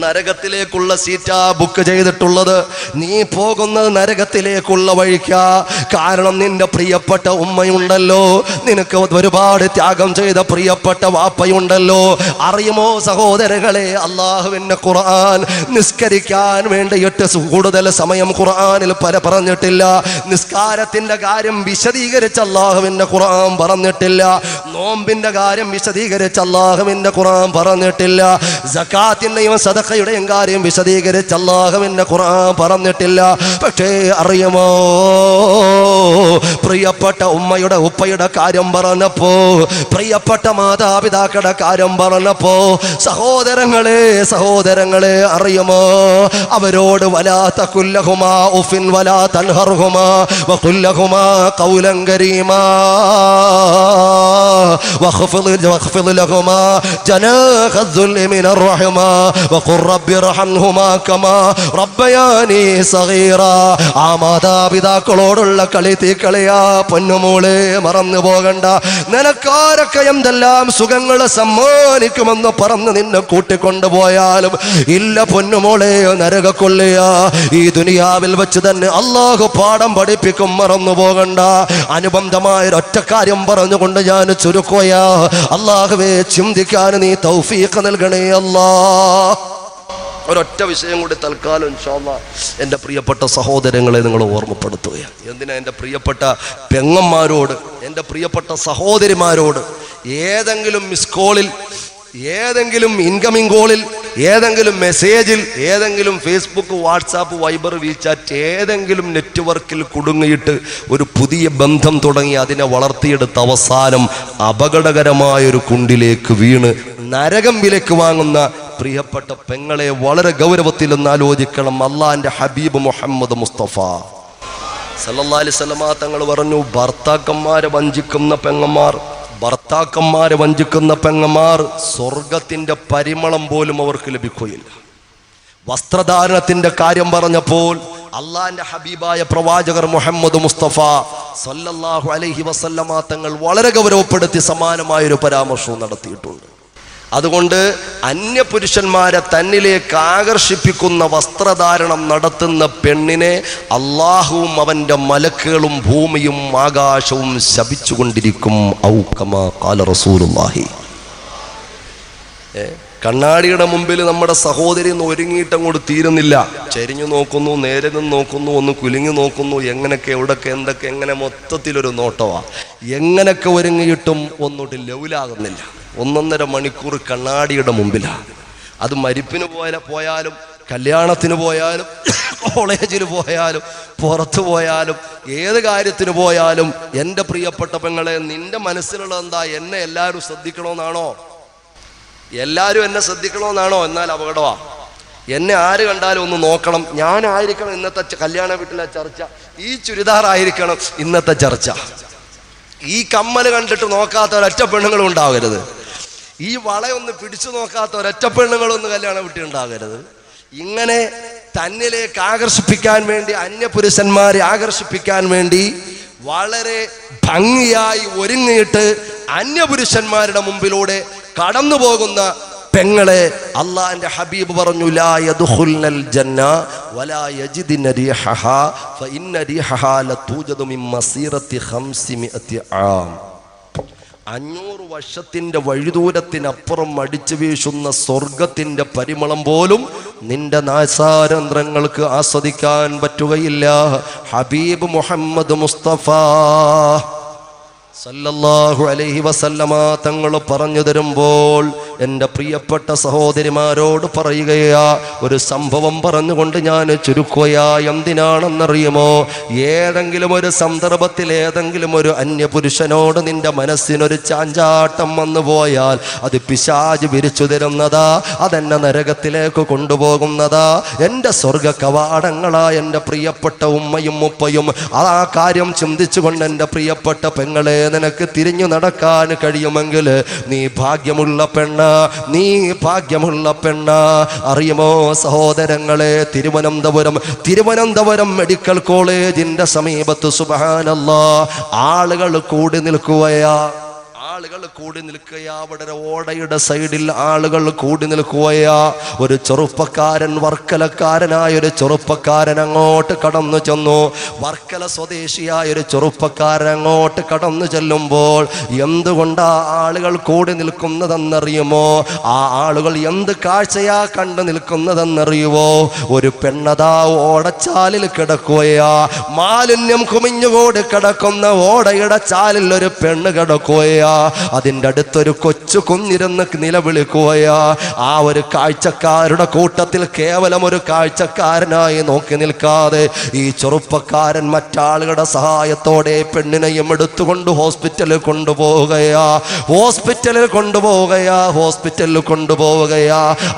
നരകത്തിലേക്കുള്ള സീറ്റാ ബുക്ക് ചെയ്തിട്ടുള്ളത്. നീ പോകുന്നത് നരകത്തിലേക്കുള്ള വഴിക്കാ. കാരണം നിന്റെ പ്രിയപ്പെട്ട ഉമ്മയുണ്ടല്ലോ, നിനക്ക് ഒരുപാട് ത്യാഗം ചെയ്ത പ്രിയപ്പെട്ട വാപ്പയുണ്ടല്ലോ. അറിയുമോ സഹോദരങ്ങളെ, അള്ളാഹുവിന്റെ ഖുർആൻ നിസ്കരിക്കാൻ വേണ്ടിയിട്ട് കൂടുതൽ സമയം ഖുർആനിൽ പറഞ്ഞിട്ടില്ല. നിസ്കാരത്തിന്റെ കാര്യം വിശദീകരിച്ച് അള്ളാഹുവിന്റെ ഖുർആൻ പറഞ്ഞിട്ടില്ല. നോമ്പിന്റെ കാര്യം വിശദീകരിച്ച് അള്ളാഹുവിന്റെ ഖുർആൻ പറഞ്ഞിട്ടില്ല. സകാത്തിന്റെയും സദഖയുടെയും കാര്യം വിശദീകരിച്ച് അല്ലാഹുവിന്റെ ഖുർആൻ പറഞ്ഞിട്ടില്ല. പക്ഷേ അറിയുമോ, പ്രിയപ്പെട്ട ഉമ്മയുടെ ഉപ്പയുടെ കാര്യം പറഞ്ഞപ്പോ, പ്രിയപ്പെട്ട മാതാപിതാക്കളുടെ കാര്യം പറഞ്ഞപ്പോ, സഹോദരങ്ങളെ അറിയുമോ, അവരോട് വലാ തഖുല്ലഹുമാ ഉഫിൻ വലാ തൻഹർഹുമാ വഖുല്ലഹുമാ ഖൗലൻ കരീമാ വഖ്ഫിദ് ലഹുമാ ജനാഹ الذل من الرحمة وقل رب ارحمهما كما ربياني صغيرا. ആ മാതാപിതാക്കളോടുള്ള കളി തീക്കളിയാ പൊന്നുമോളെ, മറന്നു പോകണ്ട. നിനക്കാരൊക്കെ എന്തെല്ലാം സുഖങ്ങൾ സമ്മാനിക്കുമെന്ന് പറഞ്ഞ് നിന്നെ കൂട്ടിക്കൊണ്ടുപോയാലും ഇല്ല പൊന്നുമോളെ, നരകക്കൊള്ളിയാ. ഈ ദുനിയാവിൽ വെച്ച് തന്നെ അള്ളാഹു പാഠം പഠിപ്പിക്കും, മറന്നു പോകണ്ട. അനുബന്ധമായ ഒറ്റ കാര്യം പറഞ്ഞുകൊണ്ട് ഞാൻ ചുരുക്കുകയാ. അള്ളാഹുവേ, ചിന്തിക്കാൻ നീ തൗഫീഖ് നൽകണേ അല്ലാ. ഒരൊറ്റ വിഷയം കൂടി തൽക്കാലം ഇൻഷാ അല്ലാഹ് എൻ്റെ പ്രിയപ്പെട്ട സഹോദരങ്ങളെ നിങ്ങൾ ഓർമ്മപ്പെടുത്തുകയാണ്. എന്തിനാ എൻ്റെ പ്രിയപ്പെട്ട പെങ്ങന്മാരോട്, എൻ്റെ പ്രിയപ്പെട്ട സഹോദരിമാരോട് ഏതെങ്കിലും മിസ് കോളിൽ, ഏതെങ്കിലും ഇൻകമിംഗ് കോളിൽ ഏതെങ്കിലും മെസ്സേജിൽ, ഏതെങ്കിലും ഫേസ്ബുക്ക്, വാട്സാപ്പ്, വൈബർ, വീചാറ്റ് ഏതെങ്കിലും നെറ്റ്വർക്കിൽ കുടുങ്ങിയിട്ട് ഒരു പുതിയ ബന്ധം തുടങ്ങി അതിനെ വളർത്തിയെടുത്ത അവസാനം അപകടകരമായൊരു കുണ്ടിലേക്ക് വീണ് നരകം വിലക്ക് വാങ്ങുന്ന പ്രിയപ്പെട്ട പെങ്ങളെ വളരെ ഗൗരവത്തിൽ ഒന്ന് ആലോചിക്കണം. അള്ളാന്റെ ഹബീബ് മുഹമ്മദ് മുസ്തഫ സല്ലല്ലാഹു അലൈഹി വസല്ലമ തങ്ങൾ പറഞ്ഞു, ഭർത്താക്കന്മാരെ വഞ്ചിക്കുന്ന പെങ്ങന്മാർ സ്വർഗത്തിന്റെ പരിമളം പോലും അവർക്ക് ലഭിക്കുകയില്ല. വസ്ത്രധാരണത്തിന്റെ കാര്യം പറഞ്ഞപ്പോൾ അള്ളാന്റെ ഹബീബായ പ്രവാചകർ മുഹമ്മദ് മുസ്തഫ സല്ലല്ലാഹു അലൈഹി വസല്ലമ തങ്ങൾ വളരെ ഗൗരവപ്പെടുത്തി സമാനമായൊരു പരാമർശവും നടത്തിയിട്ടുണ്ട്. അതുകൊണ്ട് അന്യപുരുഷന്മാരെ തന്നിലേക്ക് ആകർഷിപ്പിക്കുന്ന വസ്ത്രധാരണം നടത്തുന്ന പെണ്ണിനെ അള്ളാഹുവും അവന്റെ മലക്കുകളും ഭൂമിയും ആകാശവും ശപിച്ചുകൊണ്ടിരിക്കും. ഔ കമാ ഖാല റസൂലുള്ളാഹി. കണ്ണാടിയുടെ മുമ്പിൽ നമ്മുടെ സഹോദരി ഒന്ന് ഒരുങ്ങിയിട്ടങ്ങോട്ട് തീരുന്നില്ല. ചരിഞ്ഞു നോക്കുന്നു, നേരെ നിന്ന് നോക്കുന്നു, ഒന്ന് കുലുങ്ങി നോക്കുന്നു, എങ്ങനെയൊക്കെ എവിടൊക്കെ എന്തൊക്കെ എങ്ങനെ മൊത്തത്തിലൊരു നോട്ടമാണ്. എങ്ങനെയൊക്കെ ഒരുങ്ങിയിട്ടും ഒന്നോട്ട് ലെവലാകുന്നില്ല. 1.5 മണിക്കൂർ കണ്ണാടിയുടെ മുമ്പിലാണ്. അത് മരിപ്പിന് പോയാലും കല്യാണത്തിന് പോയാലും കോളേജിൽ പോയാലും പുറത്തു പോയാലും ഏത് കാര്യത്തിന് പോയാലും എൻ്റെ പ്രിയപ്പെട്ട പെങ്ങളെ, നിന്റെ മനസ്സിലുള്ള എന്താ? എന്നെ എല്ലാവരും ശ്രദ്ധിക്കണമെന്നാണോ? എന്നാൽ അപകടമാണ്. എന്നെ ആര് കണ്ടാലും ഒന്ന് നോക്കണം. ഞാനായിരിക്കണം ഇന്നത്തെ കല്യാണ വീട്ടിലെ ചർച്ച, ഈ ചുരിദാർ ആയിരിക്കണം ഇന്നത്തെ ചർച്ച. ഈ കമ്മൽ കണ്ടിട്ട് നോക്കാത്ത ഒരൊറ്റ പെണ്ണുങ്ങളും ഉണ്ടാകരുത്. ഈ വളയൊന്ന് പിടിച്ചു നോക്കാത്ത ഒരൊറ്റ പെണ്ണുങ്ങളൊന്ന് കല്യാണ വീട്ടിൽ ഉണ്ടാകരുത്. ഇങ്ങനെ തന്നിലേക്ക് ആകർഷിപ്പിക്കാൻ വേണ്ടി, അന്യപുരുഷന്മാരെ ആകർഷിപ്പിക്കാൻ വേണ്ടി വളരെ ഭംഗിയായി ഒരുങ്ങിയിട്ട് അന്യപുരുഷന്മാരുടെ മുമ്പിലൂടെ കടന്നു പോകുന്ന പെങ്ങളെ അള്ളാന്റെ ഹബീബ് പറഞ്ഞു, ലാ യദ്ഖുൽനൽ ജന്ന വലാ യജിദ്ന റീഹഹാ ഫഇന്ന റീഹഹാ ലതൂജദു മിൻ മസീറത്തി 500 ആം. 500 വർഷത്തിന്റെ വഴിദൂരത്തിനപ്പുറം അടിച്ചു വീശുന്ന സ്വർഗത്തിന്റെ പരിമളം പോലും നിന്റെ നാസാരന്ധ്രങ്ങൾക്ക് ആസ്വദിക്കാൻ പറ്റുകയില്ല. ഹബീബ് മുഹമ്മദ് മുസ്തഫ സല്ലല്ലാഹു അലൈഹി വസല്ലമ തങ്ങൾ പറഞ്ഞു തരുമ്പോൾ എൻ്റെ പ്രിയപ്പെട്ട സഹോദരിമാരോട് പറയുകയാ, ഒരു സംഭവം പറഞ്ഞുകൊണ്ട് ഞാൻ ചുരുക്കുകയാ. എന്തിനാണെന്നറിയുമോ? ഏതെങ്കിലും ഒരു സന്ദർഭത്തിൽ ഏതെങ്കിലും ഒരു അന്യപുരുഷനോട് നിന്റെ മനസ്സിനൊരു ചാഞ്ചാട്ടം വന്നു പോയാൽ അത് പിശാച് വിരിച്ചു തരുന്നതാ, അതെന്നെ നരകത്തിലേക്ക് കൊണ്ടുപോകുന്നതാ. എൻ്റെ സ്വർഗ കവാടങ്ങളാ എൻ്റെ പ്രിയപ്പെട്ട ഉമ്മയും ഉപ്പയും. ആ കാര്യം ചിന്തിച്ചുകൊണ്ട് എൻ്റെ പ്രിയപ്പെട്ട പെങ്ങളെ, നിനക്ക് തിരിഞ്ഞു നടക്കാൻ കഴിയുമെങ്കിൽ നീ ഭാഗ്യമുള്ള പെണ്ണ. അറിയുമോ സഹോദരങ്ങളെ, തിരുവനന്തപുരം മെഡിക്കൽ കോളേജിന്റെ സമീപത്ത് സുബ്ഹാനല്ലാഹ് ആളുകൾ കൂടി നിൽക്കുകയാ. അവിടെ ഓടയുടെ സൈഡിൽ ആളുകൾ കൂടി നിൽക്കുകയാ. ഒരു ചെറുപ്പക്കാരൻ, വർക്കലക്കാരനായ ഒരു ചെറുപ്പക്കാരൻ അങ്ങോട്ട് കടന്നു ചെന്നു. വർക്കല സ്വദേശിയായ ഒരു ചെറുപ്പക്കാരൻ അങ്ങോട്ട് കടന്നു ചെല്ലുമ്പോൾ എന്തുകൊണ്ടാ ആളുകൾ കൂടി നിൽക്കുന്നതെന്നറിയുമോ? ആ ആളുകൾ എന്ത് കാഴ്ചയാ കണ്ടു നിൽക്കുന്നതെന്നറിയുമോ? ഒരു പെണ്ണതാ ഓടച്ചാലിൽ കിടക്കുകയാ. മാലിന്യം കുമിഞ്ഞുകൂടി കിടക്കുന്ന ഓടയുടെ ചാലിൽ ഒരു പെണ്ണ് കിടക്കുകയാ. അതിൻ്റെ അടുത്തൊരു കൊച്ചു കുഞ്ഞിരുന്ന് നിലവിളിക്കുകയാ. ആ ഒരു കാഴ്ചക്കാരുടെ കൂട്ടത്തിൽ കേവലം ഒരു കാഴ്ചക്കാരനായി നോക്കി നിൽക്കാതെ ഈ ചെറുപ്പക്കാരൻ മറ്റാളുകളുടെ സഹായത്തോടെ പെണ്ണിനെയും എടുത്തുകൊണ്ട് ഹോസ്പിറ്റലിൽ കൊണ്ടുപോവുകയാ.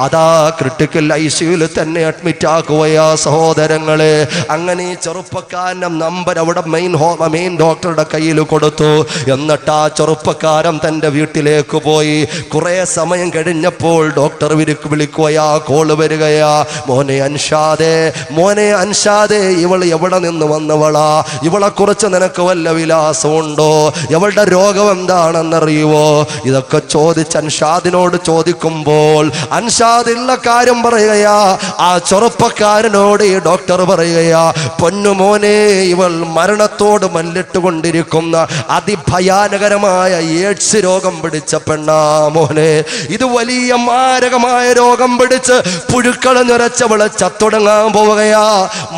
അതാ ക്രിട്ടിക്കൽ ICUവിൽ തന്നെ അഡ്മിറ്റ് ആക്കുകയാ. സഹോദരങ്ങളെ, അങ്ങനെ ഈ ചെറുപ്പക്കാരൻ്റെ നമ്പർ അവിടെ മെയിൻ ഡോക്ടറുടെ കയ്യിൽ കൊടുത്തു. എന്നിട്ട് ആ ചെറുപ്പക്കാരൻ തൻ്റെ വീട്ടിലേക്ക് പോയി. കുറെ സമയം കഴിഞ്ഞപ്പോൾ ഡോക്ടർ വിളിക്കുകയാ, കോള് വരികയാ. മോനെ അൻഷാദേ, ഇവൾ എവിടെ നിന്ന് വന്നവളാ? ഇവളെ കുറിച്ച് നിനക്ക് വല്ല വിലാസമുണ്ടോ? ഇവളുടെ രോഗം എന്താണെന്നറിയുവോ? ഇതൊക്കെ ചോദിച്ച് അൻഷാദിനോട് ചോദിക്കുമ്പോൾ അൻഷാദ് ഉള്ള കാര്യം പറയുകയാ. ആ ചെറുപ്പക്കാരനോട് ഈ ഡോക്ടർ പറയുകയാ, പൊന്നുമോനെ, ഇവൾ മരണത്തോട് മല്ലിട്ടുകൊണ്ടിരിക്കുന്ന അതിഭയാനകരമായ എയ്ഡ്സ് രോഗം പിടിച്ച പെണ്ണാ മോനെ. ഇത് വലിയ മാരകമായ രോഗം പിടിച്ച് പുഴുക്കൾ നിറച്ചവള് ചത്തുടങ്ങാൻ പോവുകയാ.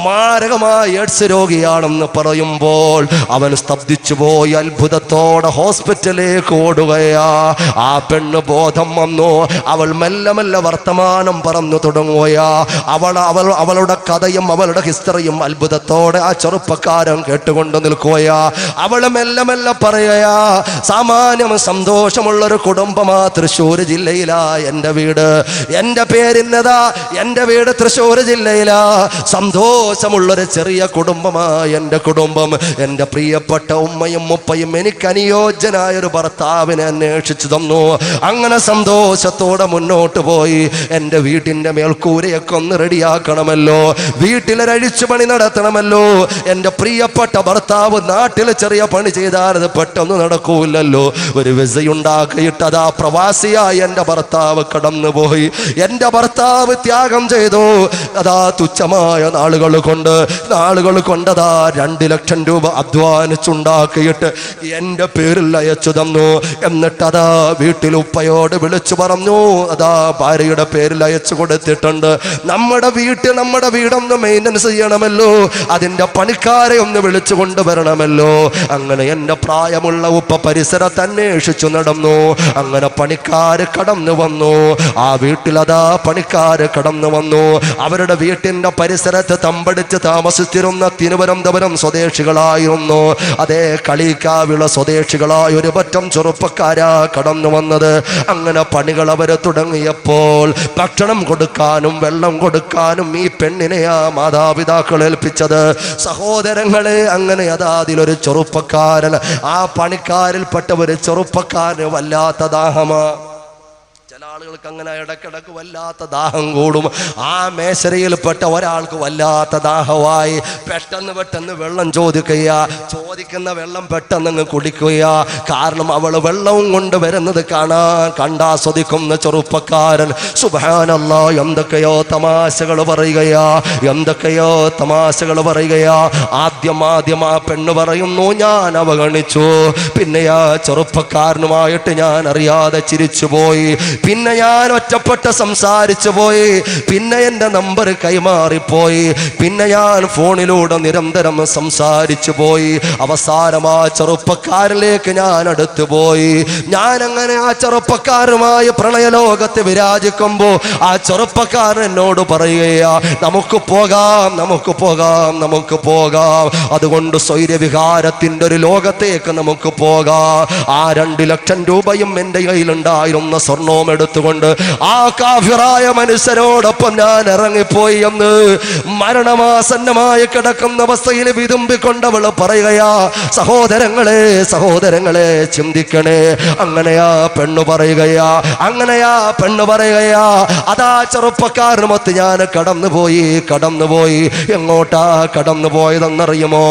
മാരകമായ എയ്ഡ്സ് രോഗിയാണെന്ന് പറയുമ്പോൾ അവൻ സ്തബ്ധിച്ചു പോയി അത്ഭുതത്തോടെ ഹോസ്പിറ്റലിലേക്ക് ഓടുകയാ. ആ പെണ്ണ് ബോധം വന്നു. അവൾ മെല്ലെ മെല്ലെ വർത്തമാനം പറഞ്ഞു തുടങ്ങുകയാ. അവളുടെ കഥയും അവളുടെ ഹിസ്റ്ററിയും അത്ഭുതത്തോടെ ആ ചെറുപ്പക്കാരൻ കേട്ടുകൊണ്ട് നിൽക്കുകയാ. അവള് മെല്ലെ മെല്ലെ പറയുകയാ, സാമാന്യം സന്തോഷമുള്ളൊരു കുടുംബമാ, തൃശ്ശൂർ ജില്ലയിലാ എൻ്റെ വീട്, എൻ്റെ പേരിന്നതാ, എൻ്റെ വീട് തൃശ്ശൂർ ജില്ലയിലാ, സന്തോഷമുള്ളൊരു ചെറിയ കുടുംബമാ എൻ്റെ കുടുംബം. എൻ്റെ പ്രിയപ്പെട്ട ഉമ്മയും ഉപ്പയും എനിക്ക് അനുയോജ്യനായൊരു ഭർത്താവിനെ അന്വേഷിച്ചു തന്നു. അങ്ങനെ സന്തോഷത്തോടെ മുന്നോട്ട് പോയി. എൻ്റെ വീട്ടിൻ്റെ മേൽക്കൂരയൊക്കെ ഒന്ന് റെഡിയാക്കണമല്ലോ, വീട്ടിലൊരഴിച്ചു പണി നടത്തണമല്ലോ. എൻ്റെ പ്രിയപ്പെട്ട ഭർത്താവ് നാട്ടിൽ ചെറിയ പണി ചെയ്താൽ അത് പെട്ടെന്ന് നടക്കൂലല്ലോ. ഒരു വിസയുണ്ടാക്കിയിട്ട് അതാ പ്രവാസിയായി എൻ്റെ ഭർത്താവ് കടന്നുപോയി. എൻ്റെ ഭർത്താവ് ത്യാഗം ചെയ്തു. അതാ തുച്ഛമായ നാളുകൾ കൊണ്ടതാ 2 ലക്ഷം രൂപ അധ്വാനിച്ചുണ്ടാക്കിയിട്ട് എൻ്റെ പേരിൽ അയച്ചു തന്നു. എന്നിട്ടതാ വീട്ടിൽ ഉപ്പയോട് വിളിച്ചു പറഞ്ഞു, അതാ ഭാര്യയുടെ പേരിൽ അയച്ചു കൊടുത്തിട്ടുണ്ട്. നമ്മുടെ വീടൊന്ന് മെയിൻ്റനൻസ് ചെയ്യണമല്ലോ, അതിൻ്റെ പണിക്കാരെ ഒന്ന് വിളിച്ചു കൊണ്ടുവരണമല്ലോ. അങ്ങനെ എൻ്റെ പ്രായമുള്ള ഉപ്പ പരിസരത്ത് അന്വേഷിച്ചു നടന്നു. അങ്ങനെ പണിക്കാര് കടന്നു വന്നു. ആ വീട്ടിലതാ പണിക്കാര് കടന്നു വന്നു. അവരുടെ വീട്ടിൻ്റെ പരിസരത്ത് തമ്പടിച്ച് താമസിച്ചിരുന്ന തിരുവനന്തപുരം സ്വദേശികളായിരുന്നു. അതേ കളിക്കാവിള സ്വദേശികളായ ഒരു പറ്റം ചെറുപ്പക്കാരാ കടന്നു വന്നത്. അങ്ങനെ പണികൾ അവർ തുടങ്ങിയപ്പോൾ ഭക്ഷണം കൊടുക്കാനും വെള്ളം കൊടുക്കാനും ഈ പെണ്ണിനെയാ മാതാപിതാക്കൾ ഏൽപ്പിച്ചത്. സഹോദരങ്ങളെ, അങ്ങനെ അതാ അതിലൊരു ചെറുപ്പക്കാരൻ, ആ പണിക്കാരിൽപ്പെട്ട ഒരു ചെറുപ്പക്കാരന് വല്ലാത്ത ദാഹമാ. ചില ആളുകൾക്ക് അങ്ങനെ ഇടക്കിടക്ക് വല്ലാത്ത ദാഹം കൂടും. ആ മേശരയിൽപ്പെട്ട ഒരാൾക്ക് വല്ലാത്ത ദാഹമായി. പെട്ടെന്ന് വെള്ളം ചോദിക്കുന്ന വെള്ളം പെട്ടെന്ന് കുടിക്കുക. കാരണം അവൾ വെള്ളവും കൊണ്ട് വരുന്നത് കണ്ടാസ്വദിക്കുന്ന ചെറുപ്പക്കാരൻ സുബ്ഹാനല്ലാഹ് എന്തൊക്കെയോ തമാശകൾ പറയുകയാ. ആദ്യം ആ പെണ്ണ് പറയുന്നു, ഞാൻ അവഗണിച്ചു. പിന്നെ ആ ചെറുപ്പക്കാരനുമായിട്ട് ഞാൻ അറിയാതെ ചിരിച്ചുപോയി. പിന്നെ ഞാൻ ഒറ്റപ്പെട്ട് സംസാരിച്ചു പോയി. പിന്നെ എൻ്റെ നമ്പർ കൈമാറിപ്പോയി. പിന്നെ ഞാൻ ഫോണിലൂടെ നിരന്തരം സംസാരിച്ചു പോയി. അവസാനം ആ ചെറുപ്പക്കാരിലേക്ക് ഞാൻ അടുത്തു പോയി. ഞാൻ അങ്ങനെ ആ ചെറുപ്പക്കാരുമായി പ്രണയലോകത്ത് വിരാജിക്കുമ്പോൾ ആ ചെറുപ്പക്കാരൻ എന്നോട് പറയുകയാ, നമുക്ക് പോകാം. അതുകൊണ്ട് സ്വൈര്യവിഹാരത്തിൻ്റെ ഒരു ലോകത്തേക്ക് നമുക്ക് പോകാം. ആ 2 ലക്ഷം രൂപയും എൻ്റെ കയ്യിലുണ്ടായിരുന്ന സ്വർണവും എടുത്തുകൊണ്ട് ആ കാഫിറായ മനുഷ്യരോടൊപ്പം ഞാൻ ഇറങ്ങിപ്പോയി എന്ന് മരണമാസന്നമായി കിടക്കുന്ന അവസ്ഥയിൽ വിതുമ്പിക്കൊണ്ടവൾ പറയുകയാ. സഹോദരങ്ങളെ ചിന്തിക്കണേ. അങ്ങനെയാ പെണ്ണ് പറയുകയാ. അതാ ചെറുപ്പക്കാരനുമൊത്ത് ഞാൻ കടന്നുപോയി. എങ്ങോട്ടാ കടന്നു പോയതെന്നറിയുമോ?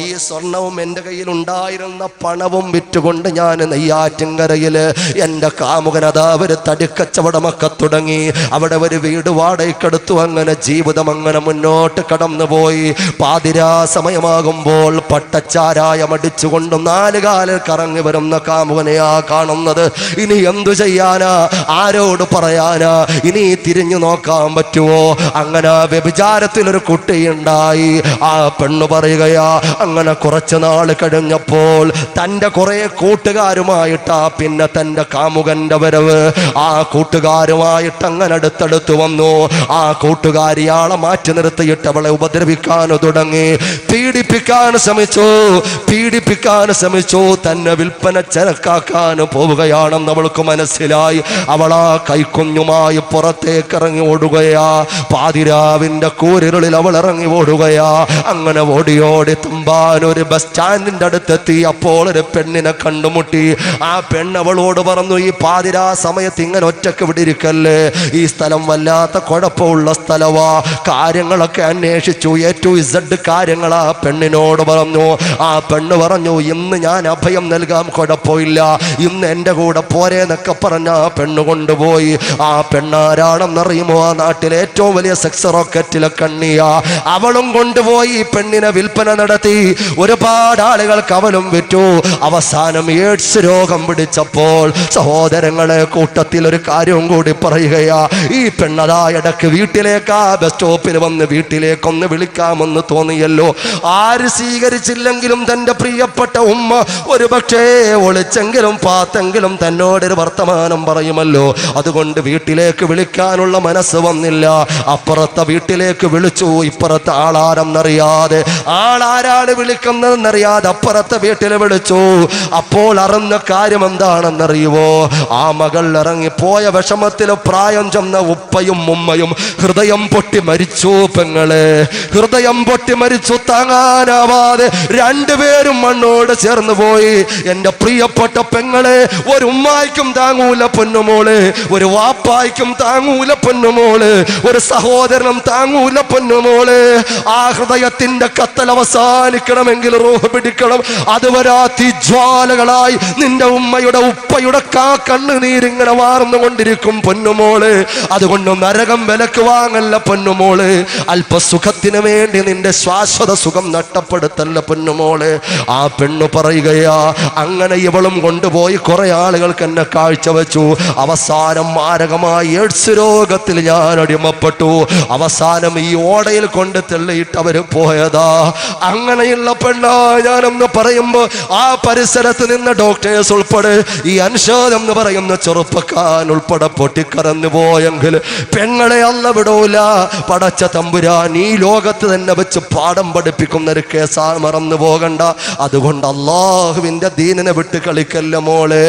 ഈ സ്വർണവും എൻ്റെ കയ്യിൽ ഉണ്ടായിരുന്ന പണവും വിറ്റുകൊണ്ട് ഞാൻ നെയ്യാറ്റിൻകരയില് എൻ്റെ കാമുകനതാ ഒരു തടിക്കച്ചവടമൊക്കെ തുടങ്ങി. അവിടെ ഒരു വീട് വാടകയ്ക്കെടുത്തു. അങ്ങനെ ജീവിതം അങ്ങനെ മുന്നോട്ട് കടന്നുപോയി. പാതിരാ സമയമാകുമ്പോൾ പട്ടച്ചാരായം അടിച്ചുകൊണ്ട് 4 കാലിൽ കറങ്ങി വരുന്ന കാമുകനെയാ കാണുന്നത്. ഇനി എന്തു ചെയ്യാനാ? ആരോട് പറയാനാ? ഇനി തിരിഞ്ഞു നോക്കാൻ പറ്റുമോ? അങ്ങനെ വ്യഭിചാരത്തിലൊരു കുട്ടിയുണ്ടായി. ആ പെണ്ണ് പറയുകയാ, അങ്ങനെ കുറച്ചു നാൾ കഴിഞ്ഞപ്പോൾ തൻ്റെ കുറെ കൂട്ടുകാരുമായിട്ടാ പിന്നെ തൻ്റെ കാമുകന്റെ വരവ്. ആ കൂട്ടുകാരുമായിട്ട് അങ്ങനെ അടുത്തടുത്ത് വന്നു. ആ കൂട്ടുകാരിയാളെ മാറ്റി നിർത്തിയിട്ട് അവളെ ഉപദ്രവിക്കാൻ തുടങ്ങി. പീഡിപ്പിക്കാൻ ശ്രമിച്ചു. തന്നെ വിൽപ്പന ചരക്കാക്കാൻ പോവുകയാണെന്ന് അവൾക്ക് മനസ്സിലായി. അവളാ കൈക്കുഞ്ഞുമായി പുറത്തേക്ക് ഇറങ്ങി ഓടുകയാ. പാതിരാവിന്റെ കൂരിരുളിൽ അവൾ ഇറങ്ങി ഓടുകയാ. അങ്ങനെ ഓടി തുമ്പാൻ ഒരു ബസ് സ്റ്റാൻഡിന്റെ അടുത്തെത്തി. അപ്പോൾ ഒരു പെണ്ണിനെ കണ്ടുമുട്ടി. ആ പെണ്ണ് അവളോട് പറഞ്ഞു, ഈ പാതിരാ സമയത്ത് ഇങ്ങനെ ഒറ്റക്ക് ഇവിടെ ഇരിക്കല്ലേ, ഈ സ്ഥലം വല്ലാത്ത കുഴപ്പമുള്ള സ്ഥലവാ. കാര്യങ്ങളൊക്കെ അന്വേഷിച്ചു, A to Z കാര്യങ്ങൾ ആ പെണ്ണിനോട് പറഞ്ഞു. ആ പെണ്ണ് പറഞ്ഞു, ഇന്ന് ഞാൻ അഭയം നൽകാം, കുഴപ്പമില്ല, ഇന്ന് എൻ്റെ കൂടെ പോരേന്നൊക്കെ പറഞ്ഞ ആ പെണ്ണ് കൊണ്ടുപോയി. ആ പെണ്ണാരാണെന്നറിയുമോ? ആ നാട്ടിലെ ഏറ്റവും വലിയ സെക്സ് റോക്കറ്റിലെ കണ്ണിയ. അവളും കൊണ്ടുപോയി പെണ്ണിനെ വിൽപ്പന നടത്തി. ഒരുപാട് ആളുകൾക്ക് അവളും വിറ്റു. അവസാനം എയ്ഡ്സ് രോഗം പിടിച്ചപ്പോൾ സഹോദരങ്ങളെ, കൂട്ടത്തിൽ ഒരു കാര്യവും കൂടി പറയുകയാ. ഈ പെണ്ണതാ ഇടക്ക് വീട്ടിലേക്ക്, ആ ബസ് സ്റ്റോപ്പിൽ വന്ന് വീട്ടിലേക്കൊന്ന് വിളിക്കാമെന്ന് തോന്നിയല്ലോ. ആര് സ്വീകരിച്ചില്ലെങ്കിലും തൻ്റെ പ്രിയപ്പെട്ട ഉമ്മ ഒരു പക്ഷേ ഒളിച്ചെങ്കിലും പാത്തെങ്കിലും തന്നോടൊരു വർത്തമാനം പറയുമല്ലോ. അതുകൊണ്ട് വീട്ടിലേക്ക് വിളിക്കാനുള്ള മനസ്സ് വന്നില്ല. അപ്പുറത്തെ വീട്ടിലേക്ക് വിളിച്ചു. ഇപ്പുറത്തെ ആളാരെന്നറിയാതെ, ആളാരാണ് വിളിക്കുന്നതെന്നറിയാതെ അപ്പുറത്തെ വീട്ടിൽ വിളിച്ചു. അപ്പോൾ അറിഞ്ഞ കാര്യം എന്താണെന്നറിയുവോ? ആ മകൾ ഇറങ്ങിപ്പോയ വിഷമത്തിൽ പ്രായം ചെന്ന ഉപ്പയും ഉമ്മയും ഹൃദയം പൊട്ടി മരിച്ചു. പെങ്ങളെ, ഹൃദയം പൊട്ടി മരിച്ചു. താങ്ങാനാവാതെ രണ്ടുപേരും മണ്ണോട് ചേർന്ന് പോയി. എൻ്റെ പ്രിയപ്പെട്ട പെങ്ങളെ, ഒരു ഉമ്മായിക്കും താങ്ങൂല പൊന്നുമോള്, ഒരു വാപ്പായിക്കും താങ്ങൂല പൊന്നുമോള്, ഒരു സഹോദരനും താങ്ങൂല പൊന്നുമോള്. ആ ഹൃദയത്തിന്റെ കത്തൽ അവസാനിക്കണമെങ്കിൽ റൂഹ് പിടിക്കണം. അതുവരെ തീജ്വാലകളായി നിന്റെ ഉമ്മയുടെ ഉപ്പയുടെ കണ്ണുനീരിങ്ങനെ വാർന്നുകൊണ്ടിരിക്കും പൊന്നുമോള്. അതുകൊണ്ട് നരകം വിലക്ക് വാങ്ങല്ല പൊന്നുമോള്. അല്പസുഖത്തിന് വേണ്ടി നിന്റെ ശാശ്വത സുഖം നഷ്ടപ്പെടുത്തല്ല പൊന്നുമോള്. ആ പെണ്ണു പറയുകയാ, അങ്ങനെ ഇവളും കൊണ്ടുപോയി കുറെ ആളുകൾക്ക് എന്നെ കാഴ്ചവെച്ചു. അവസാനം മാരകമായ എയ്ഡ്സ് രോഗത്തിൽ ഞാൻ അടിമപ്പെട്ടു. അവസാനം ഈ ഓടയിൽ കൊണ്ട് തെള്ളിയിട്ട് അവര് പോയതാ. അങ്ങനെയുള്ള പെണ്ണാ ഞാനെന്ന് പറയുമ്പോ ആ പരിസരത്ത് നിന്ന് ഡോക്ടേഴ്സ് ഉൾപ്പെടെ, ഈ അൻഷാദ് എന്ന് പറയുന്ന ചെറുപ്പക്കാരൻ ഉൾപ്പെടെ പൊട്ടിക്കറന്നു പോയെങ്കിൽ പെങ്ങളെ അല്ല വിടൂല. പടച്ച തമ്പുരാൻ ഈ ലോകത്ത് തന്നെ വെച്ച് പാഠം പഠിപ്പിക്കുന്ന ഒരു കേസാ, മറന്നു പോകണ്ട. അതുകൊണ്ട് അള്ളാഹുവിന്റെ ദീനിനെ വിട്ട് കളിക്കല്ല മോളെ.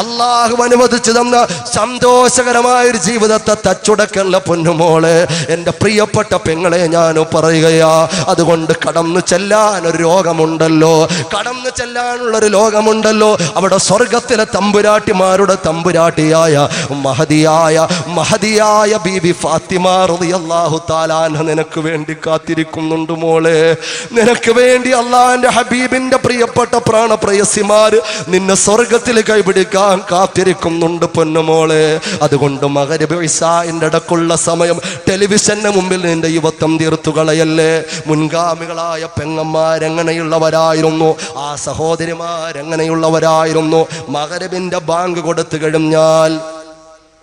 അള്ളാഹു അനുവദിച്ചു തന്ന സന്തോഷകരമായ ഒരു ജീവിതത്തെ തച്ചുടക്കല്ല പൊന്നുമോളെ. എൻ്റെ പ്രിയപ്പെട്ട പെങ്ങളെ ഞാൻ പറയുകയാ. അതുകൊണ്ട് കടന്നു ചെല്ലാൻ ഒരു രോഗമുണ്ടല്ലോ, കടന്നു ചെല്ലാനുള്ളൊരു ലോകമുണ്ടല്ലോ. അവിടെ സ്വർഗത്തിലെ തമ്പുരാട്ടിമാരുടെ തമ്പുരാട്ടിയായ മഹദിയായ ബീബി ഫാത്തിമ റളിയല്ലാഹു തആല അൻഹ നിനക്ക് വേണ്ടി കാത്തിരിക്കുന്നുണ്ട് മോളെ. നിനക്ക് വേണ്ടി അള്ളാഹുവിന്റെ ഹബീബിന്റെ പ്രിയപ്പെട്ട പ്രാണപ്രയസിമാര് നിന്നെ സ്വർഗത്തിൽ കൈപിടിക്കാൻ കാത്തിരിക്കുന്നുണ്ട് പൊന്നുമോളെ. അതുകൊണ്ട് മഗ്‌രിബ് ഇശാഇന്റെ ഇടക്കുള്ള സമയം ടെലിവിഷന്റെ മുമ്പിൽ നിന്റെ യുവത്വം തീർത്തുകളയല്ലേ. മുൻഗാമികളായ പെങ്ങന്മാരെങ്ങനെയുള്ളവരായിരുന്നു, ആ സഹോദരിമാരെങ്ങനെയുള്ളവരായിരുന്നു. മഗ്‌രിബിന്റെ ബാങ്ക് കൊടുത്തു കഴിഞ്ഞാൽ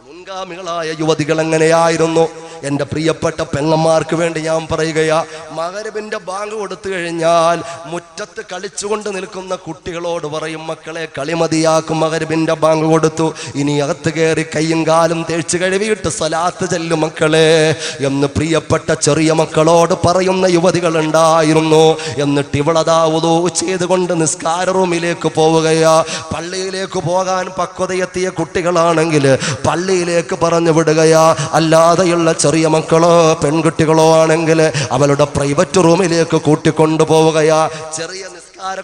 മുൻഗാമികളായ യുവതികൾ എങ്ങനെയായിരുന്നു? എൻ്റെ പ്രിയപ്പെട്ട പെങ്ങന്മാർക്ക് വേണ്ടി ഞാൻ പറയുകയാ, മഗ്‌രിബിന്റെ ബാങ്ക് കൊടുത്തു കഴിഞ്ഞാൽ മുറ്റത്ത് കളിച്ചുകൊണ്ട് നിൽക്കുന്ന കുട്ടികളോട് പറയും, മക്കളെ കളി മതിയാക്കും, മഗ്‌രിബിന്റെ ബാങ്ക് കൊടുത്തു, ഇനി അകത്ത് കയറി കയ്യും കാലും തേച്ച് കഴുകിയിട്ട് സ്വലാത്ത് ചെല്ലും മക്കളെ എന്ന് പ്രിയപ്പെട്ട ചെറിയ മക്കളോട് പറയുന്ന യുവതികൾ ഉണ്ടായിരുന്നു. എന്നിട്ട് ഇവളതാ വുളൂ ചെയ്തുകൊണ്ട് നിസ്കാര റൂമിലേക്ക് പോവുകയാ. പള്ളിയിലേക്ക് പോകാൻ പക്വതയെത്തിയ കുട്ടികളാണെങ്കിൽ പള്ളിയിലേക്ക് പറഞ്ഞു വിടുകയാ. അല്ലാതെയുള്ള ചെറിയ മക്കളോ പെൺകുട്ടികളോ ആണെങ്കിൽ അവളുടെ പ്രൈവറ്റ് റൂമിലേക്ക് കൂട്ടിക്കൊണ്ടു പോവുകയാ. ചെറിയ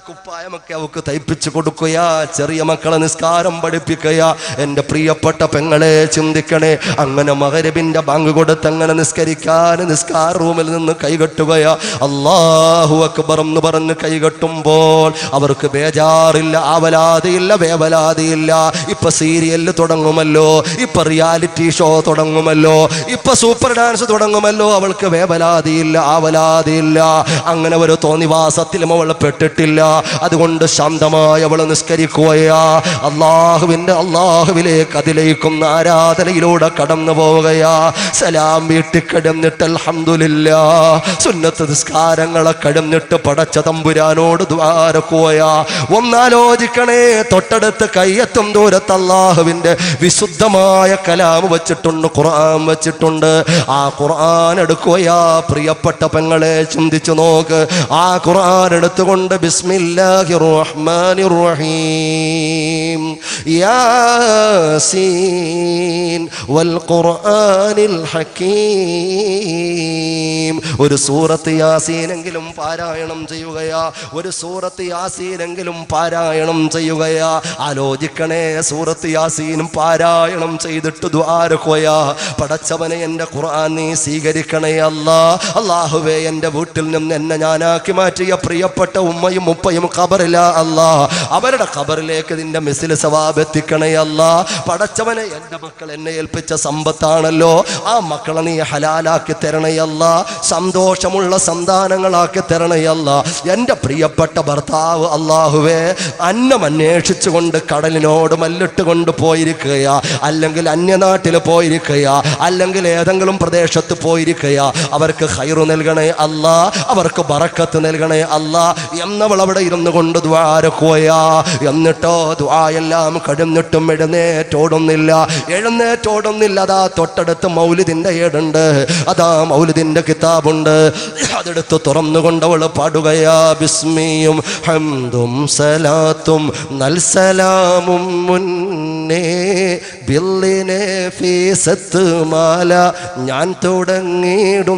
കുപ്പായമൊക്കെ അവൾക്ക് തയ്പ്പിച്ചു കൊടുക്കുക, ചെറിയ മക്കളെ നിസ്കാരം പഠിപ്പിക്കുക. എൻ്റെ പ്രിയപ്പെട്ട പെങ്ങളെ ചിന്തിക്കണേ. അങ്ങനെ മഗ്‌രിബിന്റെ ബാങ്ക് കൊടുത്ത് അങ്ങനെ നിസ്കരിക്കാൻ നിസ്കാര റൂമിൽ നിന്ന് കൈകെട്ടുകയാ. അല്ലാഹു അക്ബർ എന്ന് പറഞ്ഞ് കൈകെട്ടുമ്പോൾ അവർക്ക് ബേജാറില്ല, ആവലാതിയില്ല, വേവലാതിയില്ല. ഇപ്പൊ സീരിയല് തുടങ്ങുമല്ലോ, ഇപ്പൊ റിയാലിറ്റി ഷോ തുടങ്ങുമല്ലോ, ഇപ്പൊ സൂപ്പർ ഡാൻസ് തുടങ്ങുമല്ലോ. അവൾക്ക് വേവലാതിയില്ല, ആവലാതിയില്ല. അങ്ങനെ ഒരു തോന്നിവാസത്തിലും അവൾ പെട്ടിട്ടില്ല. അതുകൊണ്ട് ശാന്തമായി അവൾ നിസ്കരിക്കുകയാ. അള്ളാഹുവിലേക്ക് അതിലേക്കുന്ന ആരാധനയിലൂടെ കടന്നു പോവുകയാ. സലാം വീട്ടിൽ കിടന്നിട്ട് അൽഹംദുലില്ലാ സുന്നത്ത് നിസ്കാരങ്ങളെ കിടന്നിട്ട് പടച്ച തമ്പുരാനോട് ദ്വാരക്കുകയാ. ഒന്നാലോചിക്കണേ, തൊട്ടടുത്ത് കയ്യെത്തും ദൂരത്ത് അള്ളാഹുവിന്റെ വിശുദ്ധമായ കലാം വെച്ചിട്ടുണ്ട്, ഖുർആൻ വെച്ചിട്ടുണ്ട്. ആ ഖുർആൻ എടുക്കുകയാ. പ്രിയപ്പെട്ട പെങ്ങളെ ചിന്തിച്ചു നോക്ക്. ആ ഖുർആൻ എടുത്തുകൊണ്ട് ബിസ്മില്ലാഹിർ റഹ്മാനിർ റഹീം യാസീൻ വൽ ഖുർആനിൽ ഹകീം. ഒരു സൂറത്ത് യാസീനെങ്കിലും പാരായണം ചെയ്യുകയാ, ഒരു സൂറത്ത് യാസീനെങ്കിലും പാരായണം ചെയ്യുകയാ. ആലോചിക്കണേ, സൂറത്ത് യാസീനും പാരായണം ചെയ്തിട്ട് ദുആരഖോയാ, പടച്ചവനെ എൻ്റെ ഖുർആൻ നീ സ്വീകരിക്കണേ അല്ലാ. അല്ലാഹുവേ, എൻ്റെ വീട്ടിൽ നിന്ന് എന്നെ ഞാനാക്കി മാറ്റിയ പ്രിയപ്പെട്ട ഉമ്മയും ഉപ്പയും ഖബറിലാ അല്ലാ, അവരുടെ ഖബറിലേക്ക് നിന്റെ മിസ്ൽ സവാബ് എത്തിക്കണേ അല്ലാ. പടച്ചവനെ, എൻ്റെ മക്കൾ എന്നെ ഏൽപ്പിച്ച സമ്പത്താണല്ലോ, ആ മക്കളെ നീ ഹലാലാക്കി തരണേ അല്ലാ, സന്തോഷമുള്ള സന്താനങ്ങളാക്കി തരണേ അല്ലാ. എൻ്റെ പ്രിയപ്പെട്ട ഭർത്താവ് അല്ലാഹുവേ അന്നം അന്വേഷിച്ചുകൊണ്ട് കടലിനോട് മല്ലിട്ട് കൊണ്ട് പോയിരിക്കുകയാ, അല്ലെങ്കിൽ അന്യനാട്ടിൽ പോയിരിക്കുകയാ, അല്ലെങ്കിൽ ഏതെങ്കിലും പ്രദേശത്ത് പോയിരിക്കുകയാ. അവർക്ക് ഖൈറു നൽകണേ അല്ലാ, അവർക്ക് ബറക്കത്ത് നൽകണേ അല്ലാ എന്നവൾ അവിടെ ഇരുന്നു കൊണ്ട് ദുആരഖോയാ. എന്നിട്ടോ ദുആയെല്ലാം കഴിഞ്ഞിട്ടും എഴുന്നേറ്റോടുന്നില്ല. അതാ തൊട്ടടുത്ത് മൗലിദിന്റെ ഏടുണ്ട്, അതാ മൗലിദിന്റെ കിതാബുണ്ട്, അതെടുത്ത് തുറന്നുകൊണ്ട് അവൾ പാടുകയാ. ബിസ്മിയും ഹംദും സലാത്തും നൽസലാമും മുന്നേ ബില്ലിനെ ഫീസത്ത് മാല ഞാൻ തുടങ്ങിയിടുന്നേ.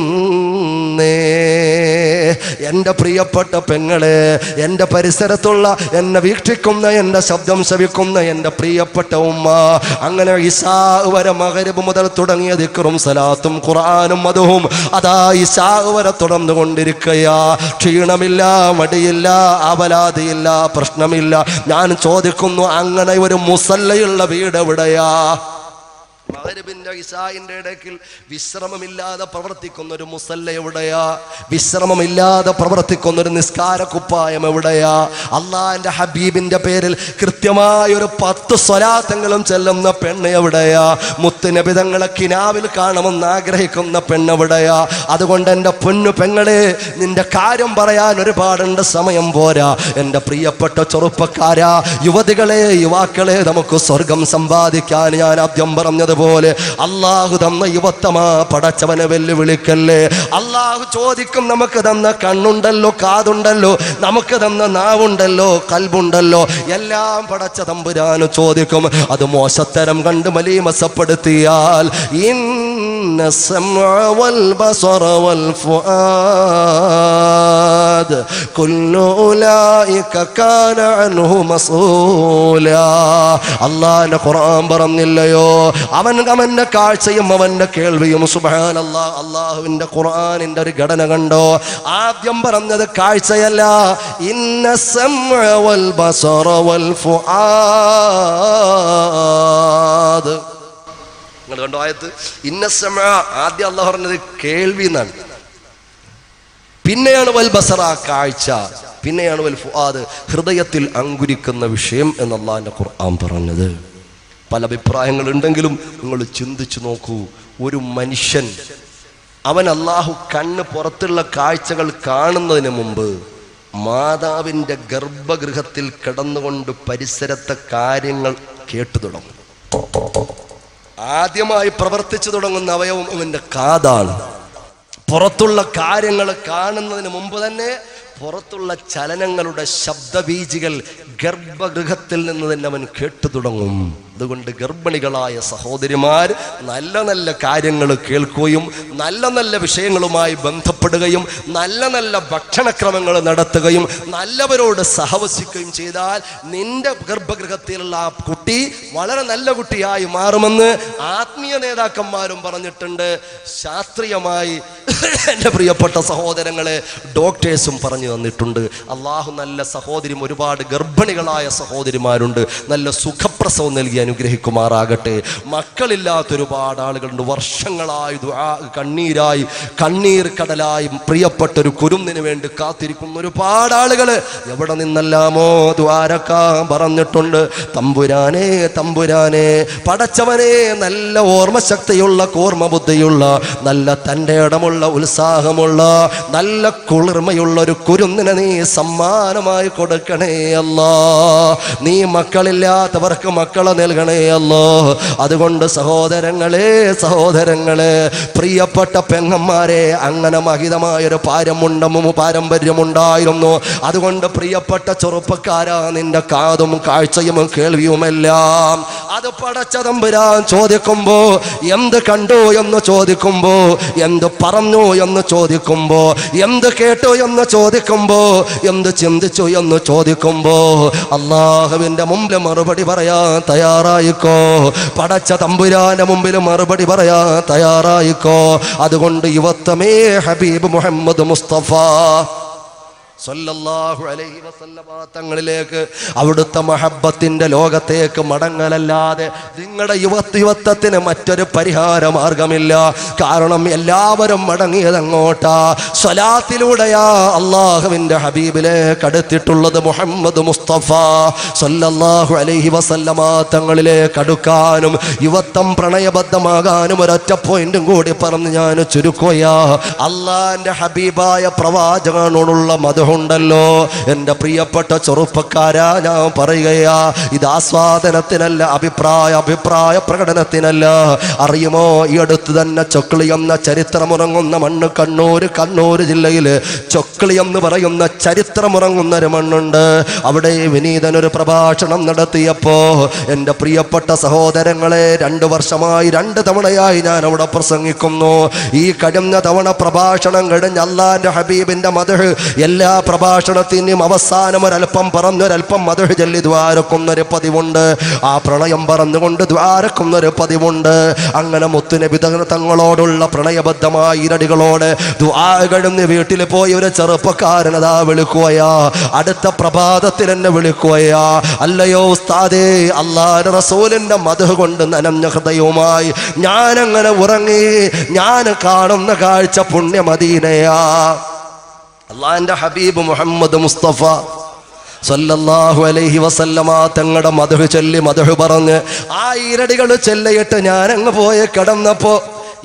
എൻ്റെ പ്രിയപ്പെട്ട പെങ്ങളെ, എൻ്റെ പരിസരത്തുള്ള എന്നെ വീക്ഷിക്കുന്ന, എൻ്റെ ശബ്ദം ശ്രവിക്കുന്ന എൻ്റെ പ്രിയപ്പെട്ട ഉമ്മ, അങ്ങനെ ഇശാ വരെ മഗ്രിബ് മുതൽ തുടങ്ങിയ ദിക്റും സലാത്തും ഖുർആനും മദുഹും അതാ ഇശാ വരെ തുടർന്നുകൊണ്ടിരിക്കുകയാ. ക്ഷീണമില്ല, മടിയില്ല, അപലാതിയില്ല, പ്രശ്നമില്ല. ഞാൻ ചോദിക്കുന്നു, അങ്ങനെ ഒരു മുസല്ലയുള്ള വീട് എവിടെയാ? മഗ്രിബിന്റെ ഇശാഇന്റെ ഇടയ്ക്ക് വിശ്രമമില്ലാതെ പ്രവർത്തിക്കുന്ന ഒരു മുസല്ല എവിടെയാ? വിശ്രമമില്ലാതെ പ്രവർത്തിക്കുന്ന ഒരു നിസ്കാര കുപ്പായം എവിടെയാ? അള്ളാന്റെ ഹബീബിന്റെ പേരിൽ കൃത്യമായൊരു 10 സ്വലാത്തെങ്കിലും ചെല്ലുന്ന പെണ്ണ് എവിടെയാ? മുത്തുനബി തങ്ങളെ കിനാവിൽ കാണുമെന്ന് ആഗ്രഹിക്കുന്ന പെണ്ണ് എവിടെയാ? അതുകൊണ്ട് എൻ്റെ പൊന്നു പെങ്ങളെ, നിന്റെ കാര്യം പറയാൻ ഒരുപാടുണ്ട്, സമയം പോരാ. എൻ്റെ പ്രിയപ്പെട്ട ചെറുപ്പക്കാരാ, യുവതികളെ, യുവാക്കളെ, നമുക്ക് സ്വർഗം സമ്പാദിക്കാൻ ഞാൻ ആദ്യം പറഞ്ഞതുപോലെ അള്ളാഹു തന്ന യുവത്തമാ പടച്ചവനെ വെല്ലുവിളിക്കല്ലേ. അള്ളാഹു ചോദിക്കും, നമുക്ക് തന്ന കണ്ണുണ്ടല്ലോ, കാതുണ്ടല്ലോ, നമുക്ക് തന്ന നാവുണ്ടല്ലോ, കൽബുണ്ടല്ലോ, എല്ലാം പടച്ച തമ്പുരാന് ചോദിക്കും. അത് മോശത്തരം കണ്ട് മലീമസപ്പെടുത്തിയാൽ ഇന്ന സമഅ വൽ ബസറ വൽ ഫുആദ് കുല്ലു ഉലൈക കാന അൻഹു മസ്ഊലാ. അല്ലാഹുവിന്റെ ഖുർആൻ പറഞ്ഞില്ലയോ, അവന്റെ കാഴ്ചയും അവന്റെ കേൾവിയും. സുബ്ഹാനല്ലാഹ്, അല്ലാഹുവിന്റെ ഖുർആനിന്റെ ഒരു ഘടന കണ്ടോ? ആദ്യം പറഞ്ഞത് കാഴ്ചയല്ല, ഇന്ന സമഅ വൽ ബസറ വൽ ഫുആദ്. നിങ്ങൾ കണ്ടോ ആയത്ത്? ഇന്ന സമഅ, ആദ്യം അല്ലാഹു പറഞ്ഞത് കേൾവി എന്നാണ്, പിന്നെയാണ് വൽ ബസറ കാഴ്ച, പിന്നെയാണ് വൽ ഫുആദ് ഹൃദയത്തിൽ അങ്കുരിക്കുന്ന വിഷയം എന്ന് അല്ലാഹുവിന്റെ ഖുർആൻ പറഞ്ഞത്. പല അഭിപ്രായങ്ങളുണ്ടെങ്കിലും നിങ്ങൾ ചിന്തിച്ചു നോക്കൂ. ഒരു മനുഷ്യൻ, അവൻ അല്ലാഹു കണ്ണ് പുറത്തുള്ള കാഴ്ചകൾ കാണുന്നതിന് മുമ്പ് മാതാവിൻ്റെ ഗർഭഗൃഹത്തിൽ കിടന്നുകൊണ്ട് പരിസരത്തെ കാര്യങ്ങൾ കേട്ടു തുടങ്ങും. ആദ്യമായി പ്രവർത്തിച്ചു തുടങ്ങുന്ന അവയവം അവൻ്റെ കാതാണ്. പുറത്തുള്ള കാര്യങ്ങൾ കാണുന്നതിന് മുമ്പ് തന്നെ പുറത്തുള്ള ചലനങ്ങളുടെ ശബ്ദബീജികൾ ഗർഭഗൃഹത്തിൽ നിന്ന് തന്നെ അവൻ കേട്ടു തുടങ്ങും. അതുകൊണ്ട് ഗർഭിണികളായ സഹോദരിമാർ നല്ല നല്ല കാര്യങ്ങൾ കേൾക്കുകയും നല്ല നല്ല വിഷയങ്ങളുമായി ബന്ധപ്പെടുകയും നല്ല നല്ല ഭക്ഷണക്രമങ്ങൾ നടത്തുകയും നല്ലവരോട് സഹവസിക്കുകയും ചെയ്താൽ നിന്റെ ഗർഭഗൃഹത്തിലുള്ള ആ കുട്ടി വളരെ നല്ല കുട്ടിയായി മാറുമെന്ന് ആത്മീയ നേതാക്കന്മാരും പറഞ്ഞിട്ടുണ്ട്. ശാസ്ത്രീയമായി എൻ്റെ പ്രിയപ്പെട്ട സഹോദരങ്ങളെ ഡോക്ടേഴ്സും പറഞ്ഞു തന്നിട്ടുണ്ട്. അള്ളാഹു നല്ല സഹോദരി, ഒരുപാട് ഗർഭിണികളായ സഹോദരിമാരുണ്ട്, നല്ല സുഖപ്രസവം നൽകി അനുഗ്രഹിക്കുമാറാകട്ടെ. മക്കളില്ലാത്ത ഒരുപാട് ആളുകളുണ്ട്, വർഷങ്ങളായി കണ്ണീരായി കണ്ണീർ കടലായി പ്രിയപ്പെട്ടൊരു കുരുന്നിന് വേണ്ടി കാത്തിരിക്കുന്ന ഒരുപാട് ആളുകൾ എവിടെ നിന്നെല്ലാമോ ദ്വാരക്കാൻ പറഞ്ഞിട്ടുണ്ട്. തമ്പുരാനെ, തമ്പുരാനെ, പടച്ചവനെ, നല്ല ഓർമ്മശക്തിയുള്ള, ഓർമ്മബുദ്ധിയുള്ള, നല്ല തൻ്റെ ഇടമുള്ള, ഉത്സാഹമുള്ള, നല്ല കുളിർമയുള്ള ഒരു കുരുന്നിനെ നീ സമ്മാനമായി കൊടുക്കണേ അല്ലാ. നീ മക്കളില്ലാത്തവർക്ക് മക്കളെ നൽകണേ തരണേ അല്ലോ. അതുകൊണ്ട് സഹോദരങ്ങളെ, പ്രിയപ്പെട്ട പെങ്ങന്മാരെ, അങ്ങനെ മഹിതമായൊരു പാരമ്പര്യമുണ്ടായിരുന്നു. അതുകൊണ്ട് പ്രിയപ്പെട്ട ചെറുപ്പക്കാരാ, നിന്റെ കാതും കാഴ്ചയും കേൾവിയുമെല്ലാം അത് പടച്ച തമ്പുരാൻ ചോദിക്കുമ്പോ, എന്ത് കണ്ടു എന്ന് ചോദിക്കുമ്പോ, എന്ത് പറഞ്ഞു എന്ന് ചോദിക്കുമ്പോ, എന്ത് കേട്ടു എന്ന് ചോദിക്കുമ്പോ, എന്ത് ചിന്തിച്ചു എന്ന് ചോദിക്കുമ്പോ, അള്ളാഹുവിന്റെ മുമ്പിൽ മറുപടി പറയാൻ തയ്യാറായിക്കോ. പടച്ച തമ്പുരാന്റെ മുമ്പിൽ മറുപടി പറയാൻ തയ്യാറായിക്കോ. അതുകൊണ്ട് യുവത്വമേ ഹബീബ് മുഹമ്മദ് മുസ്തഫ സല്ലല്ലാഹു അലൈഹി വസല്ലമ തങ്ങളിലേക്ക്, അവിടുത്തെ മഹബ്ബത്തിന്റെ ലോകത്തേക്ക് മടങ്ങലല്ലാതെ നിങ്ങളുടെ യുവത്വത്തിന് മറ്റൊരു പരിഹാര മാർഗമില്ല. കാരണം എല്ലാവരും മടങ്ങിയത് അങ്ങോട്ടാ, സ്വലാത്തിലൂടെയാ അള്ളാഹുവിന്റെ ഹബീബിലേക്ക് അടുത്തിട്ടുള്ളത്. മുഹമ്മദ് മുസ്തഫ സല്ലല്ലാഹു അലൈഹി വസല്ലമ തങ്ങളിലേക്ക് അടുക്കാനും യുവത്വം പ്രണയബദ്ധമാകാനും ഒരൊറ്റ പോയിന്റും കൂടി പറഞ്ഞ് ഞാൻ ചുരുക്കുകയാ. അള്ളാന്റെ ഹബീബായ പ്രവാചകനോടുള്ള മധു ഉണ്ടല്ലോ. എൻ്റെ പ്രിയപ്പെട്ട ചെറുപ്പക്കാരാ, ഞാൻ പറയുകയാ, ഇത് ആസ്വാദനത്തിനല്ല, അഭിപ്രായ പ്രകടനത്തിനല്ല. അറിയുമോ, ഈ അടുത്ത് തന്നെ ചൊക്ലി എന്ന ചരിത്രമുറങ്ങുന്ന മണ്ണ്, കണ്ണൂർ ജില്ലയിൽ ചൊക്ലി എന്ന് പറയുന്ന ചരിത്രമുറങ്ങുന്ന ഒരു മണ്ണുണ്ട്. അവിടെ വിനീതനൊരു പ്രഭാഷണം നടത്തിയപ്പോ, എൻ്റെ പ്രിയപ്പെട്ട സഹോദരങ്ങളെ, 2 വർഷമായി 2 തവണയായി ഞാൻ അവിടെ പ്രസംഗിക്കുന്നു. ഈ കഴിഞ്ഞ തവണ പ്രഭാഷണം കഴിഞ്ഞ് അല്ലാഹുവിന്റെ ഹബീബിന്റെ മദ്ഹ് എല്ലാ പ്രഭാഷണത്തിനും അവസാനം ഒരൽപ്പം പറഞ്ഞൊരൽപ്പം മദ്ഹ് ചൊല്ലി ദ്വാരക്കുന്നൊരു പതിവുണ്ട്. ആ പ്രളയം പറഞ്ഞുകൊണ്ട് ദ്വാരക്കുന്നൊരു പതിവുണ്ട്. അങ്ങനെ മുത്തുനബി തങ്ങളോടുള്ള പ്രണയബദ്ധമായ ഇരടികളോട് ദുആ കഴിഞ്ഞ് വീട്ടിൽ പോയി ഒരു ചെറുപ്പക്കാരനതാ വിളിക്കുകയാ. അടുത്ത പ്രഭാതത്തിൽ എന്നെ വിളിക്കുകയാ, അല്ലയോ ഉസ്താദേ, അല്ലാഹുവിന്റെ റസൂലിന്റെ മദ്ഹ് കൊണ്ട് നനഞ്ഞ ഹൃദയവുമായി ഞാനങ്ങനെ ഉറങ്ങി. ഞാൻ കാണുന്ന കാഴ്ച പുണ്യ മദീനയാ. അള്ളാന്റെ ഹബീബ് മുഹമ്മദ് മുസ്തഫ സല്ലല്ലാഹു അലൈഹി വസല്ലമ തങ്ങളുടെ മദ്ഹ് ചൊല്ലി മദ്ഹ് പറഞ്ഞ് ആ ഈരടികൾ ചൊല്ലിയിട്ട് ഞാനങ്ങ് പോയി കിടന്നപ്പോ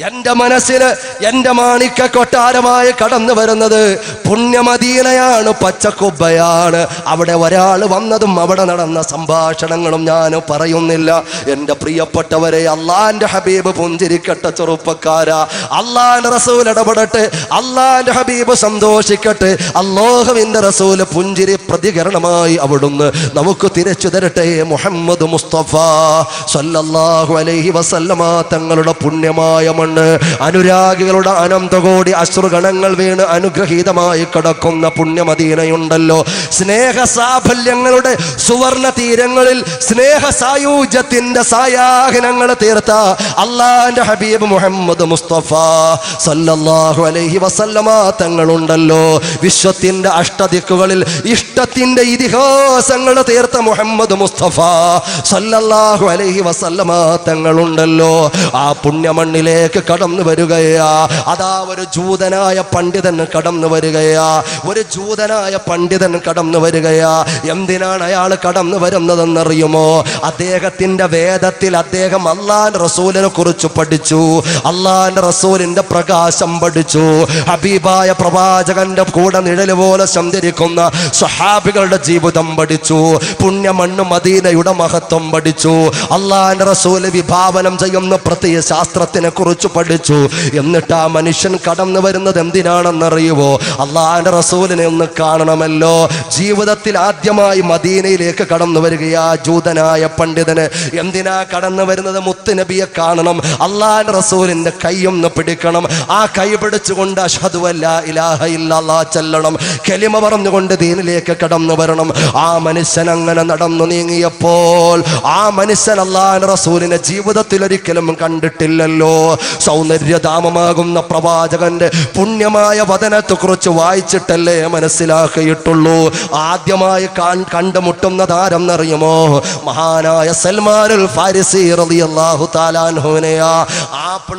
എൻ്റെ മനസ്സിന് എൻ്റെ മാണിക്ക കൊട്ടാരമായി കടന്നു വരുന്നത് പുണ്യമദീനയാണ്, പച്ചക്കുബ്ബയാണ്. അവിടെ ഒരാൾ വന്നതും അവിടെ നടന്ന സംഭാഷണങ്ങളും ഞാൻ പറയുന്നില്ല. എൻ്റെ പ്രിയപ്പെട്ടവരെ, അള്ളാന്റെ ഹബീബ് പുഞ്ചിരിക്കട്ടെ ചെറുപ്പക്കാരാ. അള്ളാന്റെ റസൂൽ ഇടപെടട്ടെ, അള്ളാന്റെ ഹബീബ് സന്തോഷിക്കട്ടെ. അല്ലാഹുവിന്റെ റസൂൽ പുഞ്ചിരി പ്രതികരണമായി അവിടുന്ന് നമുക്ക് തിരിച്ചു തരട്ടെ. മുഹമ്മദ് മുസ്തഫ സല്ലല്ലാഹു അലൈഹി വസല്ലമ തങ്ങളുടെ പുണ്യമായ അനുരാഗികളുടെ അനന്തകോടി അശ്രുഗണങ്ങൾ വീണ് അനുഗ്രഹീതമായി കിടക്കുന്ന പുണ്യമദീനയുണ്ടല്ലോ. സ്നേഹ സാഫല്യങ്ങളുടെ സുവർണ തീരങ്ങളിൽ സ്നേഹ സായൂജ്യത്തിന്റെ സായാഹ്നങ്ങൾ തീർത്ത അള്ളാന്റെ ഹബീബ് മുഹമ്മദ് മുസ്തഫ സല്ലല്ലാഹു അലൈഹി വസല്ലമ തങ്ങളുണ്ടല്ലോ. വിശ്വത്തിന്റെ അഷ്ടദിക്കുകളിൽ ഇഷ്ടത്തിന്റെ ഇതിഹാസങ്ങൾ തീർത്ത മുഹമ്മദ് മുസ്തഫ സല്ലല്ലാഹു അലൈഹി വസല്ലമ തങ്ങളുണ്ടല്ലോ. ആ പുണ്യമണ്ണിലേക്ക് കടന്നു വരികയാ. അതാ ഒരു ജൂതനായ പണ്ഡിതൻ കടന്നു വരികയാ. കടന്നു വരികയാ. എന്തിനാണ് അയാൾ കടന്നു വരുന്നതെന്നറിയുമോ? അദ്ദേഹത്തിന്റെ വേദത്തിൽ അദ്ദേഹം അല്ലാഹുവിന്റെ റസൂലിനെ കുറിച്ച് പഠിച്ചു, അല്ലാഹുവിന്റെ റസൂലിന്റെ പ്രകാശം പഠിച്ചു, ഹബീബായ പ്രവാചകന്റെ കൂടെ നിഴല് പോലെ സഞ്ചരിക്കുന്ന സ്വഹാബികളുടെ ജീവിതം പഠിച്ചു, പുണ്യമണ്ണ് മദീനയുടെ മഹത്വം പഠിച്ചു, അല്ലാഹുവിന്റെ റസൂല് വിഭാവനം ചെയ്യുന്ന പ്രത്യയ ശാസ്ത്രത്തിനെ കുറിച്ച് പഠിച്ചു. എന്നിട്ട് ആ മനുഷ്യൻ കടന്നു വരുന്നത് എന്തിനാണെന്നറിയുമോ? അള്ളാഹുവിന്റെ റസൂലിനെ ഒന്ന് കാണണമല്ലോ. ജീവിതത്തിൽ ആദ്യമായി മദീനയിലേക്ക് കടന്നു വരികയാ ജൂതനായ പണ്ഡിതന്. എന്തിനാ കടന്നു വരുന്നത്? മുത്തുനബിയെ കാണണം, അള്ളാഹുവിന്റെ റസൂലിന്റെ കൈയൊന്ന് പിടിക്കണം. ആ കൈ പിടിച്ചുകൊണ്ട് അഷ്ഹദു അല്ലാ ഇലാഹ ഇല്ലല്ലാഹ് ചൊല്ലണം, കലിമ പറഞ്ഞുകൊണ്ട് ദീനിലേക്ക് കടന്നു വരണം. ആ മനുഷ്യൻ അങ്ങനെ നടന്നു നീങ്ങിയപ്പോൾ ആ മനുഷ്യൻ അള്ളാഹുവിന്റെ റസൂലിനെ ജീവിതത്തിൽ ഒരിക്കലും കണ്ടിട്ടില്ലല്ലോ. സൗന്ദര്യധാമമാകുന്ന പ്രവാചകന്റെ പുണ്യമായ വദനത്തെ കുറിച്ച് വായിച്ചിട്ടല്ലേ മനസ്സിലാക്കിയിട്ടുള്ളൂ. ആദ്യമായി കണ്ടുമുട്ടുന്ന താരെന്നറിയുമോ? മഹാനായ സൽമാനുൽ ഫാരിസി റളിയല്ലാഹു തആല അൻഹുവിനെയാ. ആപ്പിൾ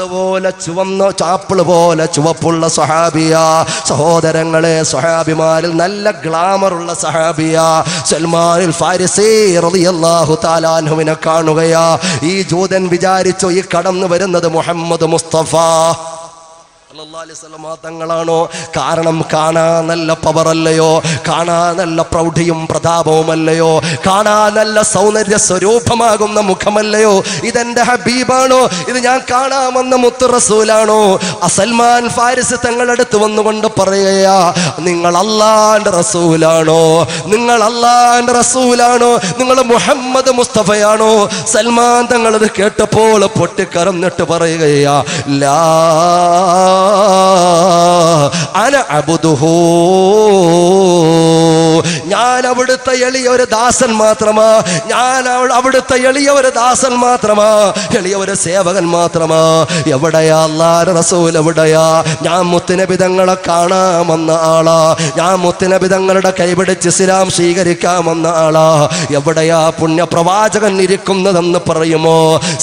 പോലെ ചുവപ്പുള്ള സഹാബിയാ. സഹോദരങ്ങളെ, സഹാബിമാരിൽ നല്ല ഗ്ലാമറുള്ള സഹാബിയാ സൽമാനുൽ ഫാരിസി റളിയല്ലാഹു തആല അൻഹുവിനെ കാണുകയാ. ഈ ജൂതൻ വിചാരിച്ചു ഈ കടന്നു വരുന്നത് മുഹമ്മദ് മുസ്തഫ തങ്ങളാണോ? കാരണം കാണാൻ നല്ല പവറല്ലയോ, കാണാൻ നല്ല പ്രൗഢിയും പ്രതാപവുമല്ലയോ, കാണാൻ നല്ല സൗന്ദര്യ സ്വരൂപമാകുന്ന മുഖമല്ലയോ? ഇതെന്റെ ഹബീബാണോ? ഇത് ഞാൻ കാണാമെന്ന മുത്തു റസൂലാണോ? സൽമാൻ ഫാരിസ് തങ്ങളടുത്ത് വന്നുകൊണ്ട് പറയുകയാ, നിങ്ങൾ അല്ലാഹുവിന്റെ റസൂലാണോ? നിങ്ങൾ അല്ലാഹുവിന്റെ റസൂലാണോ? നിങ്ങൾ മുഹമ്മദ് മുസ്തഫയാണോ? സൽമാൻ തങ്ങളത് കേട്ടപ്പോൾ പൊട്ടിക്കരഞ്ഞിട്ട് പറയുകയാ, ലാ അന അബ്ദുഹു, ഞാൻ അവിടുത്തെ എളിയ ഒരു ദാസൻ മാത്രമാ, ഞാൻ അവിടുത്തെ എളിയ ഒരു ദാസൻ മാത്രമാ, എളിയ ഒരു സേവകൻ മാത്രമാ. എവിടെയാ അല്ലാഹുവിന്റെ റസൂൽ? എവിടെയാ? ഞാൻ മുത്തുനബി തങ്ങളെ കാണാമെന്ന ആളാ, ഞാൻ മുത്തുനബി തങ്ങളുടെ കൈപിടിച്ച് ഇസ്ലാം സ്വീകരിക്കാമെന്ന ആളാ. എവിടെയാ പുണ്യപ്രവാചകൻ ഇരിക്കുന്നതെന്ന് പറയുമോ?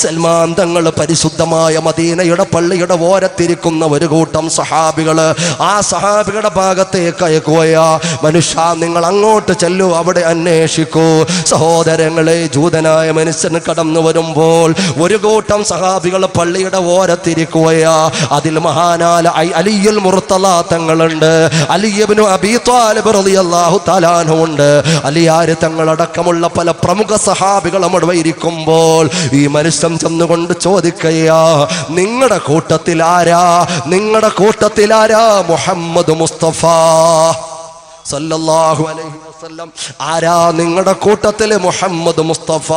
സൽമാൻ തങ്ങൾ പരിശുദ്ധമായ മദീനയുടെ പള്ളിയുടെ ഓരത്തിരിക്കുന്ന ഒരു കൂട്ടം സഹാബികള് ആ സഹാബികളുടെ ഭാഗത്തേക്ക് അയക്കുകയാ. മനുഷ്യ, നിങ്ങൾ അങ്ങോട്ട് ചെല്ലൂ, അവിടെ അന്വേഷിക്കൂ. സഹോദരങ്ങളെ, ജൂതനായ മനുഷ്യൻ കടന്നു വരുമ്പോൾ ഒരു കൂട്ടം സഹാബികൾ പള്ളിയുടെ ഓരത്തിരിക്കുകയാ. അതിൽ മഹാനായ അലിയുൽ മുർത്തള തങ്ങളുണ്ട്, അലി ഇബ്നു അബീ ത്വാലിബ് റളിയല്ലാഹു തആല അൻഹു ഉണ്ട്, അലിയാർ തങ്ങളടക്കമുള്ള പല പ്രമുഖ സഹാബികളും അവിടെ ഇരിക്കുമ്പോൾ ഈ മനുഷ്യൻ ചെന്നുകൊണ്ട് ചോദിക്കയ്യാ, നിങ്ങളുടെ കൂട്ടത്തിൽ ആരാ? നിങ്ങളുടെ കൂട്ടത്തിൽ ആരാ? മുഹമ്മദ് മുസ്തഫ സല്ലല്ലാഹു അലൈഹി വസല്ലം. ആരാ നിങ്ങളുടെ കൂട്ടത്തിൽ? മുഹമ്മദ് മുസ്തഫ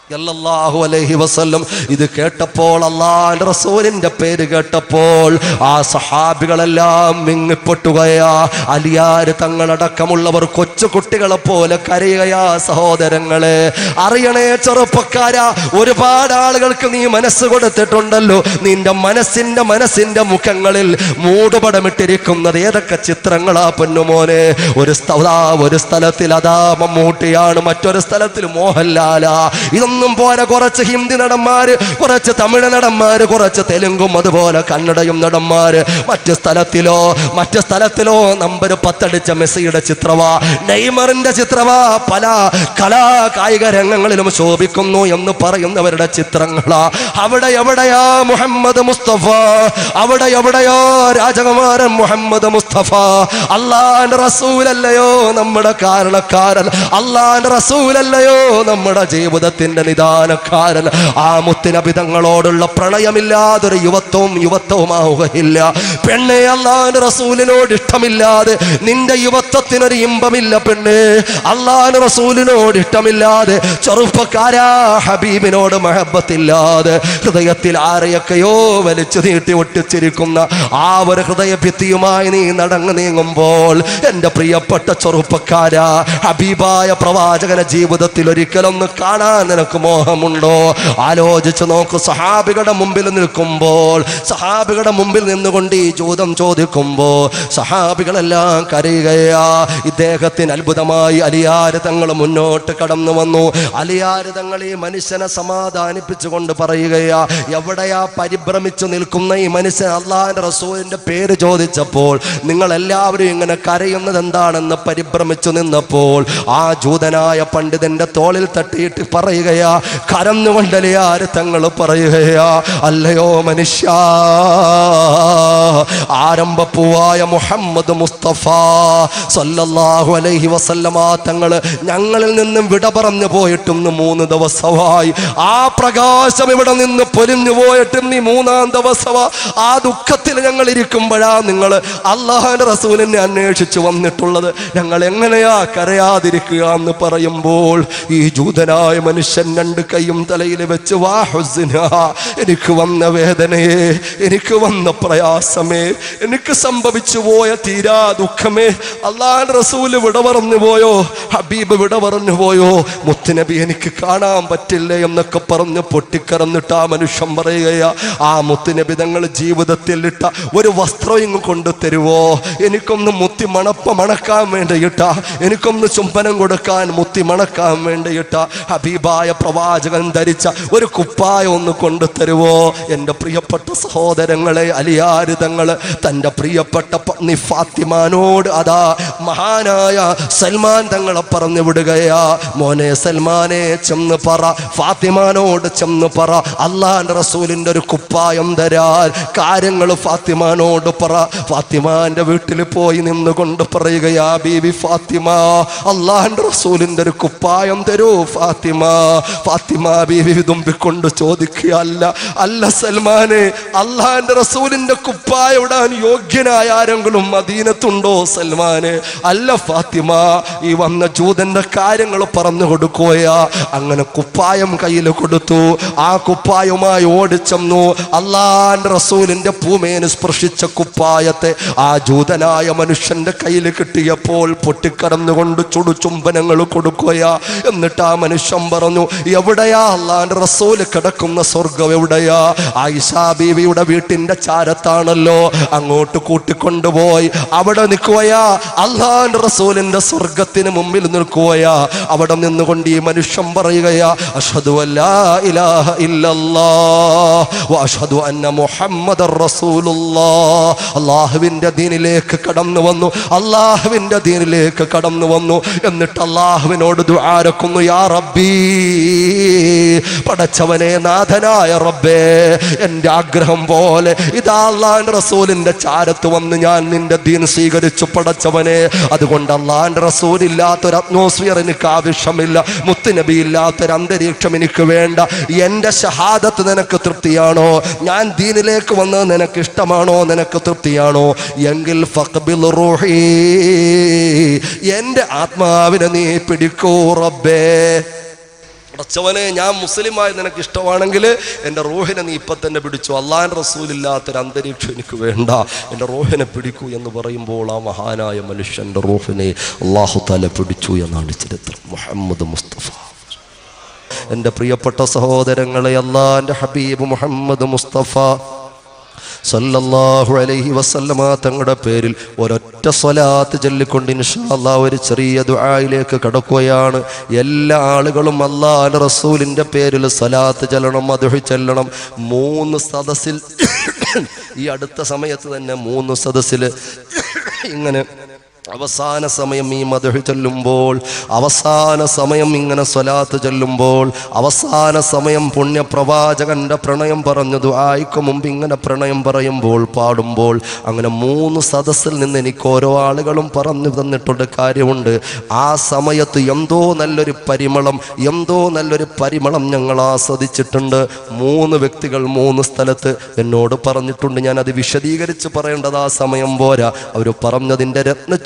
സല്ലല്ലാഹു അലൈഹി വസല്ലം. ഇത് കേട്ടപ്പോൾ, അല്ലാഹുവിന്റെ റസൂലിന്റെ പേര് കേട്ടപ്പോൾ ആ സഹാബികളെല്ലാം മിങ്ങിപ്പൊട്ടുകയാ. അലിയാർ തങ്ങളടക്കമുള്ളവർ കൊച്ചു കുട്ടികളെ പോലെ കരയുകയാ. സഹോദരങ്ങളെ, അറിയണേ ചെറുപ്പക്കാരാ, ഒരുപാട് ആളുകൾക്ക് നീ മനസ്സ് കൊടുത്തിട്ടുണ്ടല്ലോ. നിന്റെ മനസ്സിന്റെ മുഖങ്ങളിൽ മൂടുപടമിട്ടിരിക്കുന്നത് ഏതൊക്കെ ചിത്രങ്ങളാ പൊന്നുമോനെ. ഒരു സ്ഥലത്തിൽ അതാ മമ്മൂട്ടിയാണ്, മറ്റൊരു സ്ഥലത്തിൽ മോഹൻലാലാ. ഇതൊന്നും പോലെ കുറച്ച് ഹിന്ദി നടന്മാര്, കുറച്ച് തമിഴ് നടന്മാര്, കുറച്ച് തെലുങ്കും അതുപോലെ കന്നഡയും നടന്മാര്. മറ്റു സ്ഥലത്തിലോ നമ്പർ 10 അടിച്ച മെസ്സിയുടെ ചിത്രവാ, നെയ്മറിന്റെ ചിത്രവാ, പല കായിക രംഗങ്ങളിലും ശോഭിക്കുന്നു എന്ന് പറയുന്നവരുടെ ചിത്രങ്ങളാ. അവിടെ എവിടെയാ മുഹമ്മദ് മുസ്തഫ? അവിടെ എവിടെയോ രാജകുമാരൻ മുഹമ്മദ് മുസ്തഫ? അല്ലാഹുവിന്റെ റസൂലല്ലയോ നമ്മുടെ കാരണക്കാരൻ? അല്ലാഹുവിന്റെ റസൂലല്ലയോ നമ്മുടെ ജീവിതത്തിന്റെ നിദാനക്കാരൻ? ആ മുത്തുനബി തങ്ങളോടുള്ള പ്രണയമില്ലാതൊരു യുവത്വമാവുകയില്ല. പെണ്ണെ, അല്ലാഹുവിന്റെ റസൂലിനോട് ഇഷ്ടമില്ലാതെ നിന്റെ യുവത്വത്തിനൊരു ഇമ്പമില്ല പെണ്ണെ. അല്ലാഹുവിന്റെ റസൂലിനോട് ഇഷ്ടമില്ലാതെ ചെറുപ്പക്കാരാ, ഹബീബിനോട് മഹബത്തില്ലാതെ ഹൃദയത്തിൽ ആരെയൊക്കെയോ വലിച്ചു നീട്ടി ഒട്ടിച്ചിരിക്കുന്ന ആ ഒരു ഹൃദയഭിത്തിയുമായി നീ നീങ്ങുമ്പോൾ എൻ്റെ പ്രിയപ്പെട്ട ചെറുപ്പക്കാരാ, ഹബീബായ പ്രവാചകനെ ജീവിതത്തിൽ ഒരിക്കലൊന്ന് കാണാൻ നിനക്ക് മോഹമുണ്ടോ? ആലോചിച്ച് നോക്ക്. സഹാബികളുടെ മുമ്പിൽ നിൽക്കുമ്പോൾ, സഹാബികളുടെ മുമ്പിൽ നിന്നുകൊണ്ട് ഈ ചോദ്യം ചോദിക്കുമ്പോൾ സഹാബികളെല്ലാം കരയുകയാ. ഇദ്ദേഹത്തിന് അത്ഭുതമായി അലിയാർ തങ്ങൾ മുന്നോട്ട് കടന്നു വന്നു. അലിയാർ തങ്ങൾ ഈ മനുഷ്യനെ സമാധാനിപ്പിച്ചുകൊണ്ട് പറയുകയാ, എവിടെയാ പരിഭ്രമിച്ചു നിൽക്കുന്ന ഈ മനുഷ്യൻ? അല്ലാഹുവിന്റെ റസൂലിന്റെ പേര് ചോദിച്ചപ്പോൾ നിങ്ങൾ എല്ലാവരും ഇങ്ങനെ കരയുന്നത് എന്താണെന്ന് പരിഭ്രമിച്ചു നിന്നപ്പോൾ ആ ജൂതനായ പണ്ഡിതന്റെ തോളിൽ തട്ടിയിട്ട് പറയുകയാ, കരന്നുകൊണ്ട് അലിയാർ തങ്ങൾ പറയുകയാ, അല്ലയോ മനുഷ്യ, ആരംഭപ്പൂവായ മുഹമ്മദ് മുസ്തഫ സല്ലല്ലാഹു അലൈഹി വസല്ലമ തങ്ങൾ ഞങ്ങളിൽ നിന്നും വിട പറഞ്ഞു പോയിട്ടും 3 ദിവസമായി. ആ പ്രകാശം ഇവിടെ നിന്ന് പൊലിഞ്ഞു പോയിട്ടും നീ 3-ാം ദിവസമാ. ആ ദുഃഖത്തിൽ ഞങ്ങൾ ഇരിക്കുമ്പോഴാ നിങ്ങൾ അല്ലാഹുവിന്റെ റസൂലിനെ അന്വേഷിച്ചു വന്നിട്ടുള്ളത്. ഞങ്ങൾ എങ്ങനെയാ കരയാതിരിക്കുക എന്ന് പറയുമ്പോൾ ഈ ജൂതനായ മനുഷ്യൻ 2 കൈയും തലയിൽ വെച്ച്, വാ ഹുസ്ന, എനിക്ക് വന്ന വേദനയെ, എനിക്ക് വന്ന പ്രയാസമേ, എനിക്ക് സംഭവിച്ചു പോയ തീരാ ദുഃഖമേ, അല്ലാഹുവിന്റെ റസൂല് വിട പറഞ്ഞു പോയോ, ഹബീബ് വിട പറഞ്ഞു പോയോ, മുത്തുനബി എനിക്ക് കാണാൻ പറ്റില്ല എന്നൊക്കെ പറഞ്ഞ് പൊട്ടിക്കറന്നിട്ട് ആ മനുഷ്യൻ പറയുകയാ, ആ മുത്തുനബി തങ്ങൾ ജീവിതത്തിൽ ഇട്ട ഒരു വസ്ത്രം ഇങ്ങ് കൊണ്ടു തരുവോ? എനിക്കൊന്ന് മുത്തി മണക്കാൻ വേണ്ടിയിട്ട, എനിക്കൊന്ന് ചുംബനം കൊടുക്കാൻ മുത്തി മണക്കാൻ വേണ്ടിയിട്ട ഹബീബായ പ്രവാചകൻ ധരിച്ച ഒരു കുപ്പായം ഒന്ന് കൊണ്ടുതരുവോ? എൻ്റെ പ്രിയപ്പെട്ട സഹോദരങ്ങളെ, അലിയാര് തങ്ങള് തൻ്റെ പ്രിയപ്പെട്ട പത്നി ഫാത്തിമാനോട് അതാ മഹാനായ സൽമാൻ തങ്ങളെ പറഞ്ഞു വിടുകയാ. മോനെ സൽമാനെ, ചെന്ന് പറ, ഫാത്തിമാനോട് ചെന്ന് പറ, അള്ളാന്റെ റസൂലിന്റെ ഒരു കുപ്പായം തരാൻ കാര്യങ്ങൾ ഫാത്തിമാനോട് പറ. ഫാത്തിമാന്റെ വീട്ടിൽ പോയി നിന്നുകൊണ്ട് പറയുകയാ, ബീവി ഫാത്തിമ, അള്ളാന്റെ റസൂലിന്റെ ഒരു കുപ്പായം തരൂ ഫാത്തിമ. ഫാത്തിമ ബീവി വിതുമ്പിക്കൊണ്ട് ചോദിക്കുക, അല്ല സൽമാനെ, അള്ളാന്റെ റസൂലിന്റെ കുപ്പായം ഇടാൻ യോഗ്യനായ ആരെങ്കിലും മദീനത്തുണ്ടോ സൽമാനെ? അല്ല ഫാത്തിമ, ഈ വന്ന ജൂതന്റെ കാര്യങ്ങൾ പറഞ്ഞു കൊടുക്കുകയാ. അങ്ങനെ കുപ്പായം കയ്യിൽ കൊടുത്തു. ആ കുപ്പായവുമായി ഓടിച്ചെന്നു. അള്ളാന്റെ റസൂലിന്റെ പൂമേന് സ്പർശിച്ച കുപ്പായത്തെ ആ ജൂതനായ മനുഷ്യന്റെ കയ്യിൽ കിട്ടിയപ്പോൾ പൊട്ടിക്കടന്നുകൊണ്ട് ചുടുചുംബനങ്ങൾ കൊടുക്കുകയാ. എന്നിട്ട് ആ മനുഷ്യൻ പറഞ്ഞു, എവിടെയാ അള്ളാന്റെ റസൂല് കിടക്കുന്ന സ്വർഗം എവിടെയാ? ആയിഷാ ബീവിയുടെ വീട്ടിന്റെ ചാരത്താണല്ലോ. അങ്ങോട്ട് കൂട്ടിക്കൊണ്ടുപോയി അവിടെ നിൽക്കുകയാ. അള്ളാന്റെ റസൂലിന്റെ സ്വർഗത്തിന് മുമ്പിൽ നിൽക്കുകയാ. അവിടെ നിന്നുകൊണ്ട് ഈ മനുഷ്യൻ പറയുകയാ, അഷ്ഹദു അല്ലാ ഇലാഹ ഇല്ലല്ലാഹ് വ അഷ്ഹദു അന്ന മുഹമ്മദർ റസൂലുള്ളാഹ്. അല്ലാഹുവിന്റെ ദീനിലേക്ക് കടന്നു വന്നു. അല്ലാഹുവിന്റെ ദീനിലേക്ക് കടന്നു വന്നു. എന്നിട്ട് അല്ലാഹുവിനോട് ദുആ രക്കുന്നു, യാ റബ്ബി, പടച്ചവനെ, നാഥനായ റബ്ബേ, എൻ്റെ ആഗ്രഹം പോലെ ഇതാ അല്ലാഹുവിന്റെ റസൂലിന്റെ ചാരത്ത് വന്ന് ഞാൻ നിന്റെ ദീൻ സ്വീകരിച്ചു പടച്ചവനെ. അതുകൊണ്ട് അല്ലാഹുവിന്റെ റസൂൽ ഇല്ലാത്തൊരു അറ്റ്മോസ്ഫിയർ എനിക്ക് ആവശ്യമില്ല. മുത്തുനബി ഇല്ലാത്തൊരു അന്തരീക്ഷം എനിക്ക് വേണ്ട. എൻ്റെ ഷഹാദത്ത് നിനക്ക് തൃപ്തിയാണോ? ഞാൻ ദീനിലേക്ക് വന്നത് നിനക്ക് ഇഷ്ടമാണോ? നിനക്ക് തൃപ്തിയാണോ? എങ്കിൽ ഫഖ്ബിൽ റൂഹി, എൻ്റെ ആത്മാവിനെ നീ പിടിക്കൂ റബ്ബേ. പടച്ചവനെ, ഞാൻ മുസ്ലിമായി നിനക്ക് ഇഷ്ടമാണെങ്കിൽ എൻ്റെ റൂഹിനെ നീ ഇപ്പം തന്നെ പിടിച്ചു. അള്ളാഹുവിൻ്റെ റസൂലില്ലാത്തൊരു അന്തരീക്ഷം എനിക്ക് വേണ്ട, എൻ്റെ റൂഹിനെ പിടിക്കൂ എന്ന് പറയുമ്പോൾ ആ മഹാനായ മനുഷ്യൻ്റെ റൂഹിനെ അള്ളാഹു തആല പിടിച്ചു എന്നാണ് ചരിത്രം. മുഹമ്മദ് മുസ്തഫ. എൻ്റെ പ്രിയപ്പെട്ട സഹോദരങ്ങളെ, അള്ളാഹിൻ്റെ ഹബീബ് മുഹമ്മദ് മുസ്തഫ സല്ലല്ലാഹു അലൈഹി വസല്ലമ തങ്ങളുടെ പേരിൽ ഒരൊറ്റ സ്വലാത്ത് ചൊല്ലിക്കൊണ്ട് ഇൻഷാ അല്ലാഹ് ഒരു ചെറിയ ദുആയിലേക്ക് കടക്കുകയാണ്. എല്ലാ ആളുകളും അല്ലാഹുവിന്റെ റസൂലിന്റെ പേരിൽ സ്വലാത്ത് ചൊല്ലണം, മദ്ഹ് ചൊല്ലണം. 3 സദസ്സിൽ ഈ അടുത്ത സമയത്ത് തന്നെ 3 സദസ്സിൽ ഇങ്ങനെ അവസാന സമയം ഈ മദ്ഹ് ചൊല്ലുമ്പോൾ, അവസാന സമയം ഇങ്ങനെ സ്വലാത്ത് ചൊല്ലുമ്പോൾ, അവസാന സമയം പുണ്യപ്രവാചകന്റെ പ്രണയം പറഞ്ഞു ദുആയ്ക്ക് മുമ്പ് ഇങ്ങനെ പ്രണയം പറയുമ്പോൾ, പാടുമ്പോൾ, അങ്ങനെ 3 സദസ്സിൽ നിന്ന് എനിക്ക് ഓരോ ആളുകളും പറഞ്ഞു തന്നിട്ടുണ്ട് കാര്യമുണ്ട്. ആ സമയത്ത് എന്തോ നല്ലൊരു പരിമളം ഞങ്ങൾ ആസ്വദിച്ചിട്ടുണ്ട്. 3 വ്യക്തികൾ 3 സ്ഥലത്ത് എന്നോട് പറഞ്ഞിട്ടുണ്ട്. ഞാനത് വിശദീകരിച്ച് പറയേണ്ടത് ആ സമയം പോരാ. അവർ പറഞ്ഞതിൻ്റെ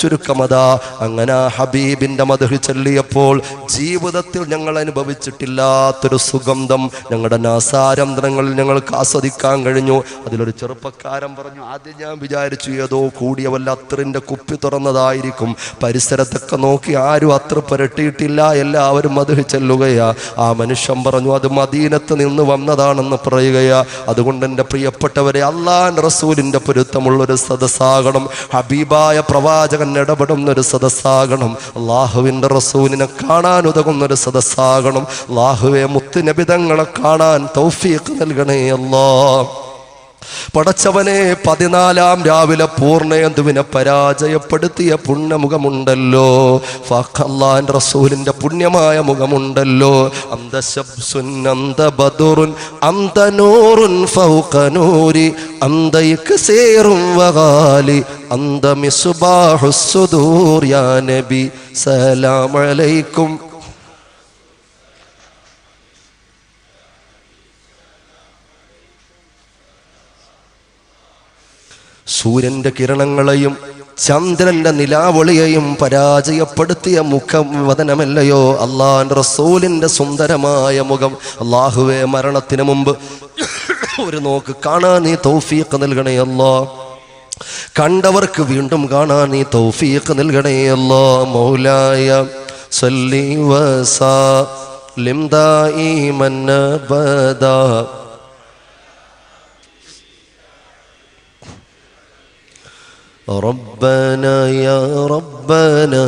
ചുരുക്കമതാ. അങ്ങനെ ഹബീബിന്റെ മദ്ഹ് ചൊല്ലിയപ്പോൾ ജീവിതത്തിൽ ഞങ്ങൾ അനുഭവിച്ചിട്ടില്ലാത്തൊരു സുഗന്ധം ഞങ്ങളുടെ നാസാരന്ധ്രങ്ങളിൽ ഞങ്ങൾക്ക് ആസ്വദിക്കാൻ കഴിഞ്ഞു. അതിലൊരു ചെറുപ്പക്കാരൻ പറഞ്ഞു, ആദ്യം ഞാൻ വിചാരിച്ചു ഏതോ കൂടിയ വല്ല അത്തറിന്റെ കുപ്പി തുറന്നതായിരിക്കും. പരിസരത്തൊക്കെ നോക്കി ആരും അത്തർ പുരട്ടിയിട്ടില്ല, എല്ലാവരും മദ്ഹ് ചൊല്ലുകയാ. ആ മനുഷ്യൻ പറഞ്ഞു, അത് മദീനത്ത് നിന്ന് വന്നതാണെന്ന് പറയുകയാ. അതുകൊണ്ട് എൻ്റെ പ്രിയപ്പെട്ടവരെ, അല്ലാഹുവിന്റെ റസൂലിന്റെ പൊരുത്തമുള്ളൊരു സദസ്സാകണം, ഹബീബായ പ്രവാചകൻ ഇടപെടുന്നൊരു സദസ്സാകണം, അല്ലാഹുവിൻ്റെ റസൂലിനെ കാണാൻ ഉതകുന്നൊരു സദസ്സാകണം. അല്ലാഹുവേ, മുത്തുനബി തങ്ങളെ കാണാൻ തൗഫീഖ് നൽകണേ അല്ലാഹ്. പടച്ചവനെ, 14-ാം രാവിലെ പൂർണ്ണേന്ദുവിനെ പരാജയപ്പെടുത്തിയ പുണ്യമുഖമുണ്ടല്ലോ, അല്ലാഹുവിന്റെ റസൂലിന്റെ പുണ്യമായ മുഖമുണ്ടല്ലോ. അന്ത ശബ്സുൻ അന്ത ബദറുൻ അന്ത നൂറുൻ ഫൗഖ നൂരി അന്ത ഇക്സീറുൻ വഗാലി അന്ത മിസ്ബാഹുസ് സുദൂർ യാ നബി സലാം അലൈക്കും. സൂര്യന്റെ കിരണങ്ങളെയും ചന്ദ്രന്റെ നിലാവൊളിയെയും പരാജയപ്പെടുത്തിയ മുഖവദനമല്ലയോ അല്ലാഹുവിന്റെ റസൂലിന്റെ സുന്ദരമായ മുഖം. അല്ലാഹുവേ, മരണത്തിന് മുമ്പ് ഒരു നോക്ക് കാണാൻ നീ തൗഫീഖ് നൽകണേ അല്ലാഹ്. കണ്ടവർക്ക് വീണ്ടും കാണാൻ നീ തൗഫീഖ് നൽകണേ അല്ലാഹ്. മൗലായ സല്ലി വസല്ലിം ദായിമൻ അബദാ ربنا يا ربنا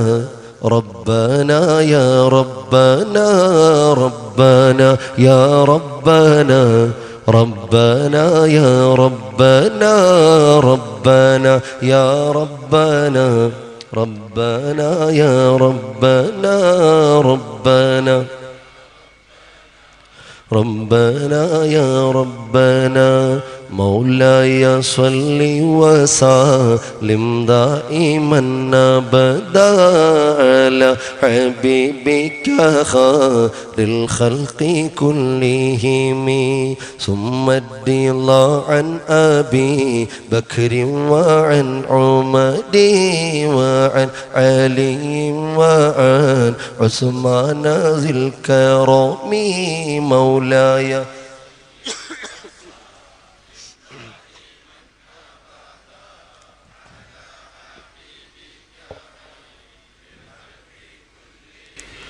ربنا يا ربنا ربنا يا ربنا ربنا يا ربنا ربنا يا ربنا ربنا يا ربنا ربنا ربنا يا ربنا مولاي صل وسلم دائما ابدا على حبيبك خير الخلق كلهم ثم الرضا عن ابي بكر وعن عمر وعن علي وعن عثمان ذي الكرم مولاي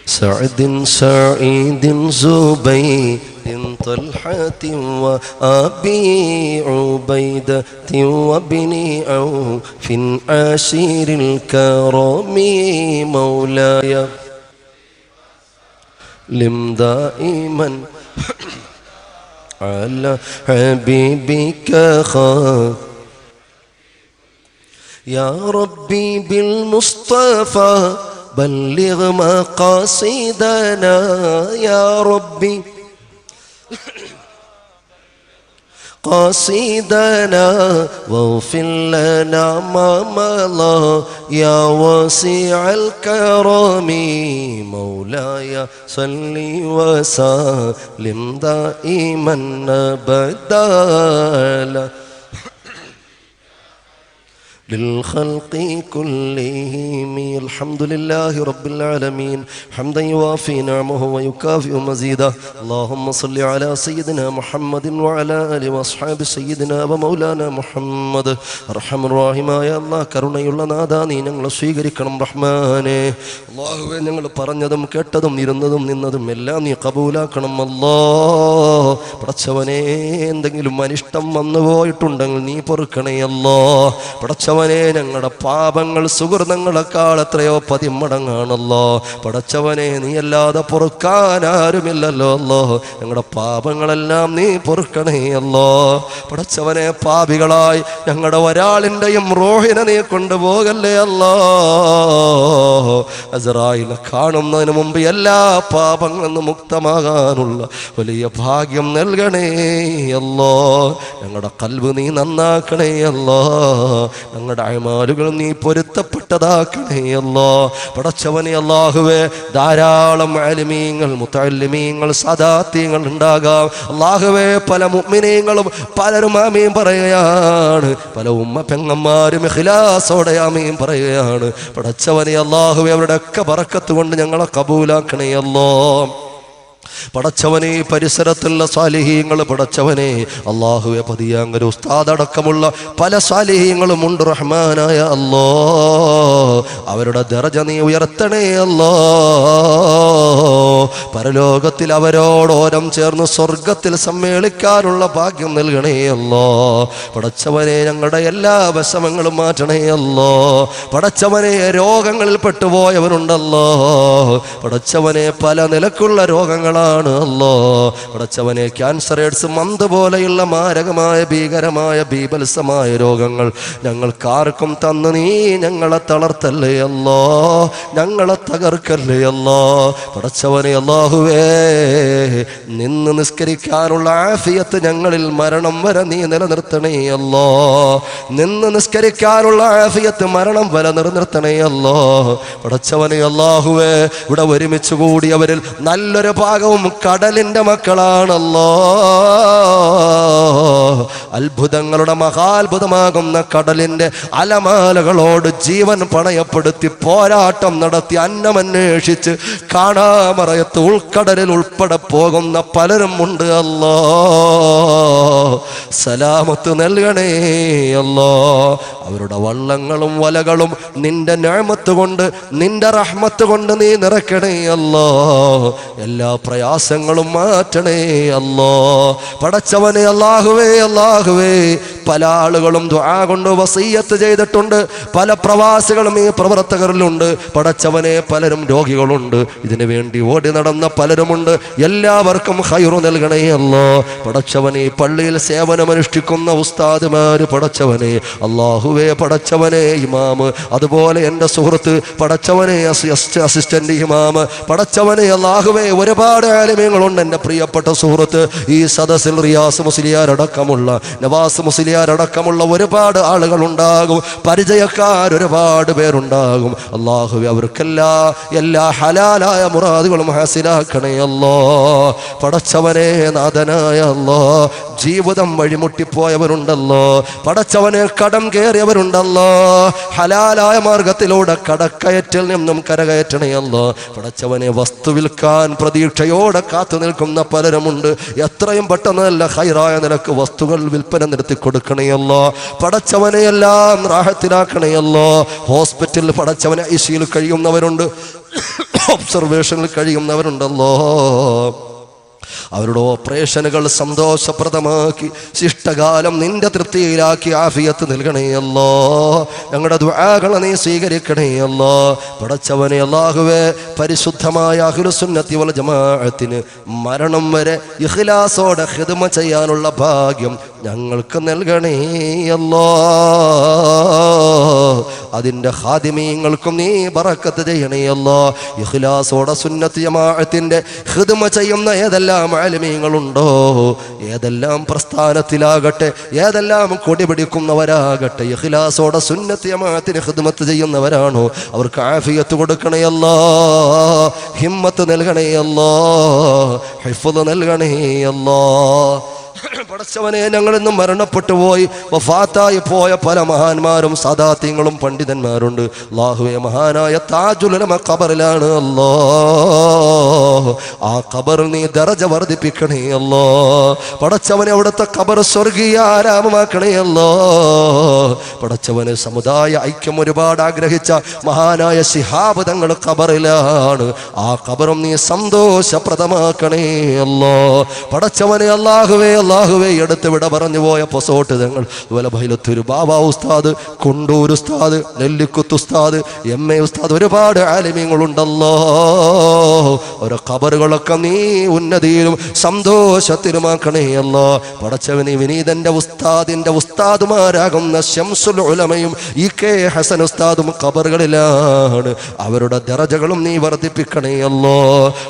سعد سعيد زبيد طلحة وأبي عبيدة وابن عوف عاشر الكرم مولاي لم دائما على حبيبك خير يا ربي بالمصطفى بلغ مقاصدنا يا ربي قاصدنا واغفر لنا ما مضى يا واسع الكرم مولاي صل وسلم دائما ابدا للخلق كلهم الحمد لله رب العالمين حمدا يوافي نعمه ويكافئ مزيده اللهم صل على سيدنا محمد وعلى آله وأصحاب سيدنا ومولانا محمد أرحم الراحمين يا الله കരുണയുള്ള നാഥാ നീ ഞങ്ങളെ സ്വീകരിക്കണം റഹ്മാനേ അല്ലാഹുവേ ഞങ്ങൾ പറഞ്ഞതും കേട്ടതും ഇരുന്നതും നിന്നതും എല്ലാം നീ കബൂലാക്കണം അല്ലാഹ് പടച്ചവനേ എന്തെങ്കിലും അനിഷ്ടം വന്നു പോയിട്ടുണ്ടെങ്കിൽ നീ പൊറുക്കണേ അല്ലാഹ് പടച്ചവനെ ഞങ്ങളുടെ പാപങ്ങൾ സുഹൃതങ്ങളെക്കാൾ എത്രയോ പതിമടങ്ങാണല്ലോ പടച്ചവനെ നീ അല്ലാതെ പൊറുക്കാൻ ആരുമില്ലല്ലോ അല്ലോ ഞങ്ങളുടെ പാപങ്ങളെല്ലാം നീ പൊറുക്കണേ അല്ലോ പടച്ചവനെ പാപികളായി ഞങ്ങളുടെ ഒരാളിൻ്റെയും റൂഹിനെ നീ കൊണ്ടുപോകല്ലേ അല്ലോ അസ്റായീൽ കാണുന്നതിന് മുമ്പ് എല്ലാ പാപങ്ങളിൽ നിന്ന് മുക്തമാകാനുള്ള വലിയ ഭാഗ്യം നൽകണേ അല്ലോ ഞങ്ങളുടെ ഖൽബ് നീ നന്നാക്കണേ അല്ലോ ഞങ്ങളുടെ അമാലുകൾ നീ പൊരുത്തപ്പെട്ടതാക്കണേ അല്ലാ പടച്ചവനെ അല്ലാഹുവേ ധാരാളം ആലിമീങ്ങൾ മുതഅല്ലിമീങ്ങൾ സദാത്യങ്ങൾ ഉണ്ടാകാം അല്ലാഹുവേ പല മുഅ്മിനീങ്ങളും പലരും ആമീൻ പറയുകയാണ് പല ഉമ്മ പെങ്ങന്മാരും ഇഖ്ലാസോടെ ആമീൻ പറയുകയാണ് പടച്ചവനെ അല്ലാഹുവേ അവരുടെ ഒക്കെ ബറക്കത്ത് കൊണ്ട് ഞങ്ങളെ കബൂലാക്കണേ അല്ലാ പടച്ചവനെ പരിസരത്തുള്ള സാലിഹീങ്ങൾ പടച്ചവനെ അല്ലാഹുവേ പതിയാങ്കര ഉസ്താദ് അടക്കമുള്ള പല സാലിഹീങ്ങളും ഉണ്ട് റഹ്മാനായ അല്ലാ അവരുടെ ദറജ നീ ഉയർത്തണേ അല്ലാ പരലോകത്തിൽ അവരോടോരം ചേർന്ന് സ്വർഗത്തിൽ സമ്മേളിക്കാനുള്ള ഭാഗ്യം നൽകണേ അല്ലാ പടച്ചവനെ ഞങ്ങളുടെ എല്ലാ വിഷമങ്ങളും മാറ്റണേ അല്ലാ പടച്ചവനെ രോഗങ്ങളിൽ പെട്ടുപോയവരുണ്ടല്ലോ പടച്ചവനെ പല നിലക്കുള്ള രോഗങ്ങളാണ് അല്ലോ പടച്ചവനെ ക്യാൻസർ എയ്ഡ്സ് മന്ത് പോലെയുള്ള മാരകമായ ഭീകരമായ ബീഭത്സമായ രോഗങ്ങൾ ഞങ്ങൾക്കാർക്കും തന്ന് നീ ഞങ്ങളെ തളർത്തല്ലേ അല്ലോ ഞങ്ങളെ തകർക്കല്ലേ അല്ലോ പടച്ചവനെ അല്ലാഹുവേ നിന്ന് നിസ്കരിക്കാനുള്ള ആഫിയത്ത് ഞങ്ങളിൽ മരണം വരെ നീ നിലനിർത്തണേ അല്ലോ നിന്ന് നിസ്കരിക്കാനുള്ള ആഫിയത്ത് മരണം വരെ നിലനിർത്തണേ അല്ലോ പടച്ചവനെ അല്ലാഹുവേ ഇവിടെ ഒരുമിച്ച് കൂടിയവരിൽ നല്ലൊരു ഭാഗവും കടലിന്റെ മക്കളാണല്ലോ അത്ഭുതങ്ങളുടെ മഹാത്ഭുതമാകുന്ന കടലിന്റെ അലമാലകളോട് ജീവൻ പണയപ്പെടുത്തി പോരാട്ടം നടത്തി അന്നമന്വേഷിച്ച് കാണാമറയത്ത് ഉൾക്കടലിൽ ഉൾപ്പെടെ പോകുന്ന പലരും ഉണ്ട് അല്ലാ. സലാമത്ത് നൽകണേ അല്ലാ. അവരുടെ വള്ളങ്ങളും വലകളും നിന്റെ നിഅമത്ത് കൊണ്ട് നിന്റെ റഹ്മത്ത് കൊണ്ട് നീ നിറക്കണേ അല്ലാ. എല്ലാ പ്രയാസങ്ങളും മാറ്റണേ അല്ലാ. പടച്ചവനെ അല്ലാഹുവേ, അല്ലാഹുവേ, പല ആളുകളും ദുആ കൊണ്ട് വസിയ്യത്ത് ചെയ്തിട്ടുണ്ട്. പല പ്രവാസികളും ഈ പ്രവർത്തകരിലുണ്ട്. പടച്ചവനെ, പലരും രോഗികളുണ്ട്. ഇതിനു വേണ്ടി ഓടി നടന്ന പലരുമുണ്ട്. എല്ലാവർക്കും ഖൈറു നൽകണേ അല്ലാ. പടച്ചവനെ, പള്ളിയിൽ സേവനമനുഷ്ഠിക്കുന്ന ഉസ്താദുമാര് പടച്ചവനെ, അല്ലാഹുവേ, പടച്ചവനെ, ഇമാമ്, അതുപോലെ എൻ്റെ സുഹൃത്ത് പടച്ചവനെ, അസിസ്റ്റന്റ് ഇമാമ്, പടച്ചവനെ, അല്ലാഹുവേ, ഒരുപാട് ആലിമീങ്ങളുണ്ട്. എൻ്റെ പ്രിയപ്പെട്ട സുഹൃത്ത് ഈ സദസ്സിൽ റിയാസ് മുസ്ലിയാരടക്കമുള്ള, നവാസ് മുസ്ലിയാരടക്കമുള്ള ഒരുപാട് ആളുകൾ ഉണ്ടാകും. പരിചയക്കാർ ഒരുപാട് പേരുണ്ടാകും. അല്ലാഹുവേ, എല്ലാ ഹലാലായ മുറാദുകളും ഹാസിലാക്കണേ അല്ലാ. പടച്ചവനെ, നാഥനായ അല്ലാ, ജീവിതം വഴിമുട്ടിപ്പോയവരുണ്ടല്ലോ. പടച്ചവനെ, കടം കയറിയവരുണ്ടല്ലോ. ഹലാലായ മാർഗത്തിലൂടെ കടക്കയറ്റിൽ നിന്നും കരകയറ്റണയല്ലോ. പടച്ചവനെ, വസ്തു വിൽക്കാൻ പ്രതീക്ഷയോടെ കാത്തു നിൽക്കുന്ന പലരുമുണ്ട്. എത്രയും പെട്ടെന്ന് നല്ല ഹൈറായ നിലക്ക് വസ്തുക്കൾ വിൽപ്പന നിർത്തി കൊടുക്കണയല്ലോ. പടച്ചവനെ, എല്ലാം റാഹത്തിലാക്കണയല്ലോ. ഹോസ്പിറ്റലിൽ പടച്ചവനെ ഐസിയിൽ കഴിയുന്നവരുണ്ട്, ഒബ്സർവേഷനിൽ കഴിയുന്നവരുണ്ടല്ലോ. അവരുടെ ഓപ്പറേഷനുകൾ സന്തോഷപ്രദമാക്കി ശിഷ്ടകാലം നിന്റെ തൃപ്തിയിലാക്കി ആഫിയത്ത് നൽകണേ അല്ലാ. ഞങ്ങളുടെ ദുആകളെ നീ സ്വീകരിക്കണേ അല്ലാ. പടച്ചവനെ, അല്ലാഹുവേ, പരിശുദ്ധമായ അഹ്ലുസുന്നത്തി വൽ ജമാഅത്തിന് മരണം വരെ ഇഖ്ലാസോടെ ഖിദ്മ ചെയ്യാനുള്ള ഭാഗ്യം ഞങ്ങൾക്ക് നൽകണേ അല്ലാ. അതിൻ്റെ ഖാദിമീങ്ങൾക്കും നീ ബറക്കത്ത് ചെയ്യണേ അല്ലാ. ഇഖ്ലാസോടെ സുന്നത്ത് ജമാഅത്തിന്റെ ഖിദ്മ ചെയ്യുന്ന ഏതെല്ലാം ആലിമീങ്ങളുണ്ടോ, ഏതെല്ലാം പ്രസ്ഥാനത്തിലാകട്ടെ, ഏതെല്ലാം കൊടി പിടിക്കുന്നവരാകട്ടെ, ഇഖ്ലാസോടെ സുന്നത്ത് ജമാഅത്തിന് ഖിദ്മത്ത് ചെയ്യുന്നവരാണോ, അവർക്ക് ആഫിയത്ത് കൊടുക്കണേ അല്ലാ. ഹിമ്മത്ത് നൽകണേ അല്ലാ. ഹിഫ്ള് നൽകണേ അല്ലാ. പടച്ചവനെ, ഞങ്ങളിന്നും മരണപ്പെട്ടു പോയി വഫാത്തായി പോയ പല മഹാന്മാരും സദാത്യങ്ങളും പണ്ഡിതന്മാരുണ്ട്. അല്ലാഹുവേ, മഹാനായ താജുൽ ഉലമ ഖബറിലാണ് അല്ലാ. ആ ഖബറിൽ നീ ദറജ വർദ്ധിപ്പിക്കണേ അല്ലാ. പടച്ചവനെ, അവിടുത്തെ ഖബർ സ്വർഗീയ ആരാമമാക്കണേ അല്ലാ. പടച്ചവനെ, സമുദായ ഐക്യം ഒരുപാട് ആഗ്രഹിച്ച മഹാനായ ശിഹാബ് തങ്ങൾ ഖബറിലാണ്. ആ ഖബറും നീ സന്തോഷപ്രദമാക്കണേ അല്ലാ. പടച്ചവനെ, അല്ലാഹുവേ, അല്ലാഹുവേ, എടുത്ത് വിട പറഞ്ഞു പോയ പൊസോട്ട് തങ്ങൾ, അതുപോലെ ബൈലത്തൂർ ബാബ ഉസ്താദ്, കുണ്ടൂർ ഉസ്താദ്, നെല്ലിക്കുത്ത് ഉസ്താദ്, എം.എ. ഉസ്താദ്, ഒരുപാട് ആലിമീങ്ങളുണ്ടല്ലോ. ഓരോ ഖബറുകളൊക്കെ നീ ഉന്നതിയിലും സന്തോഷത്തിലുമാക്കണേ അല്ലാ. പടച്ചവനെ, വിനീതന്റെ ഉസ്താദിന്റെ ഉസ്താദുമാരാകുന്ന ശംസുൽ ഉലമയും ഇ.കെ. ഹസൻ ഉസ്താദും ഖബറുകളിലാണ്. അവരുടെ ദറജകളും നീ വർദ്ധിപ്പിക്കണേ അല്ലാ.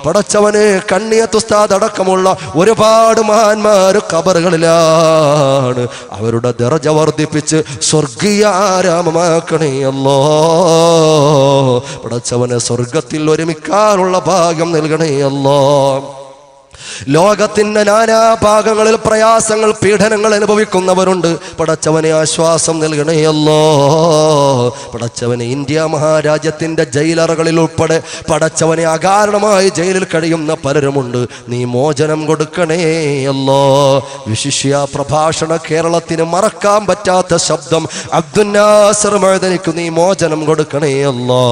പടച്ചവനെ, കണ്ണിയത്ത് ഉസ്താദ് അടക്കമുള്ള ഒരുപാട് മഹാന്മാർ ഖബറുകളിലാണ്. അവരുടെ ദറജ വർദ്ധിപ്പിച്ച് സ്വർഗീയ ആരാമമാക്കണേ അല്ലാ. പടച്ചവനെ, സ്വർഗത്തിൽ ഒരുമിക്കാനുള്ള ഭാഗ്യം നൽകണേ അല്ലാ. ലോകത്തിന്റെ നാനാഭാഗങ്ങളിൽ പ്രയാസങ്ങൾ, പീഡനങ്ങൾ അനുഭവിക്കുന്നവരുണ്ട്. പടച്ചവനെ, ആശ്വാസം നൽകണേ അല്ലാ. പടച്ചവനെ, ഇന്ത്യ മഹാരാജ്യത്തിന്റെ ജയിലറകളിൽ ഉൾപ്പെടെ പടച്ചവനെ അകാരണമായി ജയിലിൽ കഴിയുന്ന പലരുമുണ്ട്. നീ മോചനം കൊടുക്കണേ അല്ലാ. വിശിഷ്യ പ്രഭാഷണ കേരളത്തിന് മറക്കാൻ പറ്റാത്ത ശബ്ദം അബ്ദുൽ നാസർ മഅദനിക്ക് നീ മോചനം കൊടുക്കണേ അല്ലാ.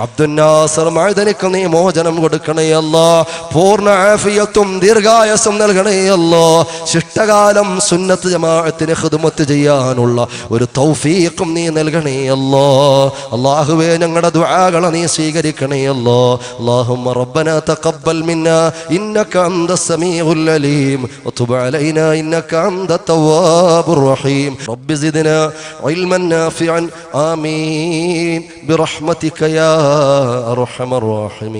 അബ്ദുൽ നാസർ മഅദനിക്ക് നീ മോചനം കൊടുക്കണേ അല്ലാ. പൂർണ്ണ ആഫിയത്തും ദീർഘായസം നൽകണേ അല്ലാ. ശിഷ്ടകാലം സുന്നത്ത് ജമാഅത്തിന് ഖിദ്മത്ത് ചെയ്യാനുള്ള ഒരു തൗഫീഖും നീ നൽകണേ അല്ലാ. അല്ലാഹുവേ, ഞങ്ങളുടെ ദുആകളെ നീ സ്വീകരിക്കണേ അല്ലാ. അല്ലാഹുമ്മ റബ്ബനാ തഖബ്ബൽ മിന്നാ ഇന്നക അൻതസ് സമീഉൽ അലീം വതുബ് അലൈനാ ഇന്നക അൻതത് തവ്വാബുർ റഹീം. റബ്ബി സിദ്നാ ഇൽമൻ നാഫിഅൻ ആമീൻ ബിറഹ്മതിക യാ അർഹമർ റഹീം.